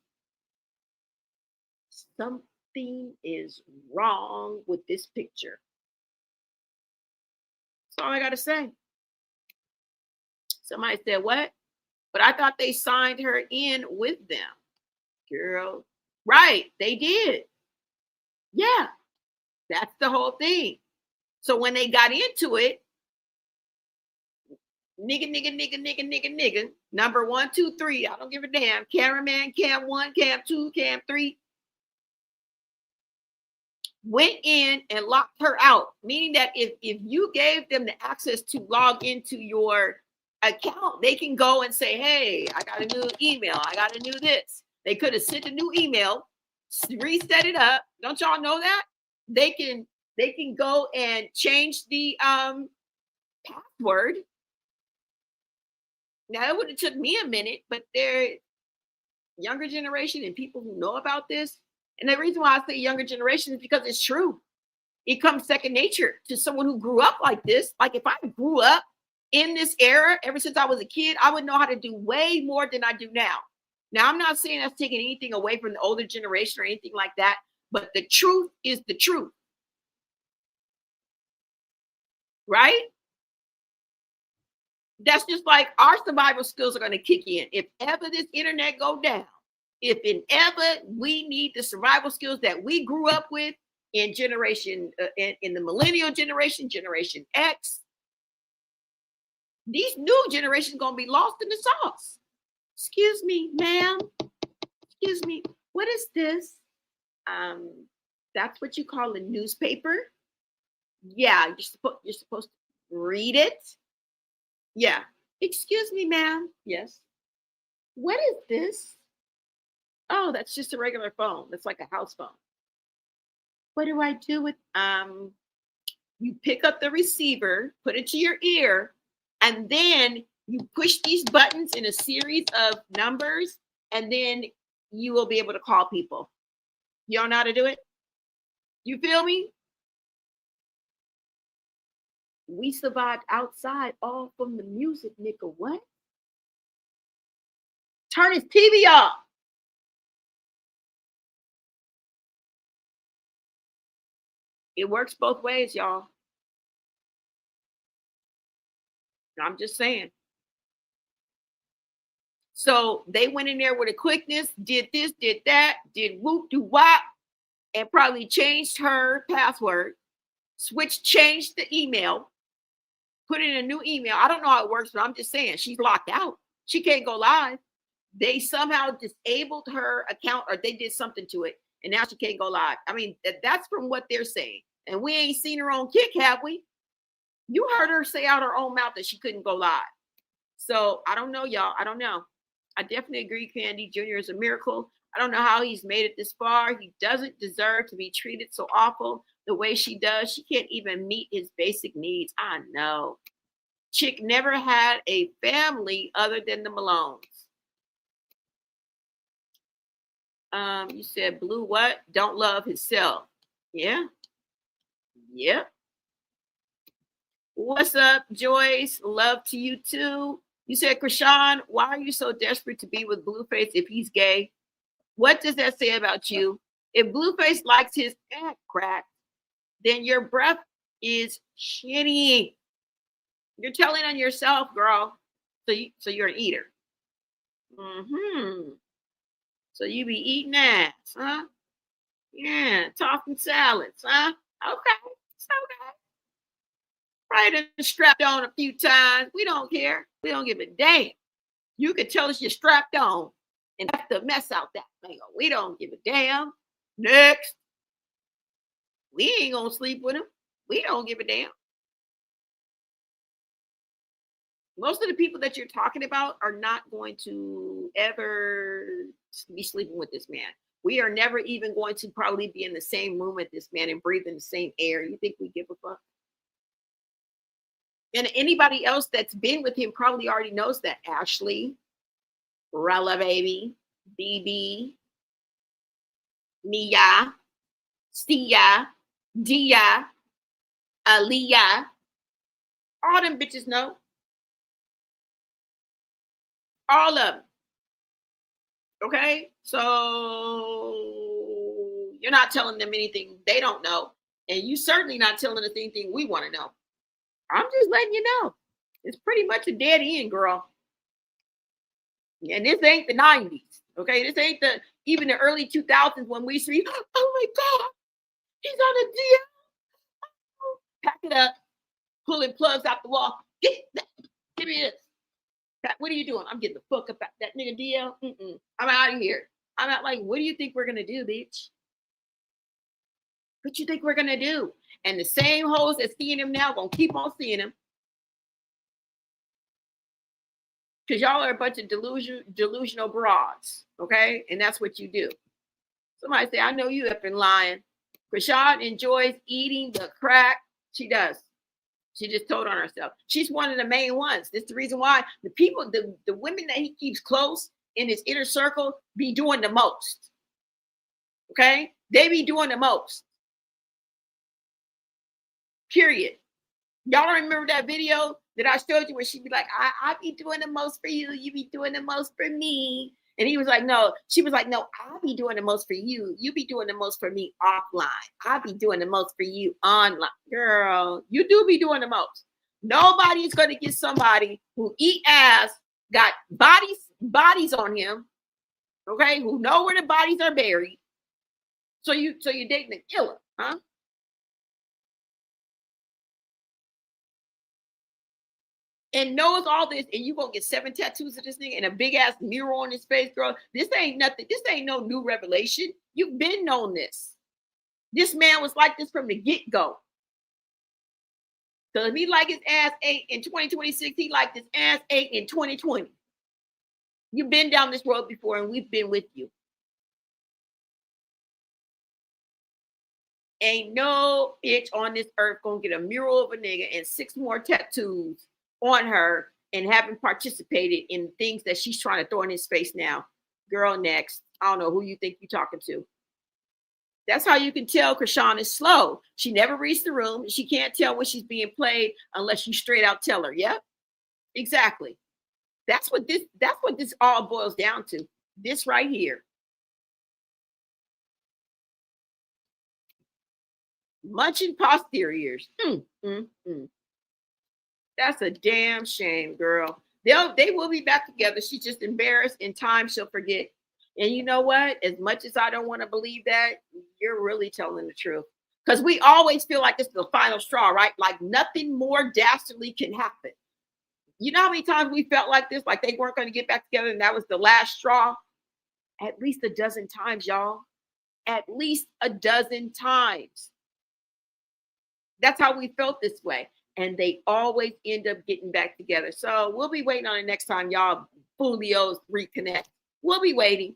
S1: something is wrong with this picture. That's all I got to say. Somebody said, what? But I thought they signed her in with them. Girl. Right. They did. Yeah. That's the whole thing. So when they got into it, nigga, number 1, 2, 3. I don't give a damn. Cameraman, cam 1, cam 2, cam 3. Went in and locked her out, meaning that if you gave them the access to log into your account, they can go and say, hey, I got a new email. I got a new this. They could have sent a new email, reset it up. Don't y'all know that? They can go and change the password. Now, it would have took me a minute, but they're younger generation and people who know about this. And the reason why I say younger generation is because it's true. It comes second nature to someone who grew up like this. Like if I grew up in this era, ever since I was a kid, I would know how to do way more than I do now. Now, I'm not saying that's taking anything away from the older generation or anything like that, but the truth is the truth. Right? That's just like our survival skills are going to kick in. If ever this internet go down, if and ever we need the survival skills that we grew up with in generation, in the millennial generation, Generation X, these new generations going to be lost in the sauce. Excuse me, ma'am. Excuse me. What is this? That's what you call a newspaper. Yeah, you're supposed to read it. Yeah. Excuse me, ma'am. Yes. What is this? Oh, that's just a regular phone. That's like a house phone. What do I do with you pick up the receiver, put it to your ear, and then you push these buttons in a series of numbers, and then you will be able to call people. You don't know how to do it? You feel me? We survived outside all from the music, nigga. What? Turn his TV off. It works both ways, y'all. I'm just saying. So they went in there with a quickness, did this, did that, did whoop, do wop, and probably changed her password, changed the email, put in a new email. I don't know how it works, but I'm just saying she's locked out. She can't go live. They somehow disabled her account or they did something to it, and now she can't go live. I mean, that's from what they're saying. And we ain't seen her on Kick, have we? You heard her say out her own mouth that she couldn't go live. So I don't know, y'all. I don't know. I definitely agree Candy Jr. is a miracle. I don't know how he's made it this far. He doesn't deserve to be treated so awful the way she does. She can't even meet his basic needs. I know. Chick never had a family other than the Malones. You said Blue what? Don't love himself. Yeah. Yep. What's up, Joyce? Love to you too. You said, Chrisean, why are you so desperate to be with Blueface if he's gay? What does that say about you? If Blueface likes his crack, then your breath is shitty. You're telling on yourself, girl. So you're an eater. So you be eating ass, huh? Yeah, tossing salads, huh? Okay, it's okay. Right, and strapped on a few times. We don't care. We don't give a damn. You can tell us you're strapped on and have to mess out that thing. We don't give a damn. Next. We ain't gonna sleep with him. We don't give a damn. Most of the people that you're talking about are not going to ever be sleeping with this man. We are never even going to probably be in the same room with this man and breathe in the same air. You think we give a fuck? And anybody else that's been with him probably already knows that. Ashley, Rella Baby, BB, Mia, Sia, Dia, Aaliyah. All them bitches know. All of them. Okay? So you're not telling them anything they don't know. And you certainly not telling us anything we want to know. I'm just letting you know. It's pretty much a dead end, girl. And this ain't the 90s. Okay? This ain't even the early 2000s when we see, oh my God, he's on a deal. Pack it up, pulling plugs out the wall. Give me this. What are you doing? I'm getting the fuck up out that nigga DL. I'm out of here. I'm not like, what do you think we're gonna do, bitch? What you think we're gonna do? And the same hoes that's seeing him now gonna keep on seeing him. Because y'all are a bunch of delusional broads, okay? And that's what you do. Somebody say, I know you have been lying. Chrisean enjoys eating the crack. She does. She just told on herself. She's one of the main ones. This is the reason why the people, the women that he keeps close in his inner circle be doing the most. Okay? They be doing the most. Period. Y'all remember that video that I showed you where she'd be like, I be doing the most for you. You be doing the most for me. And he was like, no. She was like, no, I'll be doing the most for you. You be doing the most for me offline. I'll be doing the most for you online. Girl, you do be doing the most. Nobody's going to get somebody who eat ass, got bodies on him, okay, who know where the bodies are buried. So you're dating a killer, huh? And knows all this, and you gonna get 7 tattoos of this nigga and a big ass mural on his face, girl. This ain't nothing. This ain't no new revelation. You've been known this. This man was like this from the get-go. So if he like his ass 8 in 2026, he liked his ass 8 in 2020. You've been down this road before, and we've been with you. Ain't no bitch on this earth gonna get a mural of a nigga and 6 more tattoos on her and haven't participated in things that she's trying to throw in his face now. Girl, next. I don't know who you think you're talking to. That's how you can tell Chrisean is slow. She never reads the room. She can't tell when she's being played unless you straight out tell her. Yep, exactly. That's what this all boils down to. This right here. Munching posteriors. That's a damn shame, girl. They will be back together. She's just embarrassed. In time, she'll forget. And you know what? As much as I don't want to believe that, you're really telling the truth. Because we always feel like this is the final straw, right? Like nothing more dastardly can happen. You know how many times we felt like this, like they weren't going to get back together and that was the last straw? At least a dozen times, y'all. At least a dozen times. That's how we felt this way. And they always end up getting back together. So we'll be waiting on the next time y'all Fulios reconnect. We'll be waiting.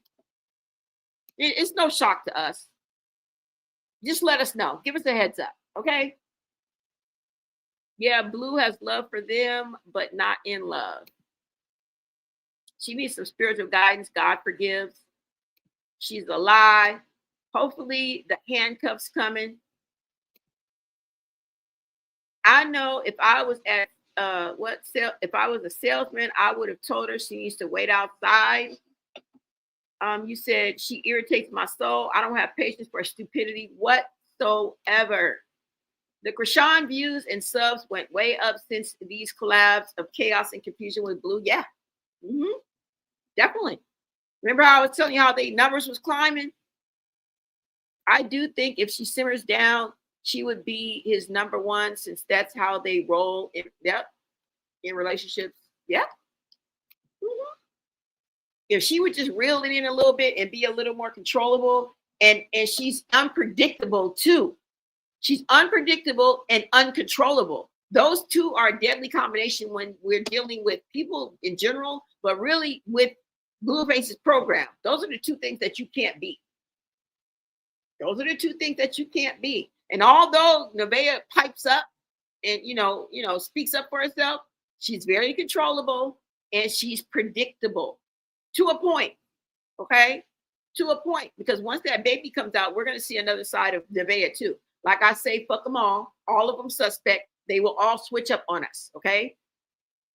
S1: It's no shock to us. Just let us know. Give us a heads up, okay? Yeah, Blue has love for them, but not in love. She needs some spiritual guidance. God forgives. She's a lie. Hopefully the handcuffs coming. I know if I was at if I was a salesman, I would have told her she needs to wait outside. You said she irritates my soul. I don't have patience for stupidity whatsoever. The Chrisean views and subs went way up since these collabs of chaos and confusion with Blue. Yeah, definitely. Remember how I was telling you how the numbers was climbing? I do think if she simmers down, she would be his number one, since that's how they roll in relationships. Yep. If she would just reel it in a little bit and be a little more controllable, and she's unpredictable too. She's unpredictable and uncontrollable. Those two are a deadly combination when we're dealing with people in general, but really with Blueface's program. Those are the two things that you can't beat. Those are the two things that you can't beat. And although Nevaeh pipes up and speaks up for herself, she's very controllable and she's predictable to a point. Okay, to a point, because once that baby comes out, we're going to see another side of Nevaeh too. Like I say, fuck them all of them suspect. They will all switch up on us. Okay,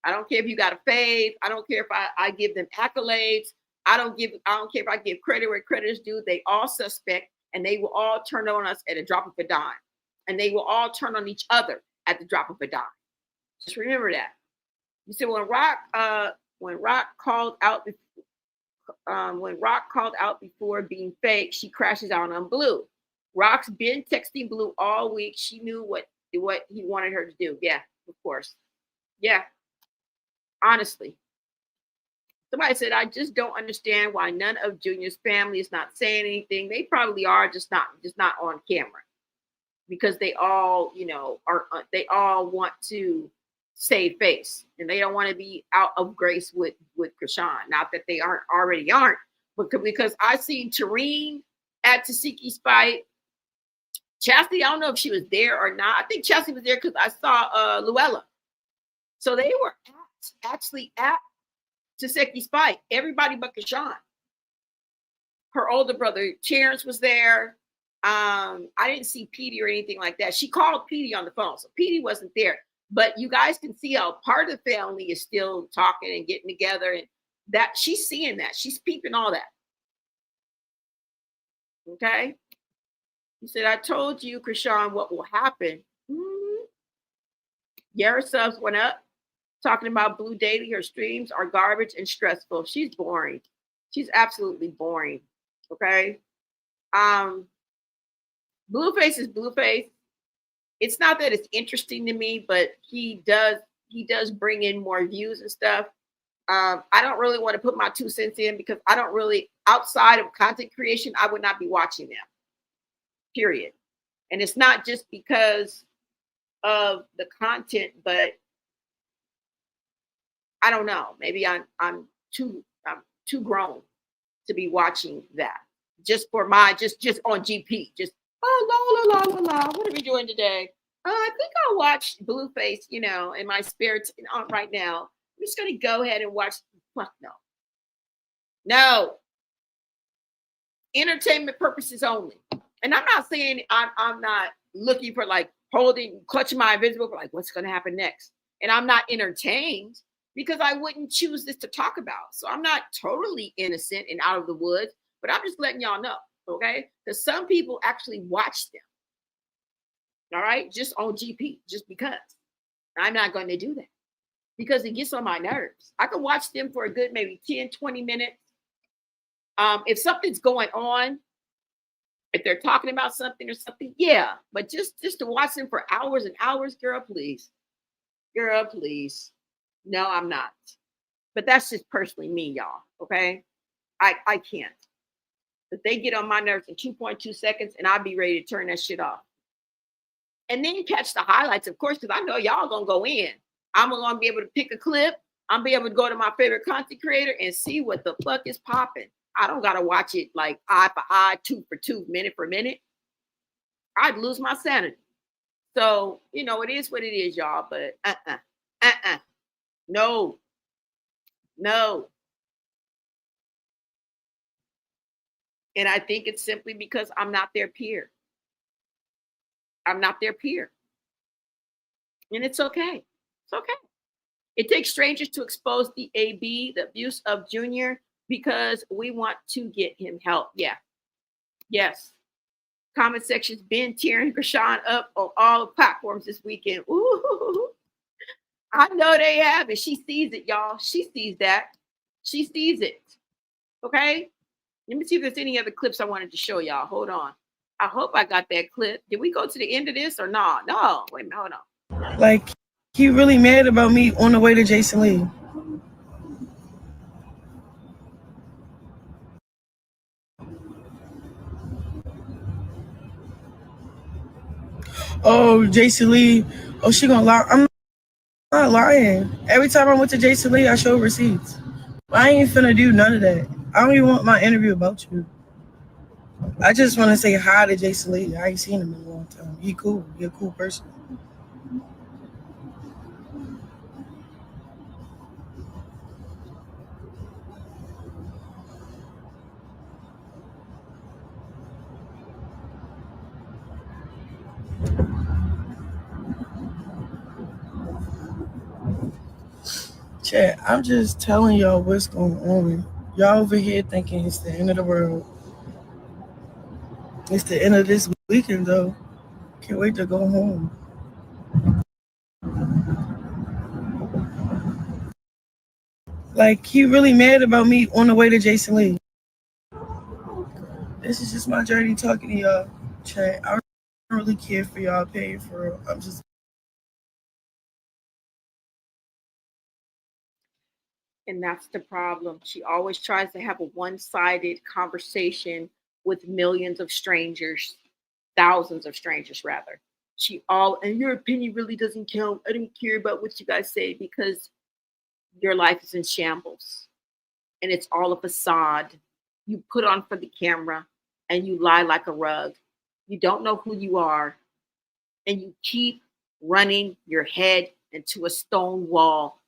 S1: I don't care if you got a fave. I don't care if I give them accolades. I don't care if I give credit where credit is due. They all suspect. And they will all turn on us at a drop of a dime. And they will all turn on each other at the drop of a dime. Just remember that. You see, when Rock called out before being fake, she crashes out on Blue. Rock's been texting Blue all week. She knew what he wanted her to do. Yeah, of course. Yeah. Honestly. Somebody said, I just don't understand why none of Junior's family is not saying anything. They probably are, just not on camera, because they all, they all want to save face and they don't want to be out of grace with Chrisean. Not that they aren't, but because I seen Tareen at Taseki's fight. Chastity, I don't know if she was there or not. I think Chastity was there because I saw Luella. So they were actually at Taseki's fight, everybody but Chrisean. Her older brother Terrence was there. I didn't see Petey or anything like that. She called Petey on the phone, so Petey wasn't there. But you guys can see how part of the family is still talking and getting together, and that she's seeing that. She's peeping all that. Okay. He said, I told you, Chrisean, what will happen. Yara subs went up. Talking about Blue daily, her streams are garbage and stressful. She's boring. She's absolutely boring. Okay. Blueface is Blueface. It's not that it's interesting to me, but he does bring in more views and stuff. I don't really want to put my 2 cents in, because I don't really, outside of content creation, I would not be watching them. Period. And it's not just because of the content, but I don't know. Maybe I'm too grown to be watching that. Just for my just on GP. Just la la la la la. What are we doing today? I think I'll watch Blueface. In my spare time right now. I'm just gonna go ahead and watch. Fuck no. Entertainment purposes only. And I'm not saying I'm not looking for like clutching my invisible for like what's going to happen next. And I'm not entertained because I wouldn't choose this to talk about. So I'm not totally innocent and out of the woods, but I'm just letting y'all know, okay? Because some people actually watch them, all right, just on GP, just because. I'm not going to do that because it gets on my nerves. I can watch them for a good maybe 10, 20 minutes. If something's going on, if they're talking about something or something, yeah. But just to watch them for hours and hours, girl, please. Girl, please. No, I'm not. But that's just personally me, y'all. Okay. I can't. If they get on my nerves in 2.2 seconds and I'll be ready to turn that shit off. And then catch the highlights, of course, because I know y'all gonna go in. I'm gonna be able to pick a clip. I'm be able to go to my favorite content creator and see what the fuck is popping. I don't gotta watch it like eye for eye, tooth for tooth, minute for minute. I'd lose my sanity. So, it is what it is, y'all. But no, no. And I think it's simply because I'm not their peer. I'm not their peer. And it's okay. It's okay. It takes strangers to expose the AB, the abuse of Junior, because we want to get him help. Yeah. Yes. Comment section's been tearing Chrisean up on all platforms this weekend. Ooh. I know they have it. She sees it, y'all. She sees that. She sees it. Okay? Let me see if there's any other clips I wanted to show y'all. Hold on. I hope I got that clip. Did we go to the end of this or not? No. Wait a minute. Hold on.
S5: Like, he really mad about me on the way to Jason Lee. Oh, Jason Lee. Oh, she gonna lie. I'm not lying. Every time I went to Jason Lee, I show receipts. I ain't finna do none of that. I don't even want my interview about you. I just want to say hi to Jason Lee. I ain't seen him in a long time. He cool. He a cool person. Chat, I'm just telling y'all what's going on. Y'all over here thinking it's the end of the world. It's the end of this weekend, though. Can't wait to go home. Like, he really mad about me on the way to Jason Lee. This is just my journey talking to y'all. Chat, I don't really care for y'all paying for it. I'm just...
S1: And that's the problem. She always tries to have a one-sided conversation with millions of strangers, thousands of strangers rather. And your opinion really doesn't count. I don't care about what you guys say because your life is in shambles. And it's all a facade. You put on for the camera and you lie like a rug. You don't know who you are. And you keep running your head into a stone wall.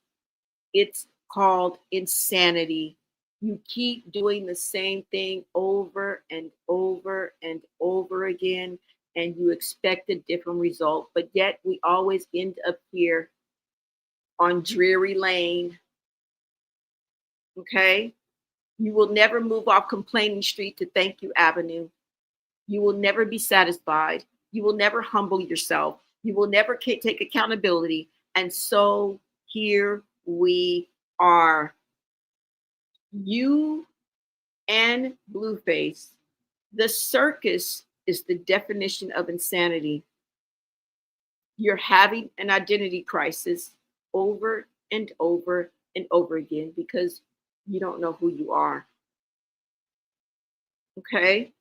S1: It's called insanity. You keep doing the same thing over and over and over again, and you expect a different result, but yet we always end up here on Dreary Lane. Okay? You will never move off Complaining Street to Thank You Avenue. You will never be satisfied. You will never humble yourself. You will never take accountability. And so here we are. You and Blueface. The circus is the definition of insanity. You're having an identity crisis over and over and over again because you don't know who you are. Okay?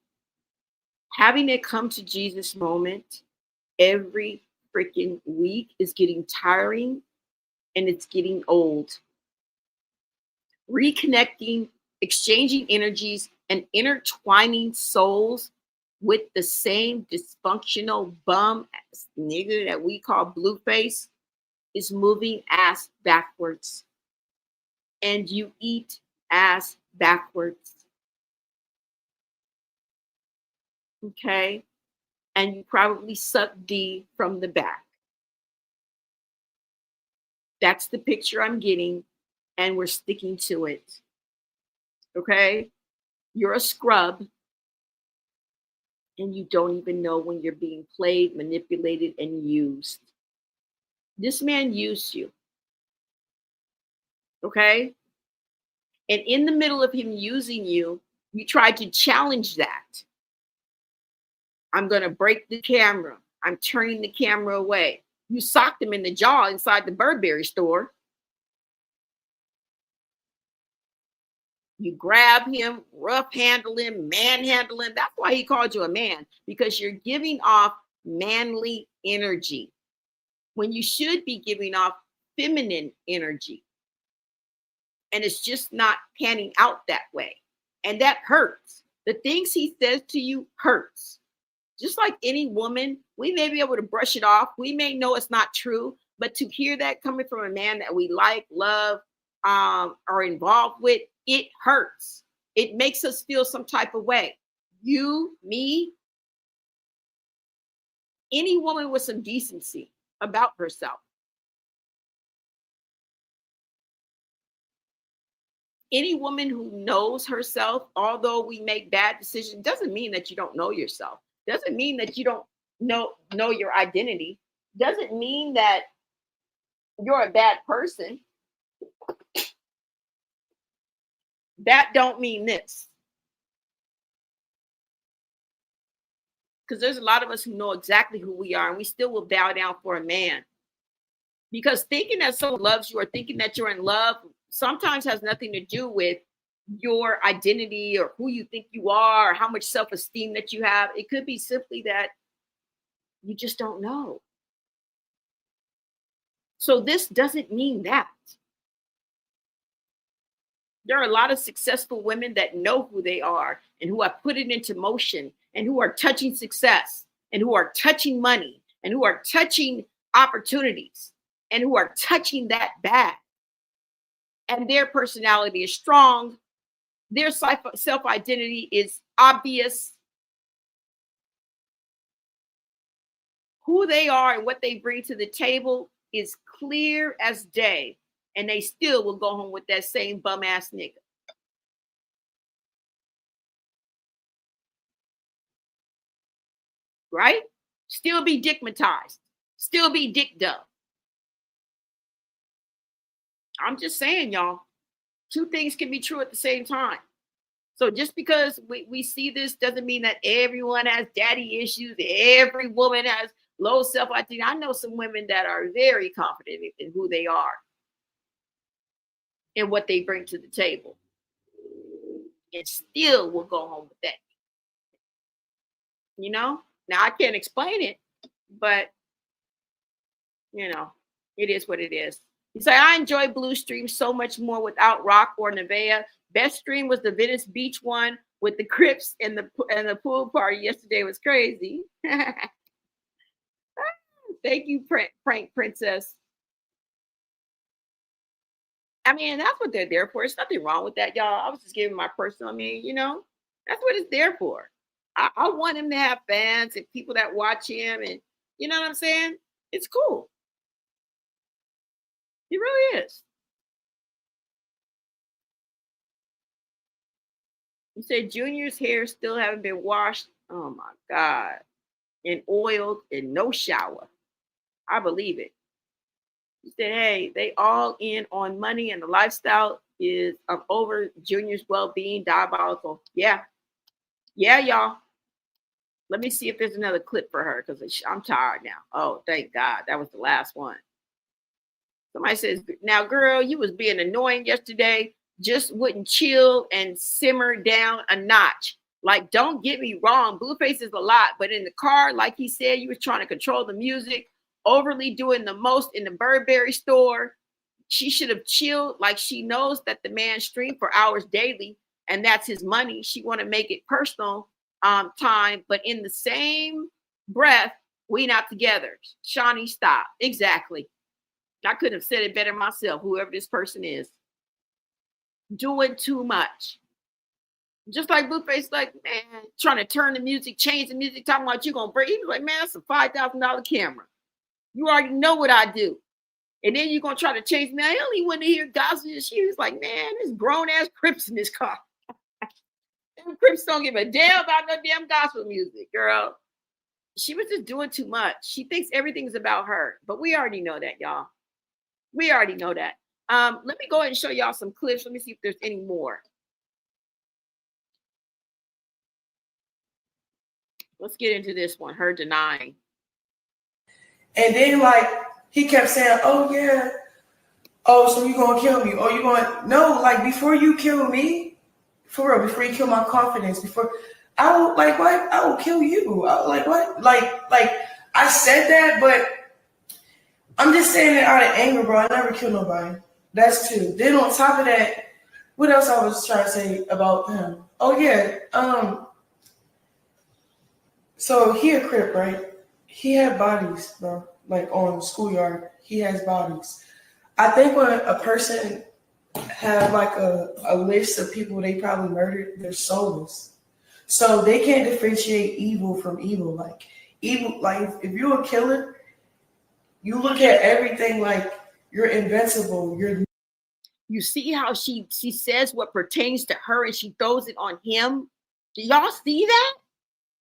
S1: Having a come to Jesus moment every freaking week is getting tiring and it's getting old. Reconnecting, exchanging energies, and intertwining souls with the same dysfunctional bum ass nigga that we call Blueface is moving ass backwards. And you eat ass backwards. Okay. And you probably suck D from the back. That's the picture I'm getting, and we're sticking to it. Okay. You're a scrub, and you don't even know when you're being played, manipulated, and used. This man used you. Okay. And in the middle of him using you, you tried to challenge that. I'm going to break the camera. I'm turning the camera away. You socked him in the jaw inside the Burberry store. You grab him, rough handle him, manhandle him. That's why he called you a man, because you're giving off manly energy when you should be giving off feminine energy. And it's just not panning out that way. And that hurts. The things he says to you hurts. Just like any woman, we may be able to brush it off. We may know it's not true, but to hear that coming from a man that we like, love, are involved with, it hurts. It makes us feel some type of way. You, me, any woman with some decency about herself. Any woman who knows herself, although we make bad decisions, doesn't mean that you don't know yourself. Doesn't mean that you don't know your identity. Doesn't mean that you're a bad person. That don't mean this. Because there's a lot of us who know exactly who we are, and we still will bow down for a man. Because thinking that someone loves you or thinking that you're in love sometimes has nothing to do with your identity or who you think you are or how much self-esteem that you have. It could be simply that you just don't know. So this doesn't mean that. There are a lot of successful women that know who they are and who have put it into motion and who are touching success and who are touching money and who are touching opportunities and who are touching that bag. And their personality is strong. Their self-identity is obvious. Who they are and what they bring to the table is clear as day. And they still will go home with that same bum ass nigga. Right? Still be dickmatized. Still be dick dumb. I'm just saying, y'all, two things can be true at the same time. So just because we see this doesn't mean that everyone has daddy issues. Every woman has low self-identity. I know some women that are very confident in who they are and what they bring to the table, and still will go home with that. You know? Now I can't explain it, but you know, it is what it is. He said, I enjoy Blue Stream so much more without Rock or Nevaeh. Best stream was the Venice Beach one with the Crips and the pool party yesterday was crazy. Thank you, Prank Princess. I mean, that's what they're there for. There's nothing wrong with that, y'all. I was just giving my personal, you know, that's what it's there for. I want him to have fans and people that watch him, and you know what I'm saying? It's cool. It really is. You said Junior's hair still haven't been washed. Oh my God. And oiled and no shower. I believe it. He said, hey, they all in on money and the lifestyle is over Junior's well-being, diabolical. Yeah. Yeah, y'all. Let me see if there's another clip for her because I'm tired now. Oh, thank God. That was the last one. Somebody says, now, girl, you was being annoying yesterday. Just wouldn't chill and simmer down a notch. Like, don't get me wrong. Blueface is a lot. But in the car, like he said, you was trying to control the music, overly doing the most in the Burberry store. She should have chilled. Like, she knows that the man streamed for hours daily, and that's his money. She want to make it personal time. But in the same breath, we not together. Shawnee, stop. Exactly. I couldn't have said it better myself, whoever this person is. Doing too much. Just like Blueface, like, man, trying to turn the music, change the music, talking about you gonna break. He was like, man, that's a $5,000 camera. You already know what I do. And then you're gonna try to change me. I only want to hear gospel. She was like, man, there's grown ass Crips in this car. Them Crips don't give a damn about no damn gospel music, girl. She was just doing too much. She thinks everything's about her, but we already know that, y'all. We already know that. Let me go ahead and show y'all some clips. Let me see if there's any more. Let's get into this one. Her denying.
S5: And then like he kept saying, "Oh yeah, oh so you gonna kill me? Oh you going no? Like before you kill me, for real, before you kill my confidence, before I will like what? I will kill you. Like what? Like I said that, but I'm just saying it out of anger, bro. I never kill nobody. That's two. Then on top of that, what else I was trying to say about him? Oh yeah, so he a Crip, right? He had bodies, bro. Like on schoolyard, he has bodies. I think when a person have like a list of people they probably murdered, they're soulless. So they can't differentiate evil from evil. Like evil, like if you're a killer, you look at everything like you're invincible.
S1: You see how she says what pertains to her and she throws it on him? Do y'all see that?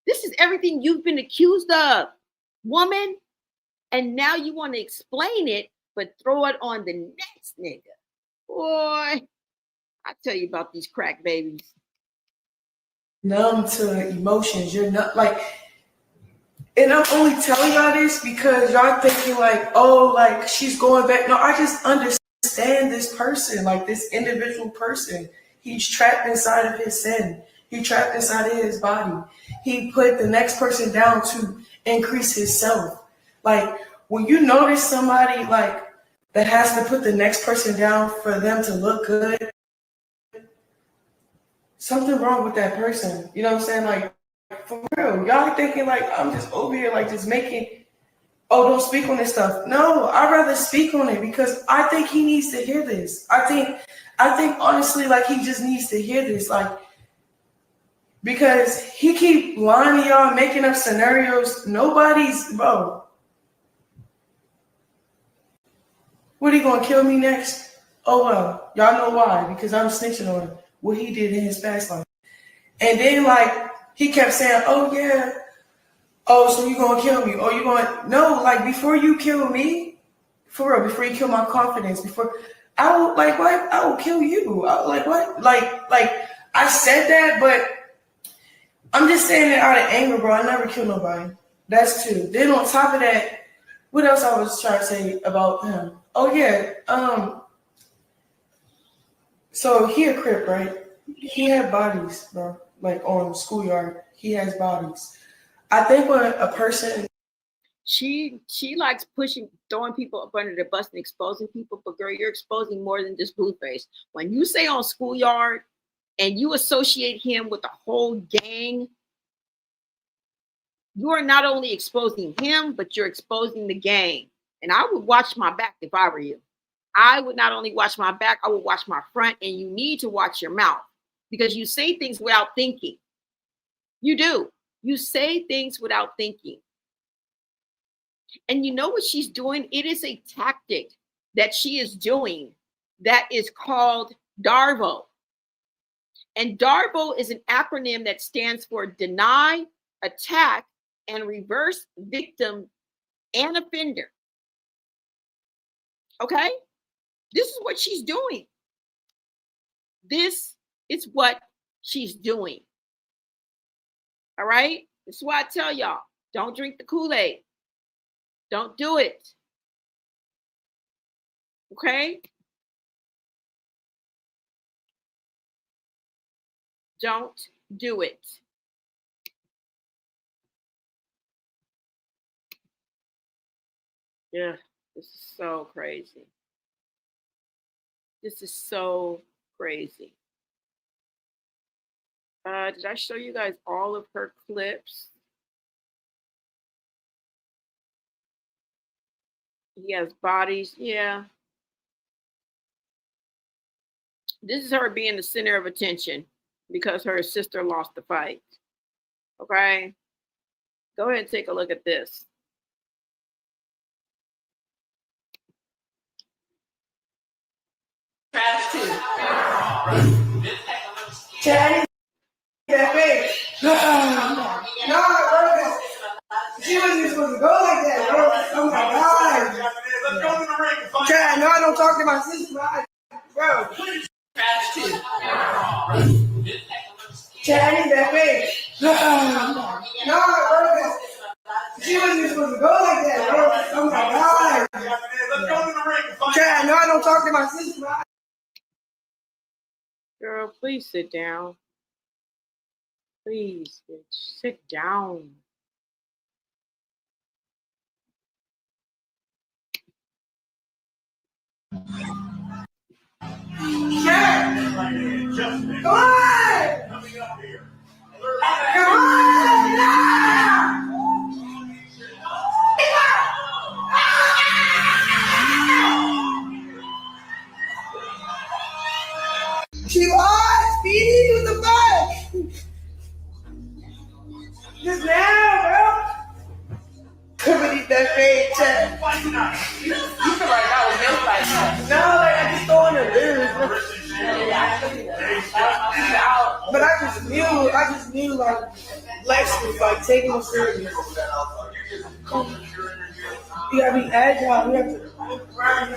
S1: This is everything you've been accused of, woman. And now you want to explain it, but throw it on the next nigga. Boy, I tell you about these crack babies.
S5: Numb to emotions. You're not like, and I'm only telling y'all this because y'all thinking like, oh, like she's going back. No, I just understand this person, like this individual person. He's trapped inside of his sin. He trapped inside of his body. He put the next person down to increase his self. Like when you notice somebody like that has to put the next person down for them to look good, something wrong with that person. You know what I'm saying? Like for real, y'all thinking like I'm just over here like just making, oh, don't speak on this stuff. No, I'd rather speak on it because I think he needs to hear this. I think honestly like he just needs to hear this. Like because he keep lying to y'all, making up scenarios. Nobody's, bro. What, he gonna kill me next? Oh well, y'all know why, because I'm snitching on what he did in his past life. And then like he kept saying, oh yeah, oh so you gonna kill me? Oh you going no, like before you kill me, for real, before you kill my confidence, before I will like what? I will kill you. Like what? Like I said that, but I'm just saying it out of anger, bro. I never kill nobody. That's two. Then on top of that, what else I was trying to say about him? Oh yeah, so he a Crip, right? He had bodies, bro. Like on schoolyard, he has bodies. I think when a person
S1: She likes throwing people up under the bus and exposing people, but girl, you're exposing more than just Blueface. When you say on schoolyard and you associate him with the whole gang, you are not only exposing him, but you're exposing the gang. And I would watch my back if I were you. I would not only watch my back, I would watch my front, and you need to watch your mouth because you say things without thinking. You do. You say things without thinking. And you know what she's doing? It is a tactic that she is doing that is called DARVO. And DARVO is an acronym that stands for deny, attack, and reverse victim and offender. Okay? This is what she's doing. This is what she's doing. All right? This is why I tell y'all, don't drink the Kool-Aid. Don't do it. Okay? Don't do it. Yeah, this is so crazy. This is so crazy. Did I show you guys all of her clips? He has bodies. Yeah. This is her being the center of attention. because her sister lost the fight. Okay? Go ahead and take a look at this.
S5: Daddy, that no, bro, she wasn't supposed to go like that, bro. Oh my God. Chad, no, I don't talk to my sister, bro. Chad, that way. No, bro, she wasn't supposed to go like that, bro. Oh my God. Chad, no, I don't talk to my sister.
S1: Girl, please sit down. Please, bitch, sit down.
S5: Chad! Come on! Come on! She lost! Speedy with the fight! Just now, bro! Come eat that fake Chad. You feel like I was milk like that. No, like I just throwing her lyrics. But I just knew like Lex was like taking it serious. You gotta be agile. You have to grind.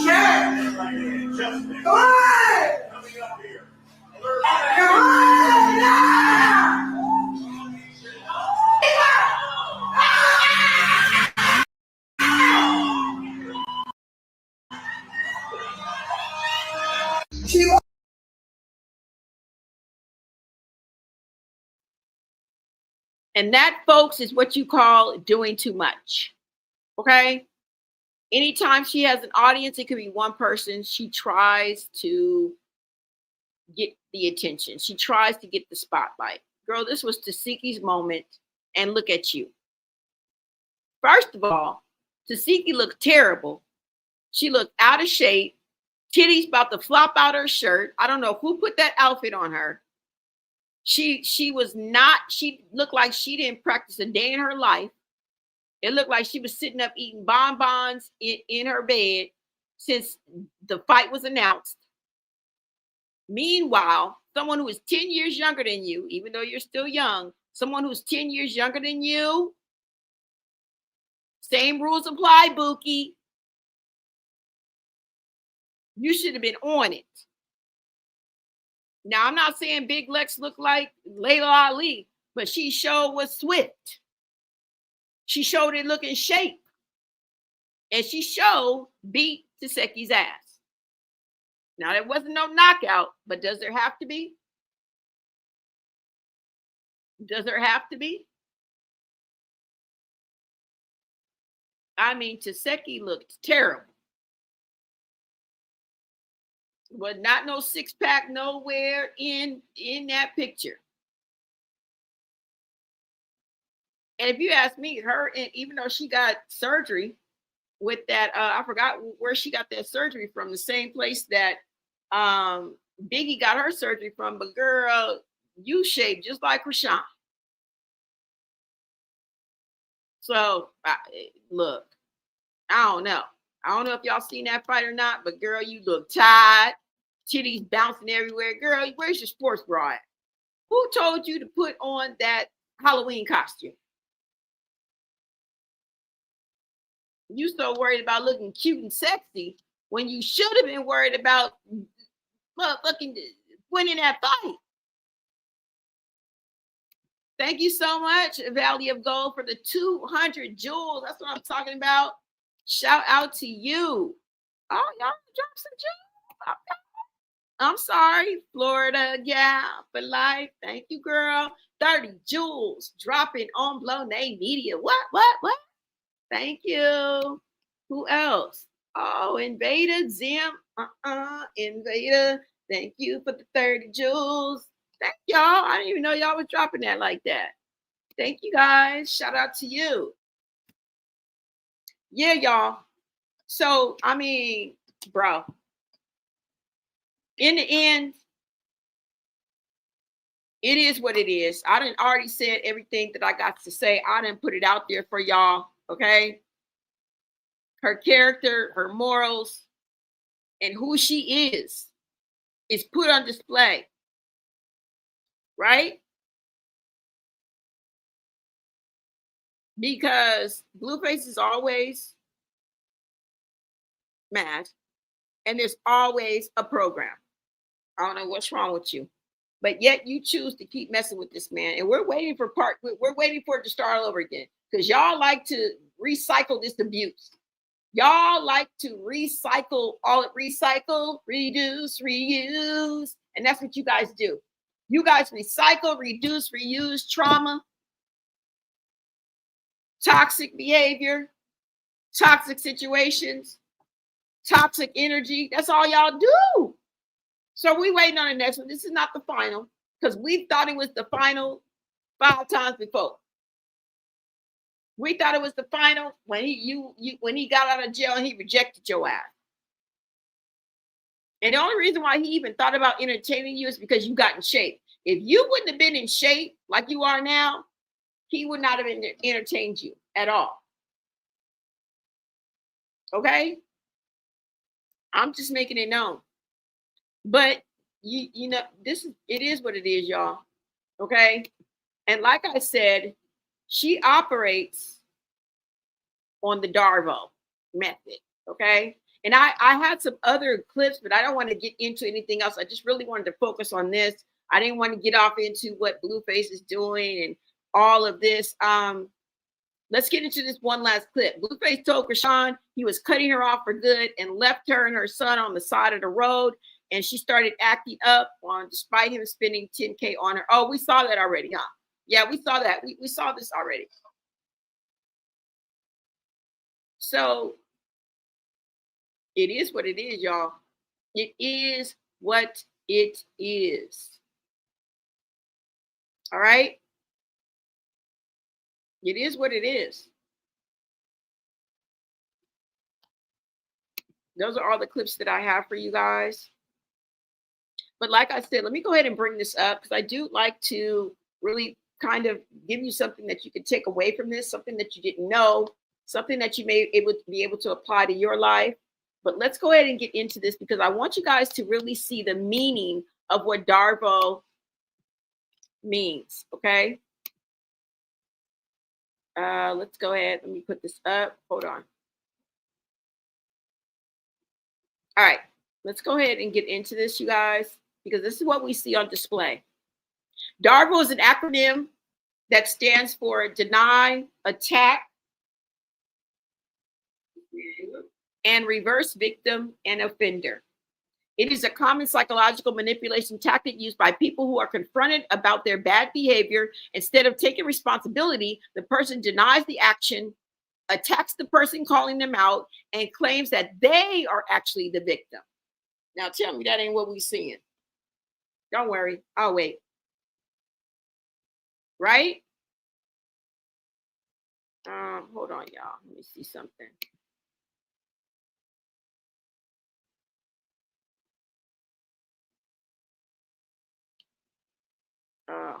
S5: Chad! Come on! Come on! She lost.
S1: And that, folks, is what you call doing too much. Okay? Anytime she has an audience, it could be one person, she tries to get the attention. She tries to get the spotlight. Girl, this was Tasiki's moment, and look at you. First of all, Tasiki looked terrible. She looked out of shape. Titties about to flop out her shirt. I don't know who put that outfit on her. She looked like she didn't practice a day in her life. It looked like she was sitting up eating bonbons in her bed since the fight was announced. Meanwhile, someone who is 10 years younger than you, even though you're still young, someone who's 10 years younger than you, same rules apply, Buki. You should have been on it. Now, I'm not saying Big Lex looked like Layla Ali, but she showed was swift. She showed it look in shape. And she showed beat Taseki's ass. Now, there wasn't no knockout, but does there have to be? Does there have to be? I mean, Taseki looked terrible. But not no six-pack nowhere in that picture. And if you ask me, her, and even though she got surgery with that, I forgot where she got that surgery from, the same place that Biggie got her surgery from, but girl, you shaped just like Chrisean. So, look, I don't know. I don't know if y'all seen that fight or not, but girl, you look tired. Titties bouncing everywhere. Girl, where's your sports bra at? Who told you to put on that Halloween costume? You so worried about looking cute and sexy when you should have been worried about motherfucking winning that fight. Thank you so much, Valley of Gold, for the 200 jewels. That's what I'm talking about. Shout out to you. Oh, y'all dropped some jewels. Okay. I'm sorry, Florida, yeah, for life. Thank you, girl. 30 jewels dropping on Blow Name Media. What? Thank you. Who else? Oh, Invader, Zim. Invader. Thank you for the 30 jewels. Thank y'all. I didn't even know y'all was dropping that like that. Thank you, guys. Shout out to you. Yeah, y'all. So, I mean, bro, in the end, it is what it is. I done already said everything that I got to say. I done put it out there for y'all, okay? Her character, her morals, and who she is put on display, right? Because Blueface is always mad, and there's always a program. I don't know what's wrong with you, but yet you choose to keep messing with this man, and we're waiting for it to start all over again, because y'all like to recycle this abuse. Y'all like to recycle, reduce, reuse. And that's what you guys do. You guys recycle, reduce, reuse trauma, toxic behavior, toxic situations, toxic energy. That's all y'all do. So we waiting on the next one. This is not the final, because we thought it was the final 5 times before. We thought it was the final when he got out of jail and he rejected your ass. And the only reason why he even thought about entertaining you is because you got in shape. If you wouldn't have been in shape like you are now, he would not have entertained you at all. Okay? I'm just making it known. But you know, it is what it is, y'all. Okay? And like I said, she operates on the Darvo method, okay? And I had some other clips, but I don't want to get into anything else. I just really wanted to focus on this. I didn't want to get off into what Blueface is doing and all of this. Let's get into this one last clip. Blueface told Chrisean he was cutting her off for good and left her and her son on the side of the road. And she started acting up despite him spending $10K on her. Oh, we saw that already, huh? Yeah, we saw that. We saw this already. So it is what it is, y'all. It is what it is. All right? It is what it is. Those are all the clips that I have for you guys. But like I said, let me go ahead and bring this up, because I do like to really kind of give you something that you can take away from this, something that you didn't know, something that you may be able to apply to your life. But let's go ahead and get into this, because I want you guys to really see the meaning of what Darvo means, okay? Let's go ahead. Let me put this up. Hold on. All right. Let's go ahead and get into this, you guys, because this is what we see on display. Darvo is an acronym that stands for deny, attack, and reverse victim and offender. It is a common psychological manipulation tactic used by people who are confronted about their bad behavior. Instead of taking responsibility, the person denies the action, attacks the person calling them out, and claims that they are actually the victim. Now tell me that ain't what we're seeing. Don't worry, I'll wait. Right? Hold on, y'all. Let me see something.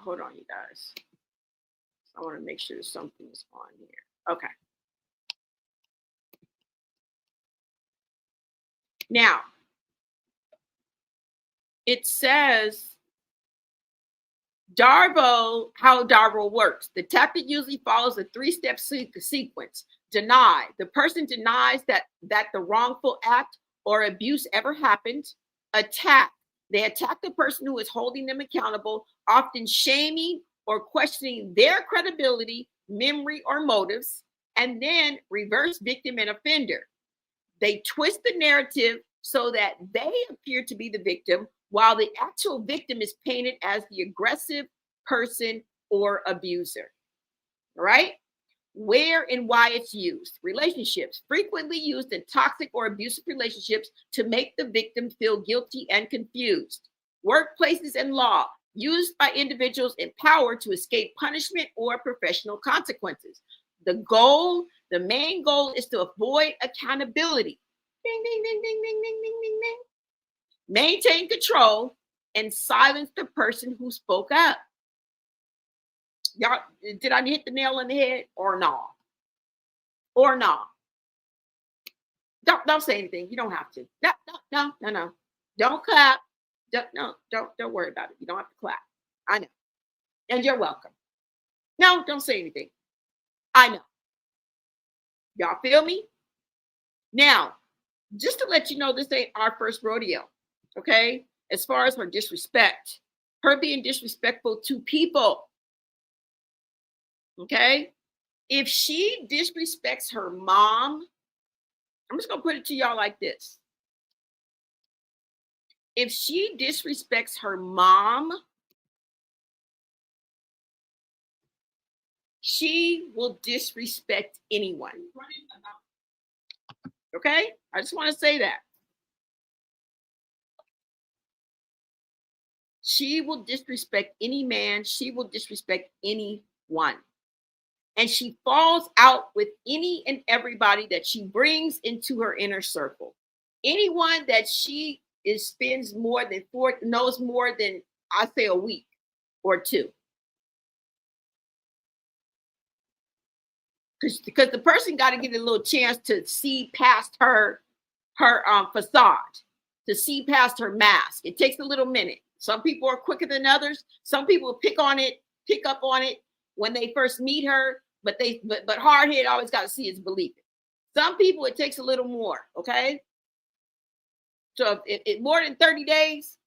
S1: Hold on, you guys. I want to make sure something is on here. Okay. Now, it says how Darvo works. The tactic usually follows a 3-step sequence. Deny. The person denies that the wrongful act or abuse ever happened. Attack. They attack the person who is holding them accountable, often shaming or questioning their credibility, memory, or motives. And then reverse victim and offender. They twist the narrative so that they appear to be the victim, while the actual victim is painted as the aggressive person or abuser. All right? Where and why it's used. Relationships. Frequently used in toxic or abusive relationships to make the victim feel guilty and confused. Workplaces and law. Used by individuals in power to escape punishment or professional consequences. The main goal is to avoid accountability. Ding, ding, ding, ding, ding, ding, ding, ding, ding. maintain control, and silence the person who spoke up. Y'all, did I hit the nail on the head or no? Or no? Don't say anything. You don't have to. No. Don't clap. Don't worry about it. You don't have to clap. I know. And you're welcome. No, don't say anything. I know. Y'all feel me? Now, just to let you know, this ain't our first rodeo. Okay? As far as her disrespect, her being disrespectful to people. Okay? If she disrespects her mom, I'm just going to put it to y'all like this. If she disrespects her mom, she will disrespect anyone. Okay? I just want to say that. She will disrespect any man. She will disrespect anyone. And she falls out with any and everybody that she brings into her inner circle. Anyone that she spends more than knows more than, I say, a week or two. Because the person got to get a little chance to see past her facade, to see past her mask. It takes a little minute. Some people are quicker than others. Some people pick up on it when they first meet her, but hard-headed always got to see is believe it. Some people, it takes a little more, okay? So if more than 30 days,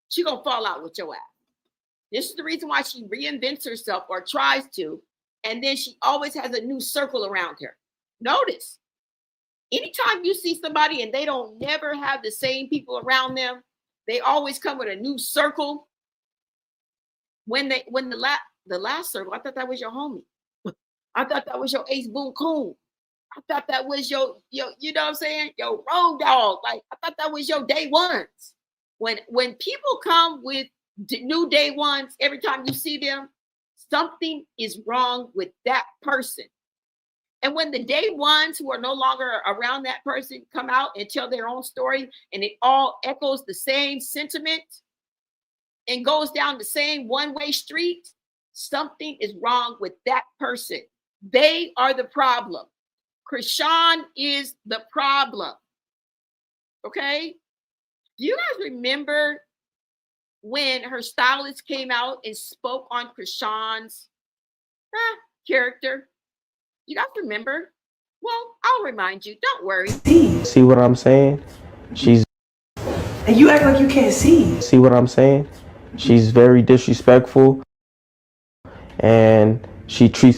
S1: she's going to fall out with your ass. This is the reason why she reinvents herself or tries to, and then she always has a new circle around her. Notice, anytime you see somebody and they don't never have the same people around them, they always come with a new circle. When the last circle, I thought that was your homie. I thought that was your ace boom coon. I thought that was your, you know what I'm saying? Your road dog. Like, I thought that was your day ones. When people come with new day ones, every time you see them, something is wrong with that person. And when the day ones who are no longer around that person come out and tell their own story, and it all echoes the same sentiment and goes down the same one-way street, something is wrong with that person. They are the problem. Chrisean is the problem. Okay? Do you guys remember when her stylist came out and spoke on Chrisean's character? You guys remember? Well, I'll remind you. Don't worry.
S9: See what I'm saying?
S5: And you act like you can't see.
S9: See what I'm saying? She's very disrespectful, and she treats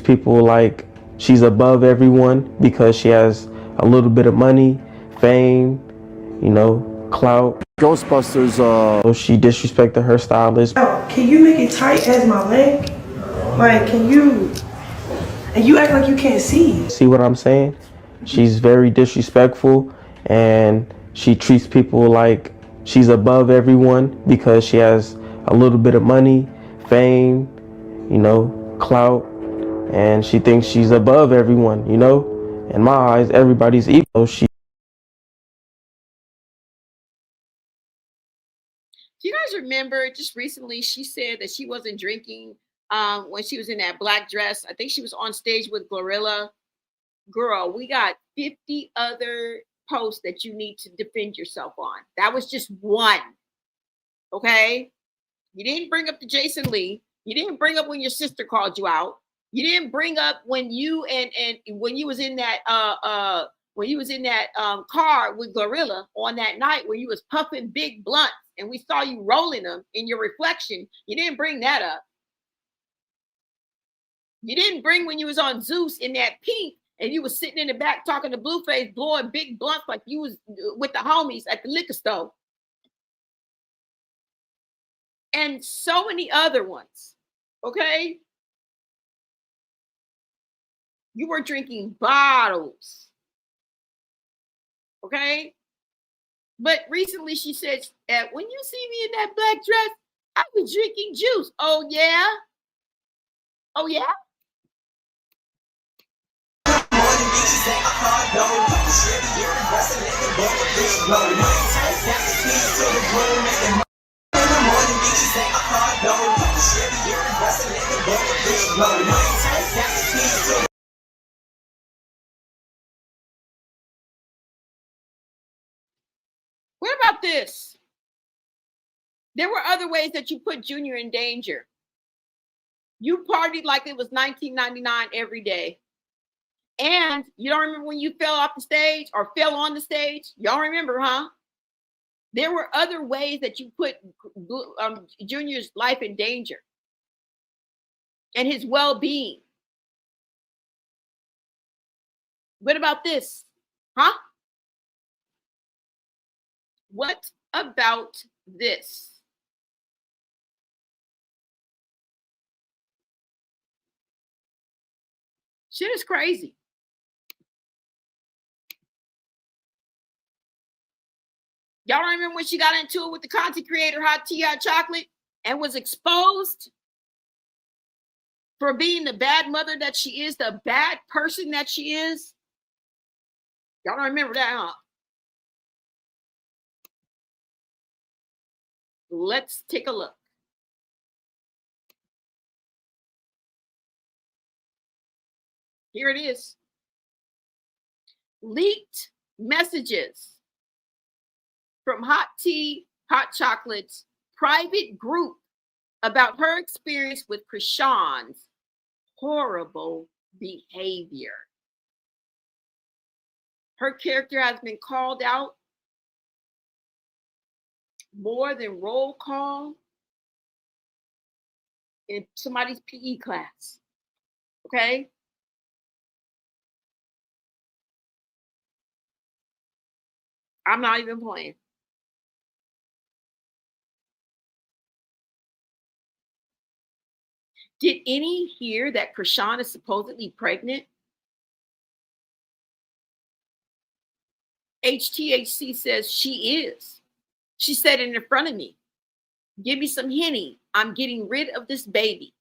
S9: people like she's above everyone because she has a little bit of money, fame, clout.
S10: Ghostbusters,
S9: So she disrespected her stylist.
S5: Can you make it tight as my leg? Like, can you? And you act like you can't see.
S9: See what I'm saying? She's very disrespectful, and she treats people like she's above everyone because she has a little bit of money, fame, clout, and she thinks she's above everyone, In my eyes, everybody's equal.
S1: Do you guys remember just recently she said that she wasn't drinking when she was in that black dress? I think she was on stage with Gorilla. Girl, we got 50 other posts that you need to defend yourself on. That was just one. Okay? You didn't bring up the Jason Lee. You didn't bring up when your sister called you out. You didn't bring up when you when you was in that car with Gorilla on that night where you was puffing big blunts and we saw you rolling them in your reflection. You didn't bring that up. You didn't bring when you was on Zeus in that pink and you was sitting in the back talking to Blueface, blowing big blunts like you was with the homies at the liquor store. And so many other ones. Okay? You were drinking bottles. Okay? But recently she said that when you see me in that black dress, I was drinking juice. Oh, yeah? Oh, yeah? What about this? There were other ways that you put Junior in danger. You partied like it was 1999 every day. And you don't remember when you fell off the stage or fell on the stage? Y'all remember, huh? There were other ways that you put Junior's life in danger and his well-being. What about this? Huh? What about this? Shit is crazy. Y'all remember when she got into it with the content creator Hot Tea Hot Chocolate and was exposed for being the bad mother that she is, the bad person that she is? Y'all don't remember that, huh? Let's take a look. Here it is. Leaked messages from Hot Tea Hot Chocolate's private group about her experience with Chrisean's horrible behavior. Her character has been called out more than roll call in somebody's PE class. Okay? I'm not even playing. Did any hear that Chrisean is supposedly pregnant? HTHC says she is. She said it in front of me. Give me some Henny. I'm getting rid of this baby.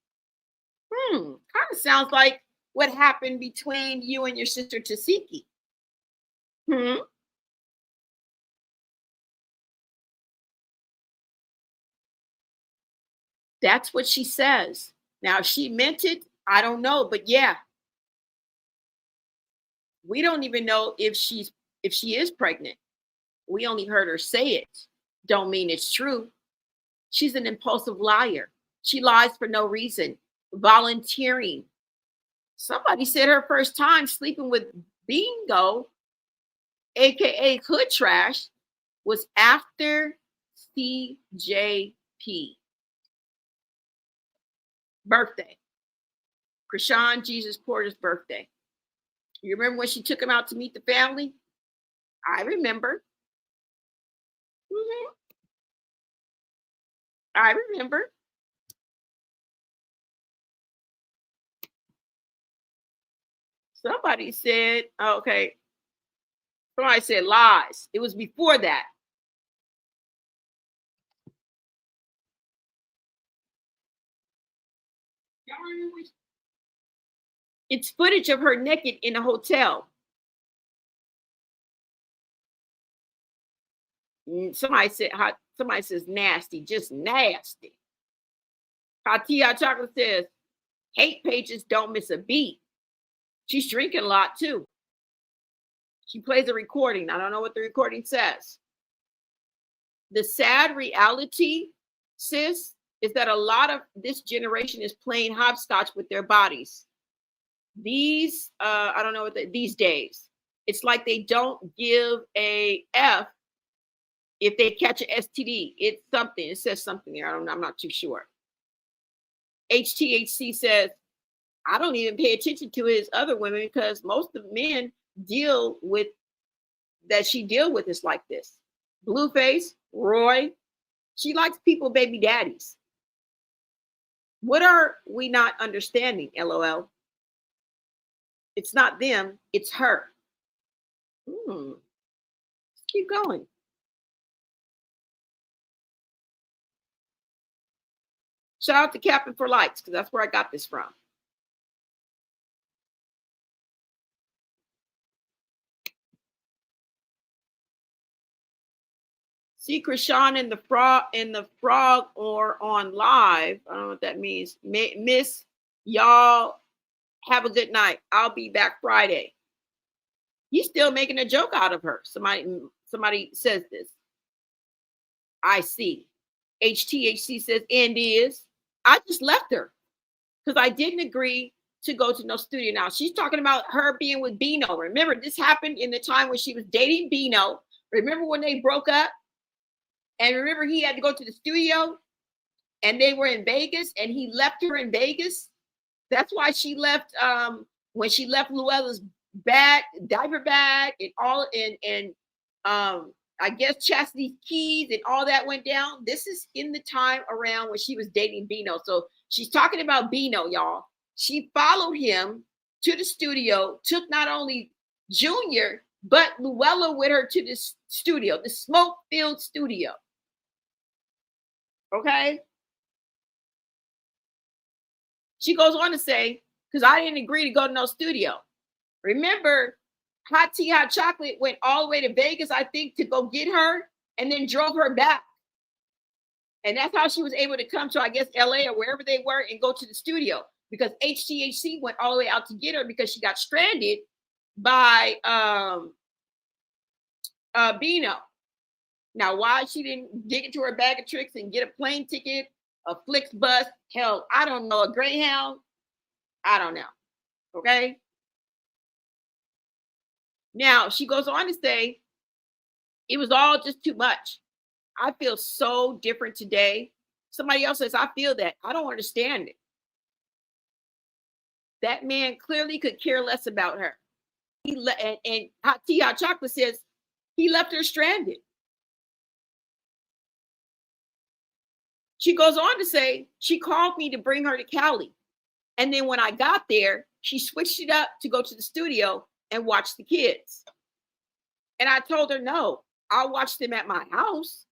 S1: Kind of sounds like what happened between you and your sister Tasiki. That's what she says. Now, if she meant it, I don't know. But yeah, we don't even know if she is pregnant. We only heard her say it. Don't mean it's true. She's an impulsive liar. She lies for no reason. Volunteering. Somebody said her first time sleeping with Bingo, aka Hood Trash, was after CJP birthday. Chrisean Jesus Porter's birthday. You remember when she took him out to meet the family? I remember. I remember. Somebody said, okay. Somebody said lies. It was before that. Y'all remember? It's footage of her naked in a hotel. Somebody says nasty, just nasty. Hot Tea Hot Chocolate says, hate pages don't miss a beat. She's drinking a lot too. She plays a recording. I don't know what the recording says. The sad reality, sis, is that a lot of this generation is playing hopscotch with their bodies. These, I don't know what these days. It's like they don't give a F if they catch an STD. It's something. It says something there. I'm not too sure. HTHC says, I don't even pay attention to his other women because most of the men she deal with is like this. Blueface, Roy, she likes people baby daddies. What are we not understanding, LOL? It's not them, it's her. Let's keep going. Shout out to Captain for Likes, because that's where I got this from. See Chrisean and the frog or on live. I don't know what that means. Miss, y'all have a good night. I'll be back Friday. He's still making a joke out of her. Somebody says this. I see. HTHC says, and is. I just left her because I didn't agree to go to no studio. Now she's talking about her being with Bino. Remember, this happened in the time when she was dating Bino. Remember when they broke up? And remember, he had to go to the studio and they were in Vegas and he left her in Vegas. That's why she left when she left Luella's diaper bag and all and I guess Chastity's keys and all that went down. This is in the time around when she was dating Bino. So she's talking about Bino, y'all. She followed him to the studio, took not only Junior, but Luella with her to this studio, the smoke-filled studio. Okay? She goes on to say, because I didn't agree to go to no studio. Remember, Hot Tea Hot Chocolate went all the way to Vegas, I think, to go get her and then drove her back. And that's how she was able to come to, I guess, LA or wherever they were and go to the studio, because HTHC went all the way out to get her because she got stranded by Bino. Now, why she didn't dig into her bag of tricks and get a plane ticket, a Flixbus, hell, I don't know, a Greyhound, I don't know. Okay? Now, she goes on to say, it was all just too much. I feel so different today. Somebody else says, I feel that. I don't understand it. That man clearly could care less about her. And Hot Tea Hot Chocolate says he left her stranded. She goes on to say, she called me to bring her to Cali. And then when I got there, she switched it up to go to the studio and watch the kids. And I told her, no, I'll watch them at my house.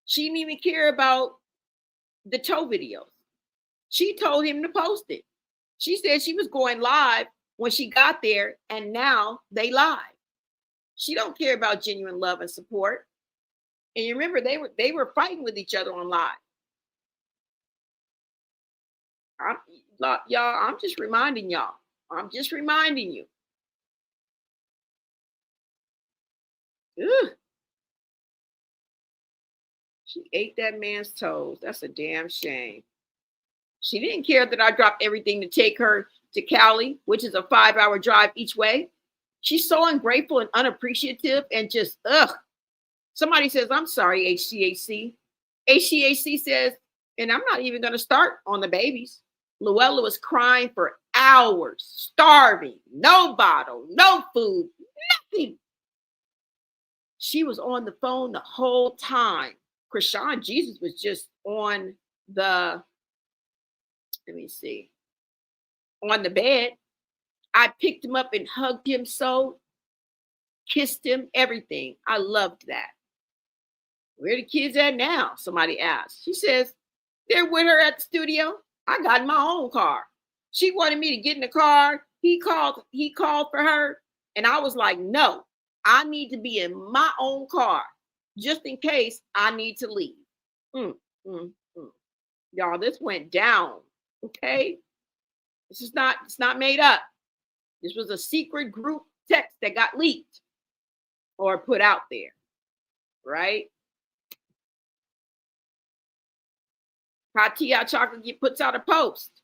S1: She didn't even care about the toe videos. She told him to post it. She said she was going live when she got there, and now they live. She don't care about genuine love and support. And you remember, they were fighting with each other on live. Y'all, I'm just reminding y'all. I'm just reminding you. Ugh. She ate that man's toes. That's a damn shame. She didn't care that I dropped everything to take her to Cali, which is a 5-hour drive each way. She's so ungrateful and unappreciative and just, ugh. Somebody says, I'm sorry, HCHC. HCHC says, and I'm not even going to start on the babies. Luella was crying for hours, starving, no bottle, no food, nothing. She was on the phone the whole time. Chrisean Jesus was just on the, let me see, on the bed. I picked him up and hugged him so, kissed him, everything. I loved that. Where the kids at now? Somebody asked. She says, they're with her at the studio. I got in my own car. She wanted me to get in the car. He called for her. And I was like, no, I need to be in my own car just in case I need to leave. Y'all, this went down. Okay. It's not made up. This was a secret group text that got leaked or put out there. Right? Hot Tea Hot Chocolate puts out a post.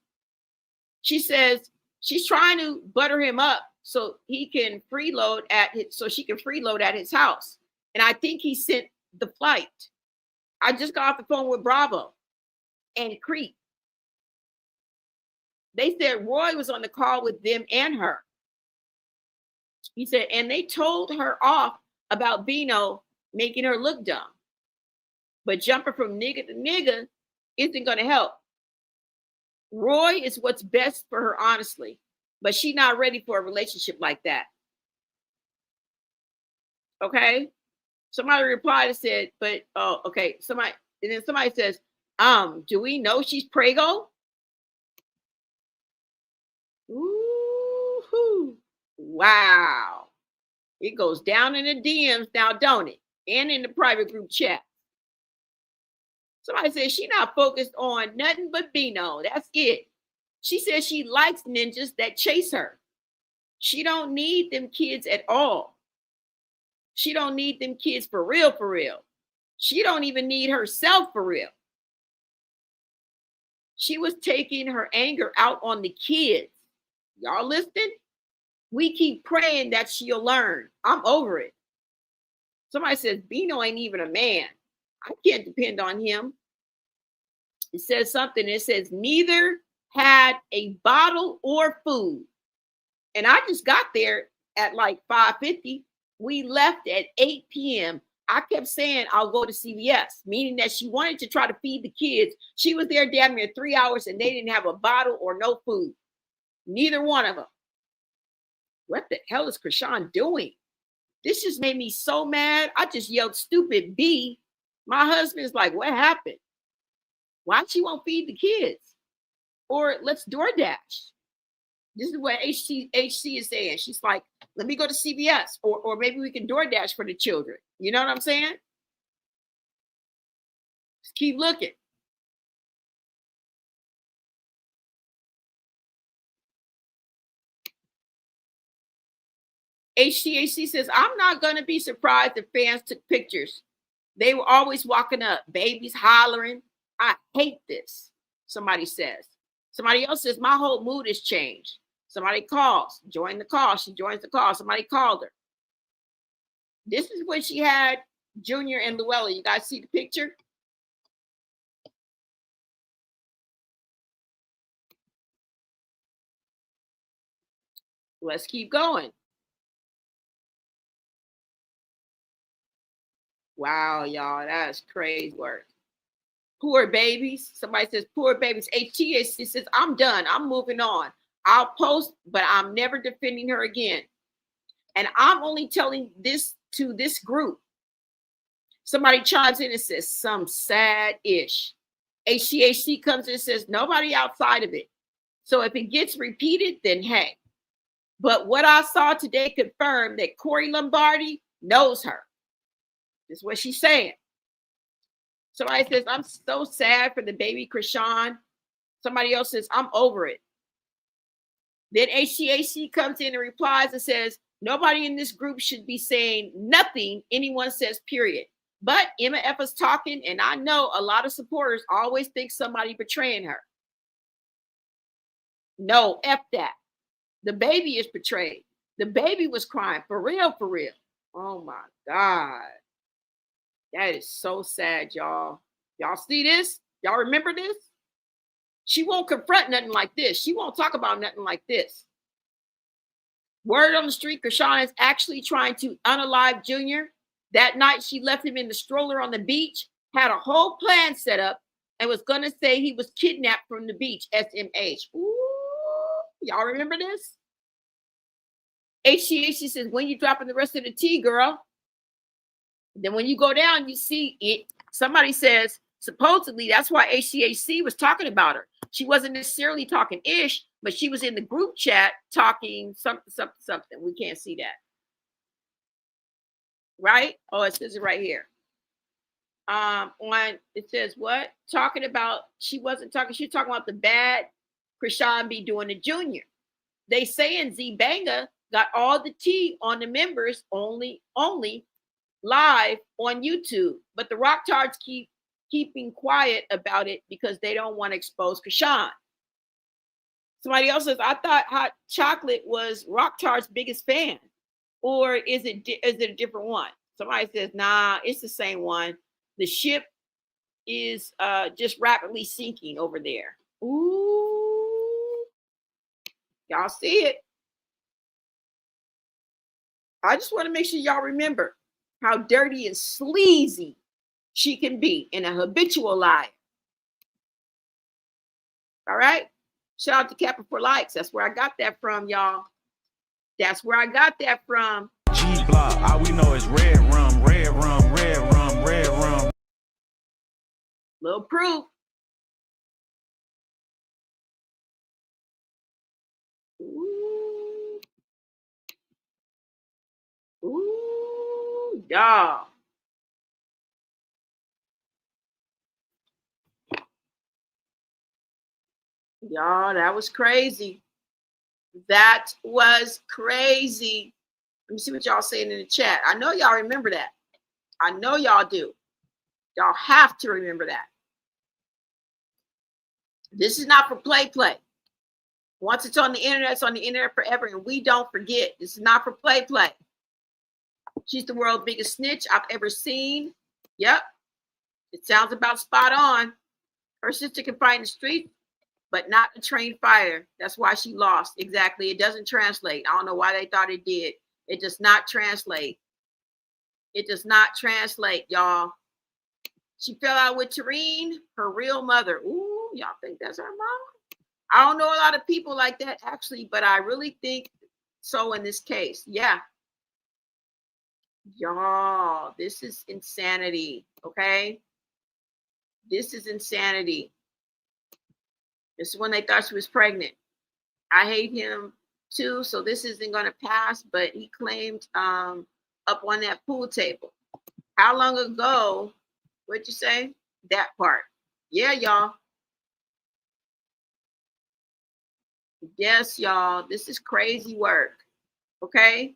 S1: She says she's trying to butter him up so he can freeload she can freeload at his house. And I think he sent the flight. I just got off the phone with Bravo and Creep. They said Roy was on the call with them and her. He said, and they told her off about Bino making her look dumb. But jumping from nigga to nigga isn't going to help. Roy is what's best for her, honestly, but she's not ready for a relationship like that. Okay? Somebody replied and said, but, oh, okay. And then somebody says, do we know she's prego? Ooh, wow. It goes down in the DMs now, don't it? and in the private group chat. Somebody said she not focused on nothing but Bino. That's it. She says she likes ninjas that chase her. She don't need them kids at all. She don't need them kids for real, for real. She don't even need herself for real. She was taking her anger out on the kids. Y'all listening? We keep praying that she'll learn. I'm over it. Somebody says Bino ain't even a man. I can't depend on him. It says something. It says neither had a bottle or food. And I just got there at like 5:50. We left at 8 p.m. I kept saying I'll go to CVS, meaning that she wanted to try to feed the kids. She was there damn near 3 hours and they didn't have a bottle or no food. Neither one of them. What the hell is Chrisean doing? This just made me so mad. I just yelled stupid B. My husband's like, what happened? Why she won't feed the kids? Or let's DoorDash. This is what HC is saying. She's like, let me go to CVS or maybe we can DoorDash for the children. You know what I'm saying? Just keep looking. HTHC says, I'm not going to be surprised if fans took pictures. They were always walking up, babies hollering. I hate this, somebody says. Somebody else says, my whole mood has changed. Somebody calls, join the call. She joins the call. Somebody called her. This is when she had Junior and Luella. You guys see the picture? Let's keep going. Wow, y'all, that's crazy work. Poor babies. Somebody says, poor babies. HTHC says, I'm done. I'm moving on. I'll post, but I'm never defending her again. And I'm only telling this to this group. Somebody chimes in and says, some sad-ish. HTHC comes in and says, nobody outside of it. So if it gets repeated, then hey. But what I saw today confirmed that Corey Lombardi knows her. This is what she's saying. Somebody says, I'm so sad for the baby Chrisean. Somebody else says, I'm over it. Then HTHC comes in and replies and says, nobody in this group should be saying nothing anyone says, period. But Emma F is talking, and I know a lot of supporters always think somebody betraying her. No, F that. The baby is betrayed. The baby was crying, for real, for real. Oh my God. That is so sad, y'all. Y'all see this? Y'all remember this? She won't confront nothing like this. She won't talk about nothing like this. Word on the street, Chrisean is actually trying to unalive Junior. That night, she left him in the stroller on the beach, had a whole plan set up, and was going to say he was kidnapped from the beach, SMH. Ooh, y'all remember this? HCHC says, when you dropping the rest of the tea, girl? Then when you go down, you see it. Somebody says, supposedly, that's why HCHC was talking about her. She wasn't necessarily talking ish, but she was in the group chat talking something. We can't see that. Right? Oh, it says it right here. It says what? Talking about, she wasn't talking, she was talking about the bad Chrisean be doing to Junior. They saying Z Banga got all the tea on the members only live on YouTube, but the Rock Tards keeping quiet about it because they don't want to expose Chrisean. Somebody else says, I thought Hot Chocolate was Rock Tards' biggest fan, or is it a different one? Somebody says, nah, it's the same one. The ship is just rapidly sinking over there. Ooh, y'all see it. I just want to make sure y'all remember how dirty and sleazy she can be and a habitual liar. All right. Shout out to Kappa for likes. That's where I got that from, y'all. That's where I got that from.
S10: G Block. All we know is red rum, red rum, red rum, red rum.
S1: Little proof. Ooh. Ooh, y'all. Y'all, that was crazy. That was crazy. Let me see what y'all saying in the chat. I know y'all remember that. I know y'all do. Y'all have to remember that. This is not for play. Once it's on the internet, it's on the internet forever, and we don't forget. This is not for play. She's the world's biggest snitch I've ever seen. Yep. It sounds about spot on. Her sister can fight in the street, but not a trained fighter. That's why she lost. Exactly. It doesn't translate. I don't know why they thought it did. It does not translate. It does not translate, y'all. She fell out with Tareen, her real mother. Ooh, y'all think that's her mom? I don't know a lot of people like that, actually, but I really think so in this case. Yeah. Y'all, this is insanity, okay? This is insanity. This is when they thought she was pregnant. I hate him too, so this isn't going to pass, but he claimed up on that pool table. How long ago? What'd you say? That part. Yeah, y'all. Yes, y'all. This is crazy work, okay?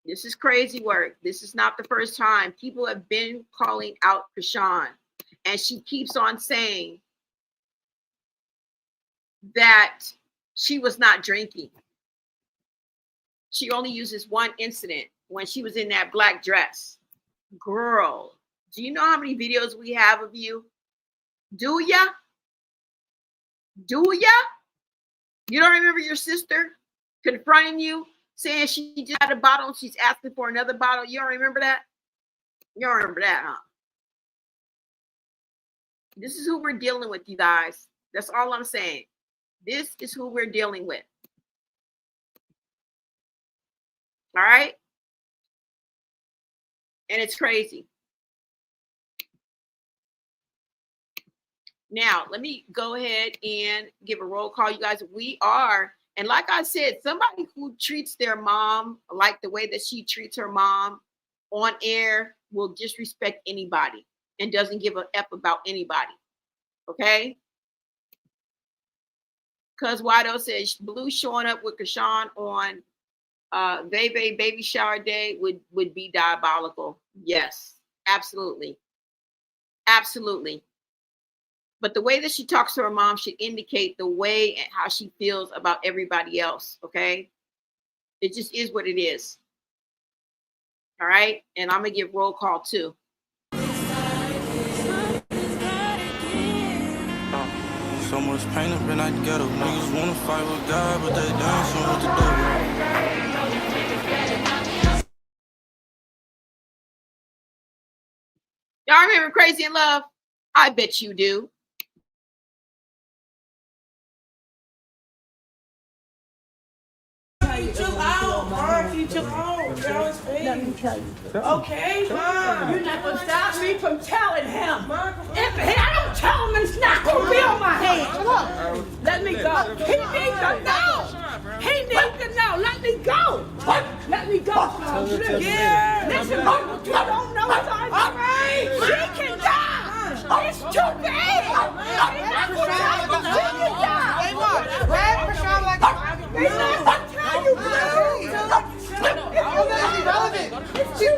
S1: This is crazy work. This is not the first time. People have been calling out Chrisean, and she keeps on saying that she was not drinking. She only uses one incident when she was in that black dress. Girl, do you know how many videos we have of you? Do ya? Do ya? You don't remember your sister confronting you, saying she just had a bottle and she's asking for another bottle? You don't remember that? You don't remember that, huh? This is who we're dealing with, you guys. That's all I'm saying. This is who we're dealing with. All right? And it's crazy. Now, let me go ahead and give a roll call, you guys. We are, and like I said, somebody who treats their mom like the way that she treats her mom on air will disrespect anybody and doesn't give a F about anybody. Okay? Because Wado says Blue showing up with Chrisean on Veve baby shower day would be diabolical. Yes, absolutely. Absolutely. But the way that she talks to her mom should indicate the way and how she feels about everybody else, okay? It just is what it is. All right? And I'm going to give roll call too.
S10: So much pain up in that ghetto. Niggas wanna fight with God, but they dancing with the devil.
S1: Y'all remember Crazy in Love? I bet you do.
S5: Chill out, Mom. You chill out. Let me tell you. Okay, Mom.
S4: You're not gonna stop me from telling him. If I don't tell him, it's not gonna be on my hands. Look, let me go. He needs to know. He needs to know. Let me go. Let me go.
S5: Yeah.
S4: Listen, you don't know something.
S5: All right.
S4: She can die. It's too bad. He's not gonna tell you she can die.
S5: Hey, Mom. Grab Chrisean like a
S4: He's not gonna tell you.
S5: It's too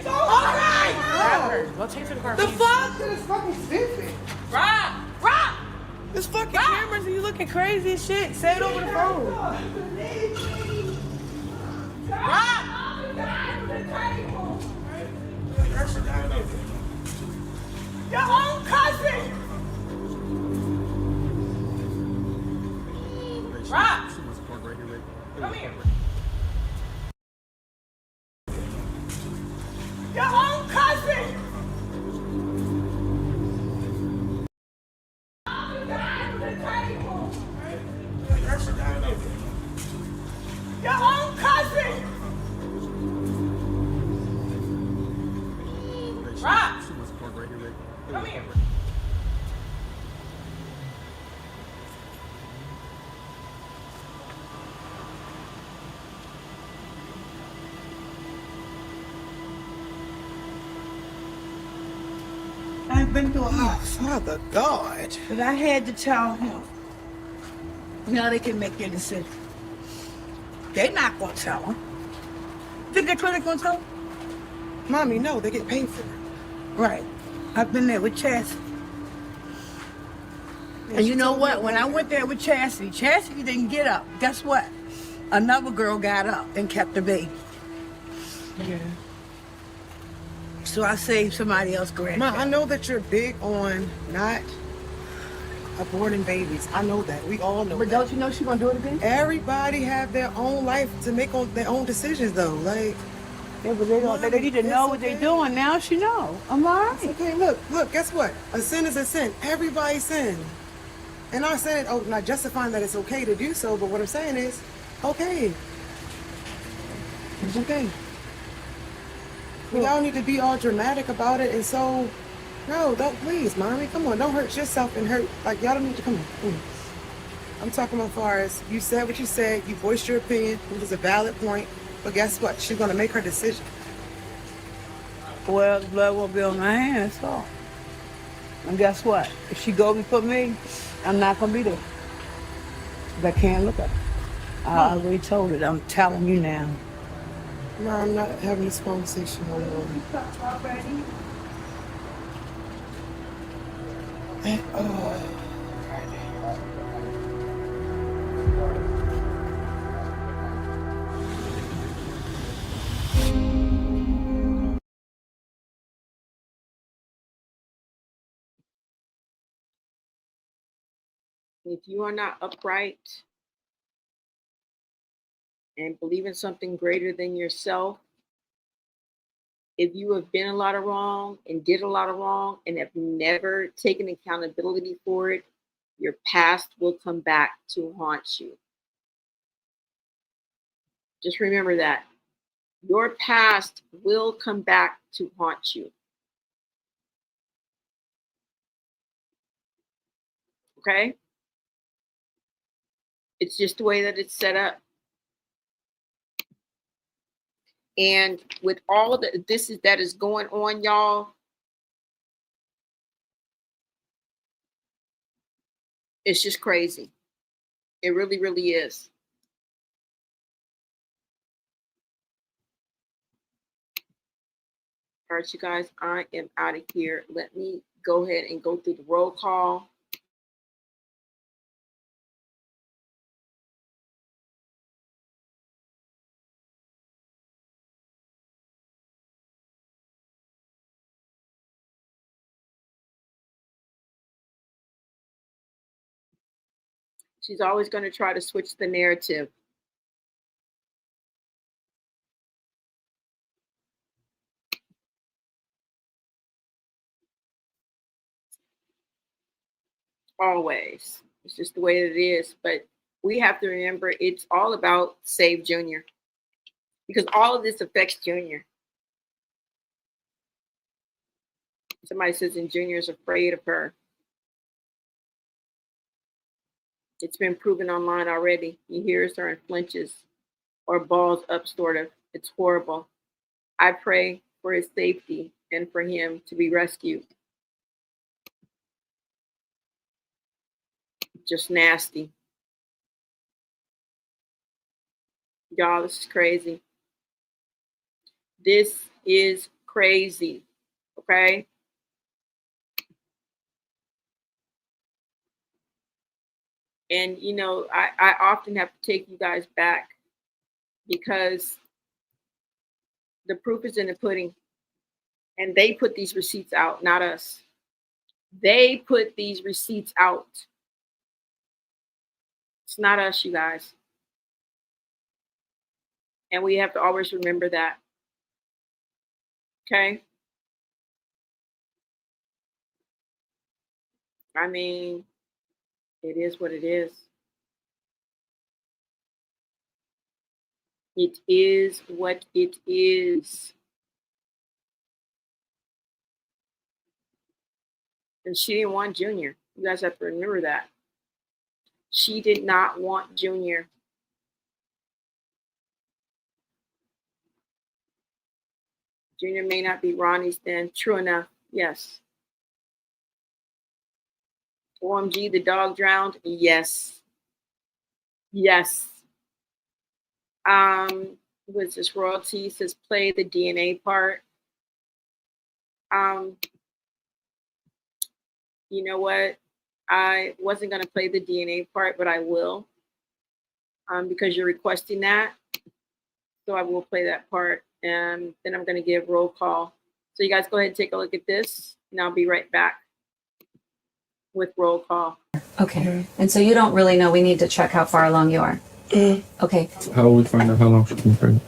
S5: all right.
S4: Go take to the car.
S5: The fuck? This is fucking stupid.
S4: Rob!
S5: This fucking cameras and you looking crazy as shit. Say it over the phone.
S4: Your own cousin! Rob! Come here. Your own cousin! Your own cousin! Rob! Come here. I've been through a lot.
S5: Father God.
S4: But I had to tell him. Now they can make their decision. They're not going to tell him. Think they're going to tell him?
S5: Mommy, no, they get paid for it.
S4: Right. I've been there with Chastity. And you know what? When I went there with Chastity, Chastity didn't get up. Guess what? Another girl got up and kept the baby.
S5: Yeah.
S4: So I saved somebody else grandchild.
S5: Ma, I know that you're big on not aborting babies. I know that. We all know
S4: But
S5: that.
S4: don't you know she's going to do it again?
S5: Everybody have their own life to make their own decisions, though. Like,
S4: Yeah, but they don't. They need to know what they're doing. Now she know. I'm all right.
S5: it's okay. Look, guess what? A sin is a sin. Everybody sin. And I'm saying, not justifying that it's okay to do so, but what I'm saying is, okay. It's okay. Y'all need to be all dramatic about it, and so, no, don't, please, Mommy, come on, don't hurt yourself and hurt, like, y'all don't need to, come on. I'm talking about as far as, you said what you said, you voiced your opinion, which is a valid point, but guess what? She's going to make her decision.
S4: Well, the blood won't be on my hands, so. And guess what? If she go before me, I'm not going to be there. But I can't look at her. I already told it. I'm telling you now.
S5: No, I'm not having this conversation no more.
S1: If you are not upright and believe in something greater than yourself, if you have been a lot of wrong and did a lot of wrong and have never taken accountability for it, your past will come back to haunt you. Just remember that. Your past will come back to haunt you. Okay? It's just the way that it's set up. And with all that is going on, y'all, it's just crazy. It really, really is. All right, you guys, I am out of here. Let me go ahead and go through the roll call. She's always going to try to switch the narrative. Always. It's just the way it is. But we have to remember it's all about Save Junior. Because all of this affects Junior. Somebody says, and Junior's afraid of her. It's been proven online already. He hears her and flinches or balls up, sort of. It's horrible. I pray for his safety and for him to be rescued. Just nasty. Y'all, this is crazy. This is crazy. Okay? And, you know, I often have to take you guys back because the proof is in the pudding. And they put these receipts out, not us. They put these receipts out. It's not us, you guys. And we have to always remember that. Okay? I mean, it is what it is. It is what it is. And she didn't want Junior. You guys have to remember that. She did not want Junior. Junior may not be Ronnie's then. True enough. Yes. OMG, the dog drowned. Yes. Yes. Was this royalty? Says play the DNA part. You know what? I wasn't gonna play the DNA part, but I will. Because you're requesting that. So I will play that part. And then I'm gonna give roll call. So you guys go ahead and take a look at this, and I'll be right back with roll call.
S11: Okay. And so you don't really know. We need to check how far along you are. Okay.
S9: How will we find out how long she's been pregnant?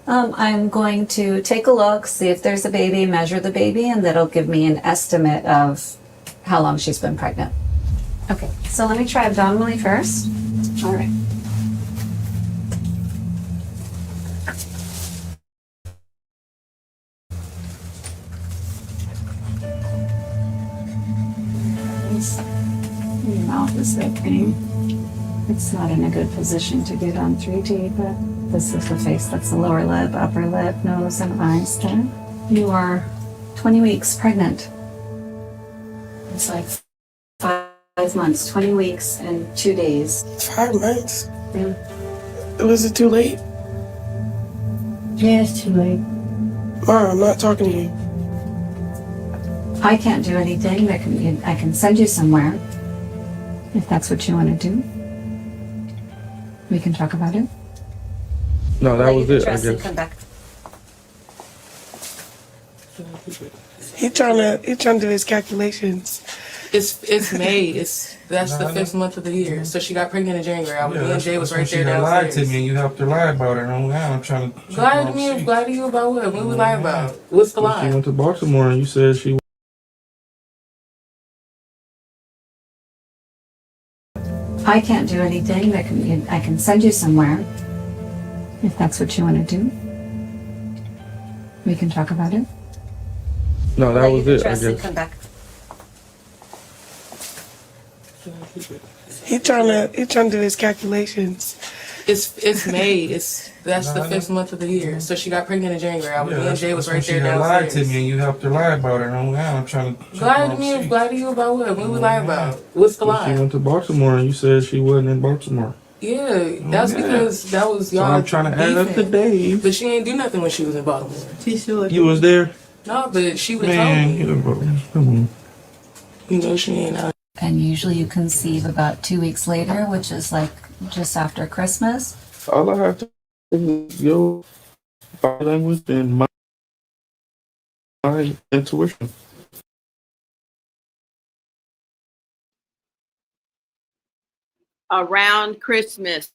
S11: I'm going to take a look, see if there's a baby, measure the baby, and that'll give me an estimate of how long she's been pregnant. Okay. So let me try abdominally first. All right. Your mouth is opening. It's not in a good position to get on 3D, but this is the face. That's the lower lip, upper lip, nose, and eyes there. You are 20 weeks pregnant. It's like 5 months, 20 weeks and 2 days.
S5: 5 months?
S11: Yeah.
S5: Was it too late?
S11: Yeah, it's too late.
S5: Mom, I'm not talking to you.
S11: I can't do anything. I can send you somewhere if that's what you want to do. We can talk about it.
S9: No, that was it, I guess.
S11: Come back.
S5: He trying to do his calculations.
S12: It's May. That's the 5th month of the year. So she got pregnant in January. Me and Jay was right there downstairs.
S9: She lied to me and you helped her lie about it. I'm trying to
S12: Lie to me? Lie to you about what? What we lie about? What's the lie?
S9: She went to Baltimore and you said she...
S11: I can't do anything. I can send you somewhere if that's what you want to do. We can talk about it.
S9: No, that was it, I guess.
S11: Come back.
S5: He trying to do his calculations.
S12: It's May. That's the 5th month of the year. So she got pregnant in January. Me and Jay was right there downstairs.
S9: She lied to me and you helped her lie about it. I'm trying to...
S12: Lie to me? Lie to you about what? What we lie about? What's the lie?
S9: She went to Baltimore and you said she wasn't in Baltimore.
S12: Yeah, that's because that was y'all.
S9: So I'm trying to add up the days.
S12: But she ain't do nothing when she was in Baltimore.
S5: She should.
S9: You was there?
S12: No, but she would have told me.
S9: Come on.
S12: You know she ain't out.
S11: And usually you conceive about 2 weeks later, which is like just after Christmas.
S9: All I have to do is your body language and my intuition.
S1: Around Christmas.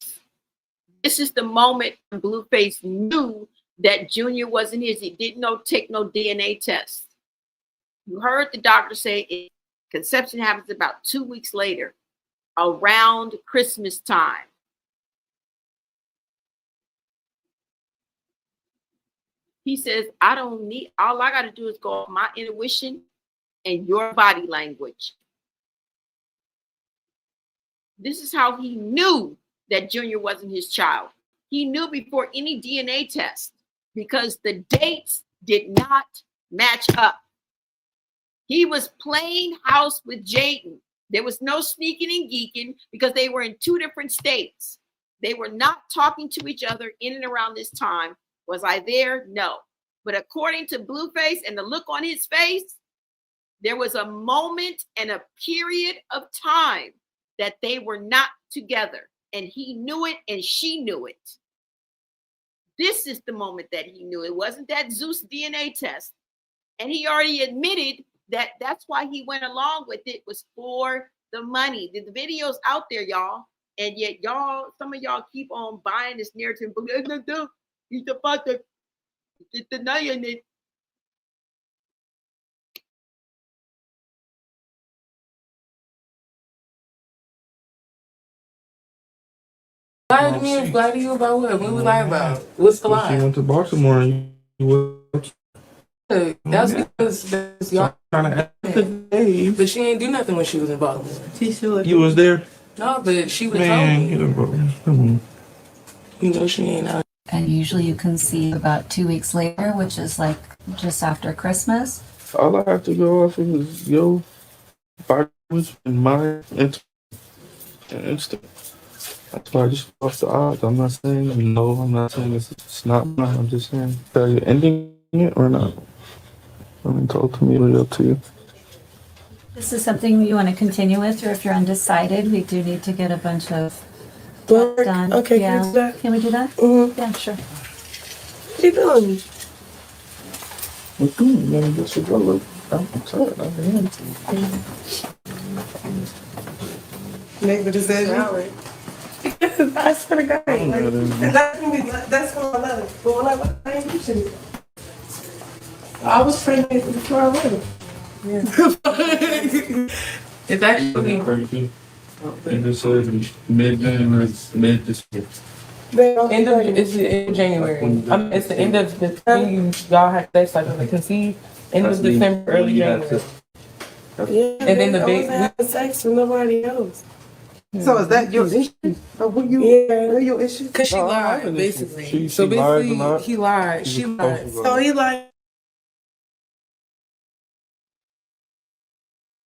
S1: This is the moment Blueface knew that Junior wasn't his. He didn't take no DNA test. You heard the doctor say conception happens about 2 weeks later, around Christmas time. He says, all I got to do is go off my intuition and your body language. This is how he knew that Junior wasn't his child. He knew before any DNA test because the dates did not match up. He was playing house with Jaden. There was no sneaking and geeking because they were in 2 different states. They were not talking to each other in and around this time. Was I there? No. But according to Blueface and the look on his face, there was a moment and a period of time that they were not together. And he knew it and she knew it. This is the moment that he knew. It wasn't that Zeus DNA test. And he already admitted that that's why he went along with it, was for the money. The video's out there, y'all. And yet some of y'all keep on buying this narrative. He's the father. He's denying it.
S12: Lie to me? Lie to you about what? What we lie about? What's the lie?
S9: She went to Baltimore and you
S12: That's because y'all
S9: trying to add the days.
S12: But she ain't do nothing when she was in Baltimore.
S5: She should.
S9: You was there?
S12: No, but she would have told me.
S9: Come on.
S12: You know she ain't out.
S11: And usually you conceive about 2 weeks later, which is like just after Christmas.
S9: All I have to go off of is your body
S2: was in my instinct. That's why I just lost the odds. I'm not saying no. I'm not saying it's not mine. I'm just saying, are you ending it or not? I mean, talk to me. Really up to you.
S11: This is something you want to continue with, or if you're undecided, we do need to get a bunch of
S5: Blood work?
S11: done.
S5: Okay,
S11: Yeah.
S5: can we do that?
S11: Can we do that?
S5: Mm-hmm.
S11: Yeah, sure.
S5: What are you doing?
S2: What's going on? Man, this is what I'm sorry.
S5: Make the decision. I swear to God. That's what I love. But when I ain't do shit. I was pregnant before I went.
S12: It's actually
S2: And this is mid-June or mid this year.
S12: it's the end of January. It's the end of the thing y'all have sex like when they conceive. End of December, early January.
S5: Yeah,
S12: And then the
S5: I
S12: big
S5: wasn't having sex with nobody else.
S13: So is that your issue? Or what your issue?
S12: Cause she lied, basically. So basically, he lied. She lied.
S5: So he like.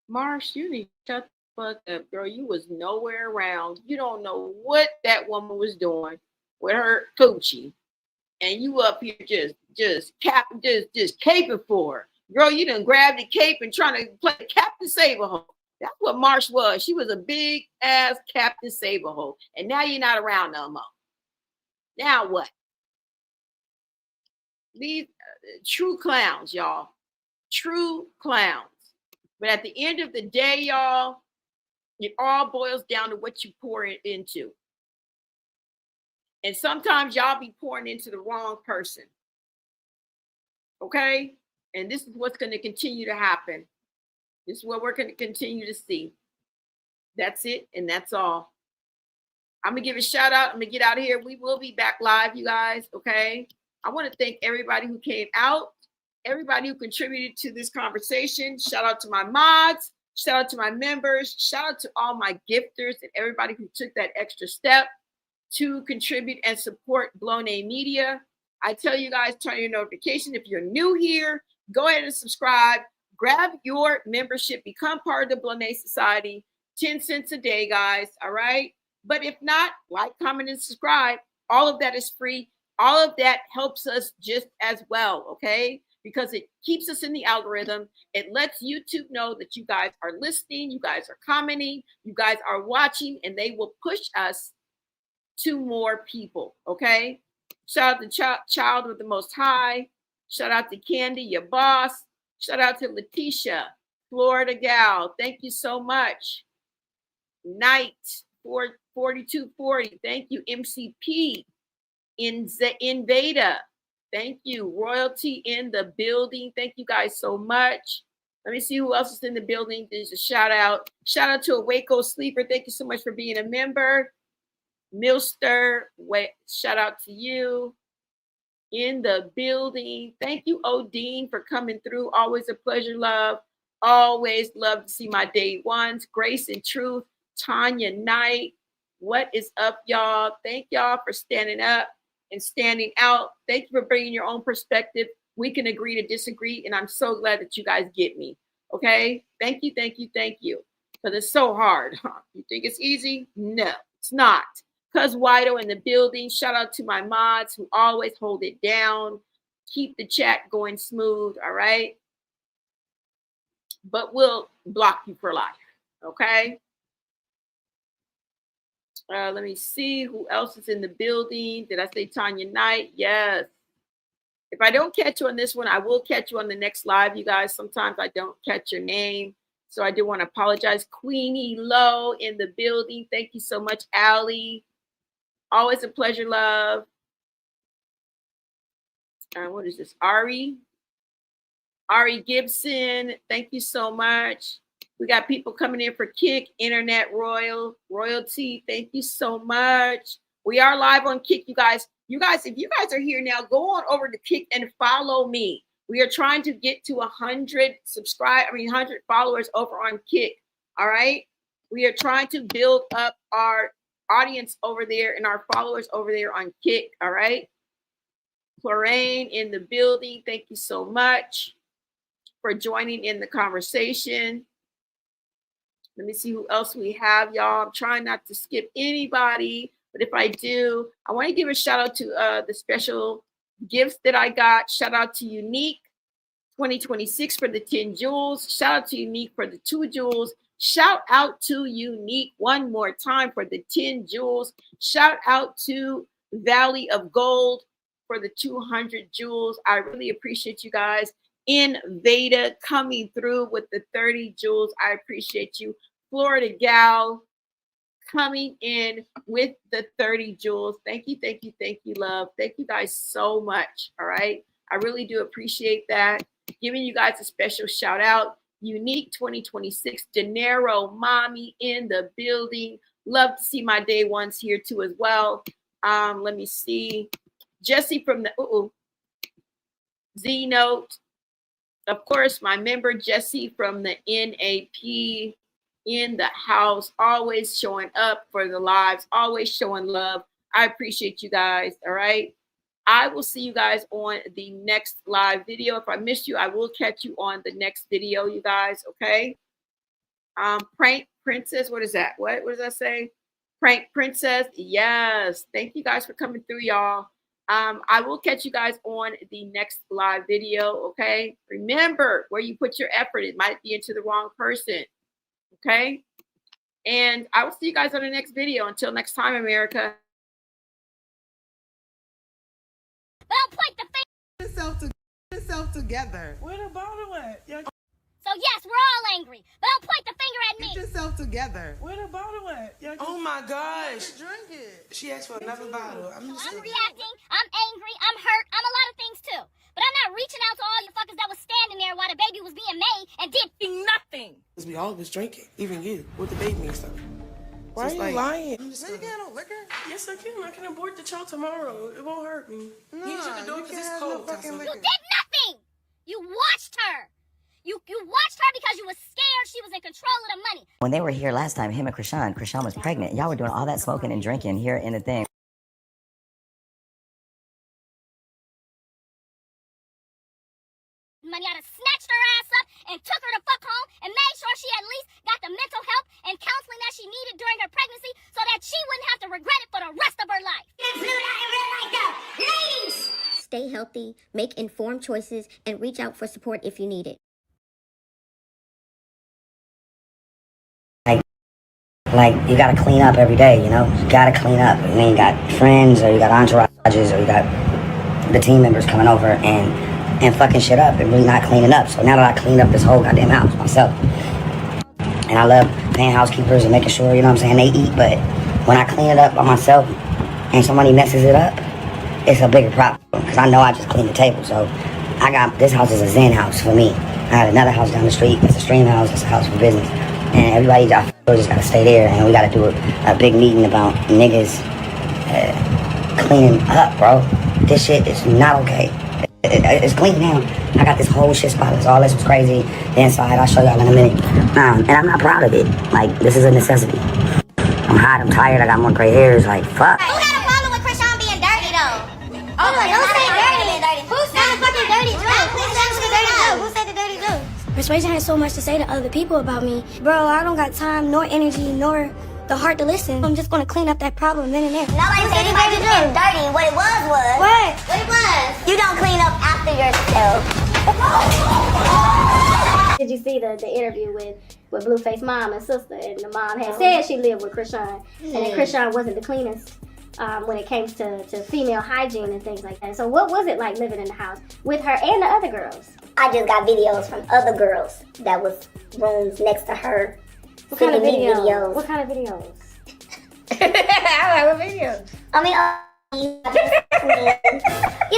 S1: Marsh, you need to shut the fuck up, girl. You was nowhere around. You don't know what that woman was doing with her coochie, and you up here just caping for her. Girl, you done grabbed the cape and trying to play Captain Saberhole. That's what Marsh was. She was a big ass Captain Saberhole, and now you're not around no more. Now what? These true clowns, y'all. True clowns. But at the end of the day, y'all, it all boils down to what you pour it into. And sometimes y'all be pouring into the wrong person. Okay? And this is what's going to continue to happen. This is what we're going to continue to see. That's it, and that's all. I'm going to give a shout out. I'm going to get out of here. We will be back live, you guys, okay? I want to thank everybody who came out, everybody who contributed to this conversation. Shout out to my mods. Shout out to my members. Shout out to all my gifters and everybody who took that extra step to contribute and support Blown A Media. I tell you guys, turn your notification. If you're new here, go ahead and subscribe. Grab your membership. Become part of the Blown A Society. 10 cents a day, guys. All right? But if not, like, comment, and subscribe. All of that is free. All of that helps us just as well, okay? Because it keeps us in the algorithm. It lets YouTube know that you guys are listening, you guys are commenting, you guys are watching, and they will push us to more people, okay? Shout out to Child with the Most High. Shout out to Candy, your boss. Shout out to Letitia, Florida gal. Thank you so much. Night 4240. Thank you, MCP. Invada. Thank you. Royalty in the building. Thank you guys so much. Let me see who else is in the building. There's a shout out. Shout out to a Waco Sleeper. Thank you so much for being a member. Milster, shout out to you. In the building. Thank you, Odine, for coming through. Always a pleasure, love. Always love to see my day ones. Grace and Truth. Tanya Knight. What is up, y'all? Thank y'all for standing up and standing out. Thank you for bringing your own perspective. We can agree to disagree, and I'm so glad that you guys get me. Okay? Thank you, thank you, thank you. Because it's so hard. Huh? You think it's easy? No, it's not. Cuz Wido in the building. Shout out to my mods who always hold it down. Keep the chat going smooth, all right? But we'll block you for life, okay? Let me see who else is in the building. Did I say Tanya Knight? Yes. If I don't catch you on this one, I will catch you on the next live, you guys. Sometimes I don't catch your name. So I do want to apologize. Queenie Lowe in the building. Thank you so much, Allie. Always a pleasure, love. What is this? Ari Gibson. Thank you so much. We got people coming in for Kick, Internet Royalty. Thank you so much. We are live on Kick, you guys. You guys, if you guys are here now, go on over to Kick and follow me. We are trying to get to 100 followers over on Kick. All right. We are trying to build up our audience over there and our followers over there on Kick. All right. Lorraine in the building. Thank you so much for joining in the conversation. Let me see who else we have, y'all. I'm trying not to skip anybody, but if I do, I want to give a shout out to the special gifts that I got. Shout out to Unique 2026 for the 10 jewels. Shout out to Unique for the 2 jewels. Shout out to Unique one more time for the 10 jewels. Shout out to Valley of Gold for the 200 jewels. I really appreciate you guys. Veda coming through with the 30 jewels. I appreciate you. Florida Gal coming in with the 30 jewels. Thank you, thank you, thank you, love. Thank you guys so much. All right. I really do appreciate that. Giving you guys a special shout out. Unique 2026, Dinero Mommy in the building. Love to see my day ones here too as well. Let me see. Jesse from the Z Note. Of course, my member Jesse from the NAP in the house, always showing up for the lives, always showing love. I appreciate you guys. All right. I will see you guys on the next live video. If I missed you, I will catch you on the next video, you guys. Okay. Prank Princess. What is that? What does that say? Prank Princess. Yes. Thank you guys for coming through, y'all. I will catch you guys on the next live video. Okay. Remember, where you put your effort, it might be into the wrong person. Okay. And I will see you guys on the next video. Until next time, America.
S6: Don't point the finger.
S13: Get yourself together.
S12: Where the bottle at?
S6: So yes, we're all angry, but don't point the finger at me.
S13: Get yourself together.
S12: Where the bottle at?
S5: Oh my gosh.
S13: Drink it.
S5: She asked for another bottle. I'm
S6: reacting, I'm angry, I'm hurt, I'm a lot of things too. But I'm not reaching out to all you fuckers that was standing there while the baby was being made and did nothing.
S5: Because we all was drinking, even you, with the baby and stuff.
S12: Why are you lying?
S5: I'm just gonna...
S13: no liquor?
S12: Yes, I can. I can abort the child tomorrow. It won't hurt me.
S13: No,
S5: He shut the door because it's cold.
S6: You did nothing. You watched her. You watched her because you was scared she was in control of the money.
S14: When they were here last time, him and Chrisean was pregnant. Y'all were doing all that smoking and drinking here in the thing.
S6: Money, I'd have snatched her ass up and took her the fuck home and made sure she at least got the mental help and counseling that she needed during her pregnancy so that she wouldn't have to regret it for the rest of her life. Ladies!
S15: Stay healthy, make informed choices, and reach out for support if you need it.
S14: Like, you gotta clean up every day, you know? You gotta clean up. And then you got friends, or you got entourages, or you got the team members coming over and fucking shit up and really not cleaning up. So now that I cleaned up this whole goddamn house myself, and I love paying housekeepers and making sure, you know what I'm saying, they eat, but when I clean it up by myself and somebody messes it up, it's a bigger problem. Because I know I just cleaned the table. So this house is a zen house for me. I had another house down the street. It's a stream house. It's a house for business. And everybody just gotta stay there, and we gotta do a big meeting about niggas cleaning up, bro. This shit is not okay. It's clean now. I got this whole shit spotless. All this was crazy. The inside, I'll show y'all in a minute. And I'm not proud of it. Like, this is a necessity. I'm hot, I'm tired, I got more gray hairs, like, fuck.
S6: Who had a problem with Chrisean being dirty though? Oh, don't say dirty. Who said the fucking dirty joke? Who said the dirty joke?
S15: Persuasion has so much to say to other people about me. Bro, I don't got time, nor energy, nor the heart to listen. I'm just gonna clean up that problem then and there.
S6: Nobody said anybody was being dirty. What it was.
S15: What?
S6: What it was? You don't clean up after yourself.
S15: Did you see the interview with Blueface mom and sister? And the mom had said she lived with Chrisean, and that Chrisean wasn't the cleanest when it came to female hygiene and things like that. So what was it like living in the house with her and the other girls?
S6: I just got videos from other girls that was rooms next to her.
S15: What kind of videos? What kind of videos? What videos?
S6: I mean, you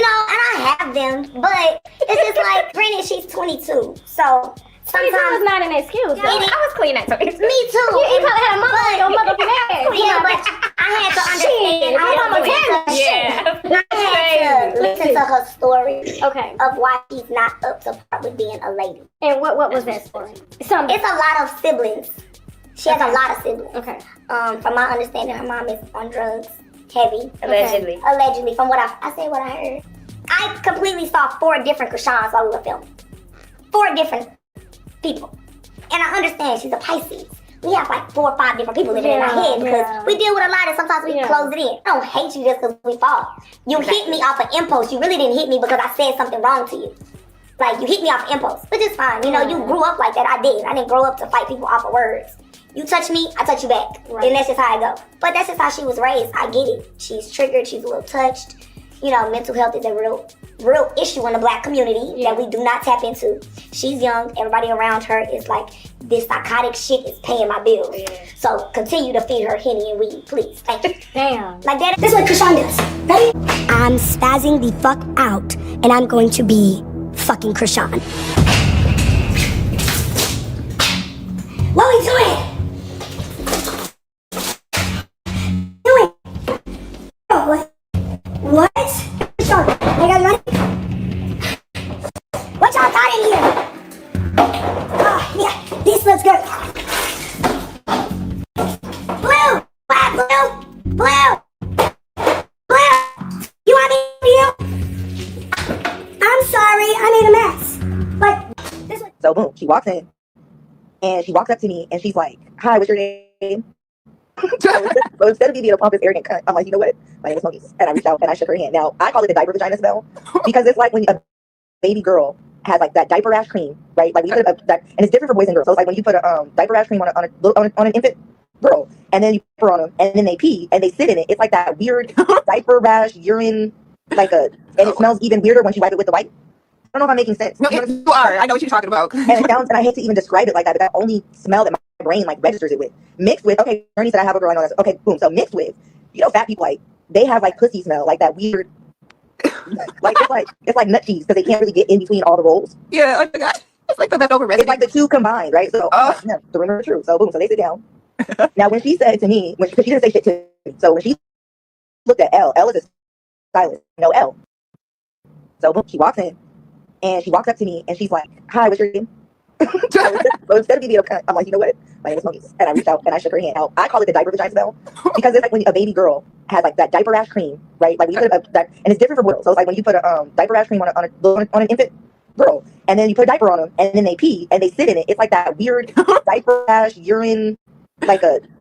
S6: know, and I have them, but it's just like, granted, she's 22, so
S15: 22 is not an excuse.
S6: I
S15: was clean at 22.
S6: Me too.
S15: You probably had a mother on your motherfucking ass.
S6: Yeah, but I had to understand. I had to listen to her story.
S15: Okay.
S6: Of why she's not up to par with being a lady.
S15: And what was that story?
S6: It's a lot of siblings. She has a lot of siblings.
S15: Okay.
S6: From my understanding, her mom is on drugs, heavy.
S15: Allegedly.
S6: Allegedly, from what I said, what I heard. I completely saw 4 different Chriseans while we were filming. 4 different people. And I understand she's a Pisces.
S15: we have like 4 or 5 different people living in our head because we deal with a lot and sometimes we close it in. I don't hate you just because we fall. You hit me off of impulse. You really didn't hit me because I said something wrong to you. Like, you hit me off of impulse, which is fine. You know, you grew up like that. I did. I didn't grow up to fight people off of words. You touch me, I touch you back. And that's just how I go. But that's just how she was raised. I get it. She's triggered. She's a little touched. You know, mental health is a real issue in the black community that we do not tap into. She's young. Everybody around her is like, this psychotic shit is paying my bills. So continue to feed her Henny and weed, please. Thank you. Damn. Like that. This is what Chrisean does. Ready? I'm spazzing the fuck out, and I'm going to be fucking Chrisean. What are we doing? What? Chrisean, I got money? What y'all got in here? Oh, yeah, this looks good. Blue! Black blue! Blue! Blue! You want me to you? I'm sorry, I made a mess. But this one.
S16: So boom, she walks in, and she walks up to me, and she's like, "Hi, what's your name?" So instead of me being a pompous, arrogant cunt, I'm like, you know what? My name is Monique. And I reached out and I shook her hand. Now, I call it the diaper vagina smell because it's like when a baby girl has like that diaper rash cream, right? Like, we put and it's different for boys and girls. So it's like when you put a diaper rash cream on an infant girl, and then you put her on them, and then they pee and they sit in it. It's like that weird diaper rash urine, and it smells even weirder when she wipe it with the wipe. I don't know if I'm making sense.
S17: No, you are. I know what you're talking about.
S16: And it sounds, and I hate to even describe it like that, but that only smell that my brain like registers it with. Mixed with, okay, Bernie said I have a girl, I know that. Okay, boom. So mixed with, you know, fat people, like, they have like pussy smell, like that weird, like it's like nut cheese because they can't really get in between all the rolls.
S17: Yeah, oh my God. It's like the leftover residue.
S16: It's like the two combined, right? So, yeah, the rumor is true. So boom, so they sit down. Now, when she said to me, because she didn't say shit to me, so when she looked at L is a stylist, no L. So boom, she walks in. And she walks up to me and she's like, "Hi, what's your name?" So instead of me being a cunt, I'm like, you know what? My name is Monique. And I reached out and I shook her hand. Now, I call it the diaper vagina smell because it's like when a baby girl has like that diaper rash cream, right? Like, we put and it's different for girls. So it's like when you put a diaper rash cream on an infant girl, and then you put a diaper on them, and then they pee and they sit in it. It's like that weird diaper rash urine, and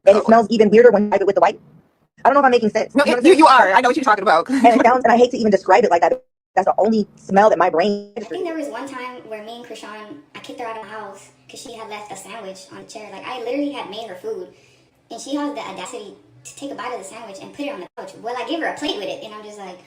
S16: it smells even weirder when you wipe it with the wipe. I don't know if I'm making sense.
S17: No, you are. I know what you're talking about.
S16: And it sounds, and I hate to even describe it like that. That's the only smell that my brain.
S15: I think there was one time where me and Chrisean, I kicked her out of the house because she had left a sandwich on the chair. Like, I literally had made her food, and she had the audacity to take a bite of the sandwich and put it on the couch. Well, I gave her a plate with it, and I'm just like,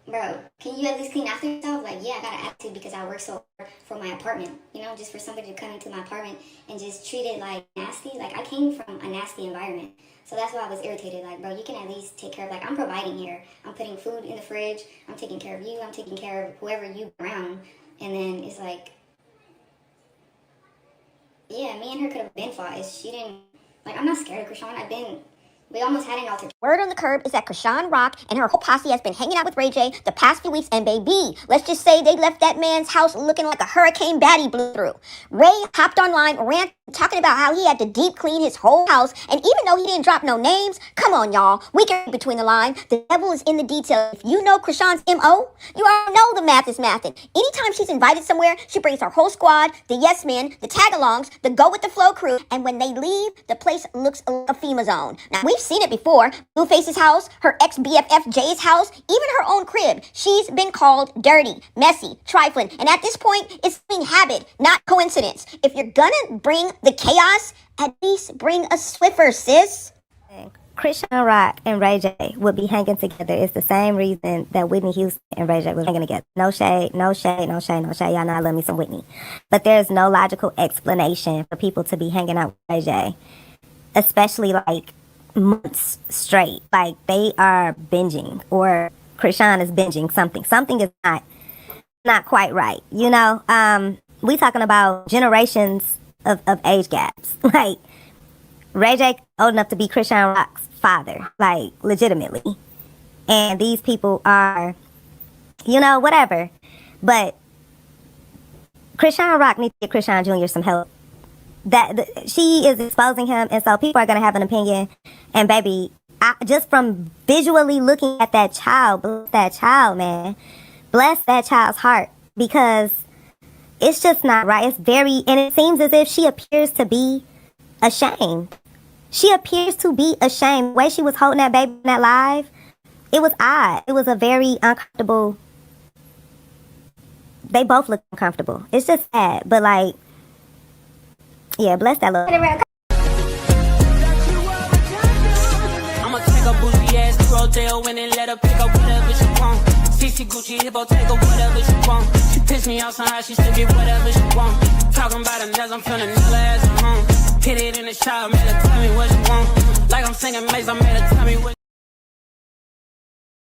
S15: bro, can you at least clean after yourself? Like, yeah, I got an attitude because I work so hard for my apartment. You know, just for somebody to come into my apartment and just treat it like nasty. Like, I came from a nasty environment. So that's why I was irritated. Like, bro, you can at least take care of, like, I'm providing here. I'm putting food in the fridge. I'm taking care of you. I'm taking care of whoever you around. And then it's like, yeah, me and her could have been fought. She didn't, like, I'm not scared of Chrisean. We almost had an altercation.
S6: Word on the curb is that Chrisean Rock and her whole posse has been hanging out with Ray J the past few weeks, and baby, let's just say they left that man's house looking like a hurricane baddie blew through. Ray hopped online, talking about how he had to deep clean his whole house, and even though he didn't drop no names, come on y'all, we can read between the lines. The devil is in the details. If you know Chrisean's MO, you already know the math is mathing. Anytime she's invited somewhere, she brings her whole squad, the yes men, the tag-alongs, the go with the flow crew, and when they leave, the place looks like a FEMA zone. Now, we've seen it before. Blueface's house, her ex-BFF Jay's house, even her own crib. She's been called dirty, messy, trifling, and at this point, it's being habit, not coincidence. If you're gonna bring the chaos, at least bring a Swiffer, sis.
S18: Chrisean Rock and Ray J would be hanging together. It's the same reason that Whitney Houston and Ray J was hanging together. No shade, no shade, no shade, no shade. Y'all know I love me some Whitney. But there's no logical explanation for people to be hanging out with Ray J, especially like months straight. Like, they are binging, or Chrisean is binging something. Something is not quite right. You know, we talking about generations of age gaps. Like, Ray J old enough to be Chrisean Rock's father, like, legitimately. And these people are, you know, whatever. But Chrisean Rock needs to get Chrisean Jr. some help. She is exposing him, and so people are going to have an opinion. And baby, just from visually looking at that child, bless that child, man. Bless that child's heart, because it's just not right. It's very, and it seems as if she appears to be ashamed. She appears to be ashamed. The way she was holding that baby in that live, it was odd. It was a very uncomfortable. They both look uncomfortable. It's just sad, but like, yeah, bless that little.
S19: I'ma take a bougie ass to Rodeo and then let her pick up whatever she want. CC Gucci hippo, take her whatever she want. She pissed me off somehow, she still get whatever she want. Talking about her nails, I'm feeling nail ass at home. Hit it in the shower, made her tell me what she want. Like I'm singing Maze, I made her tell me what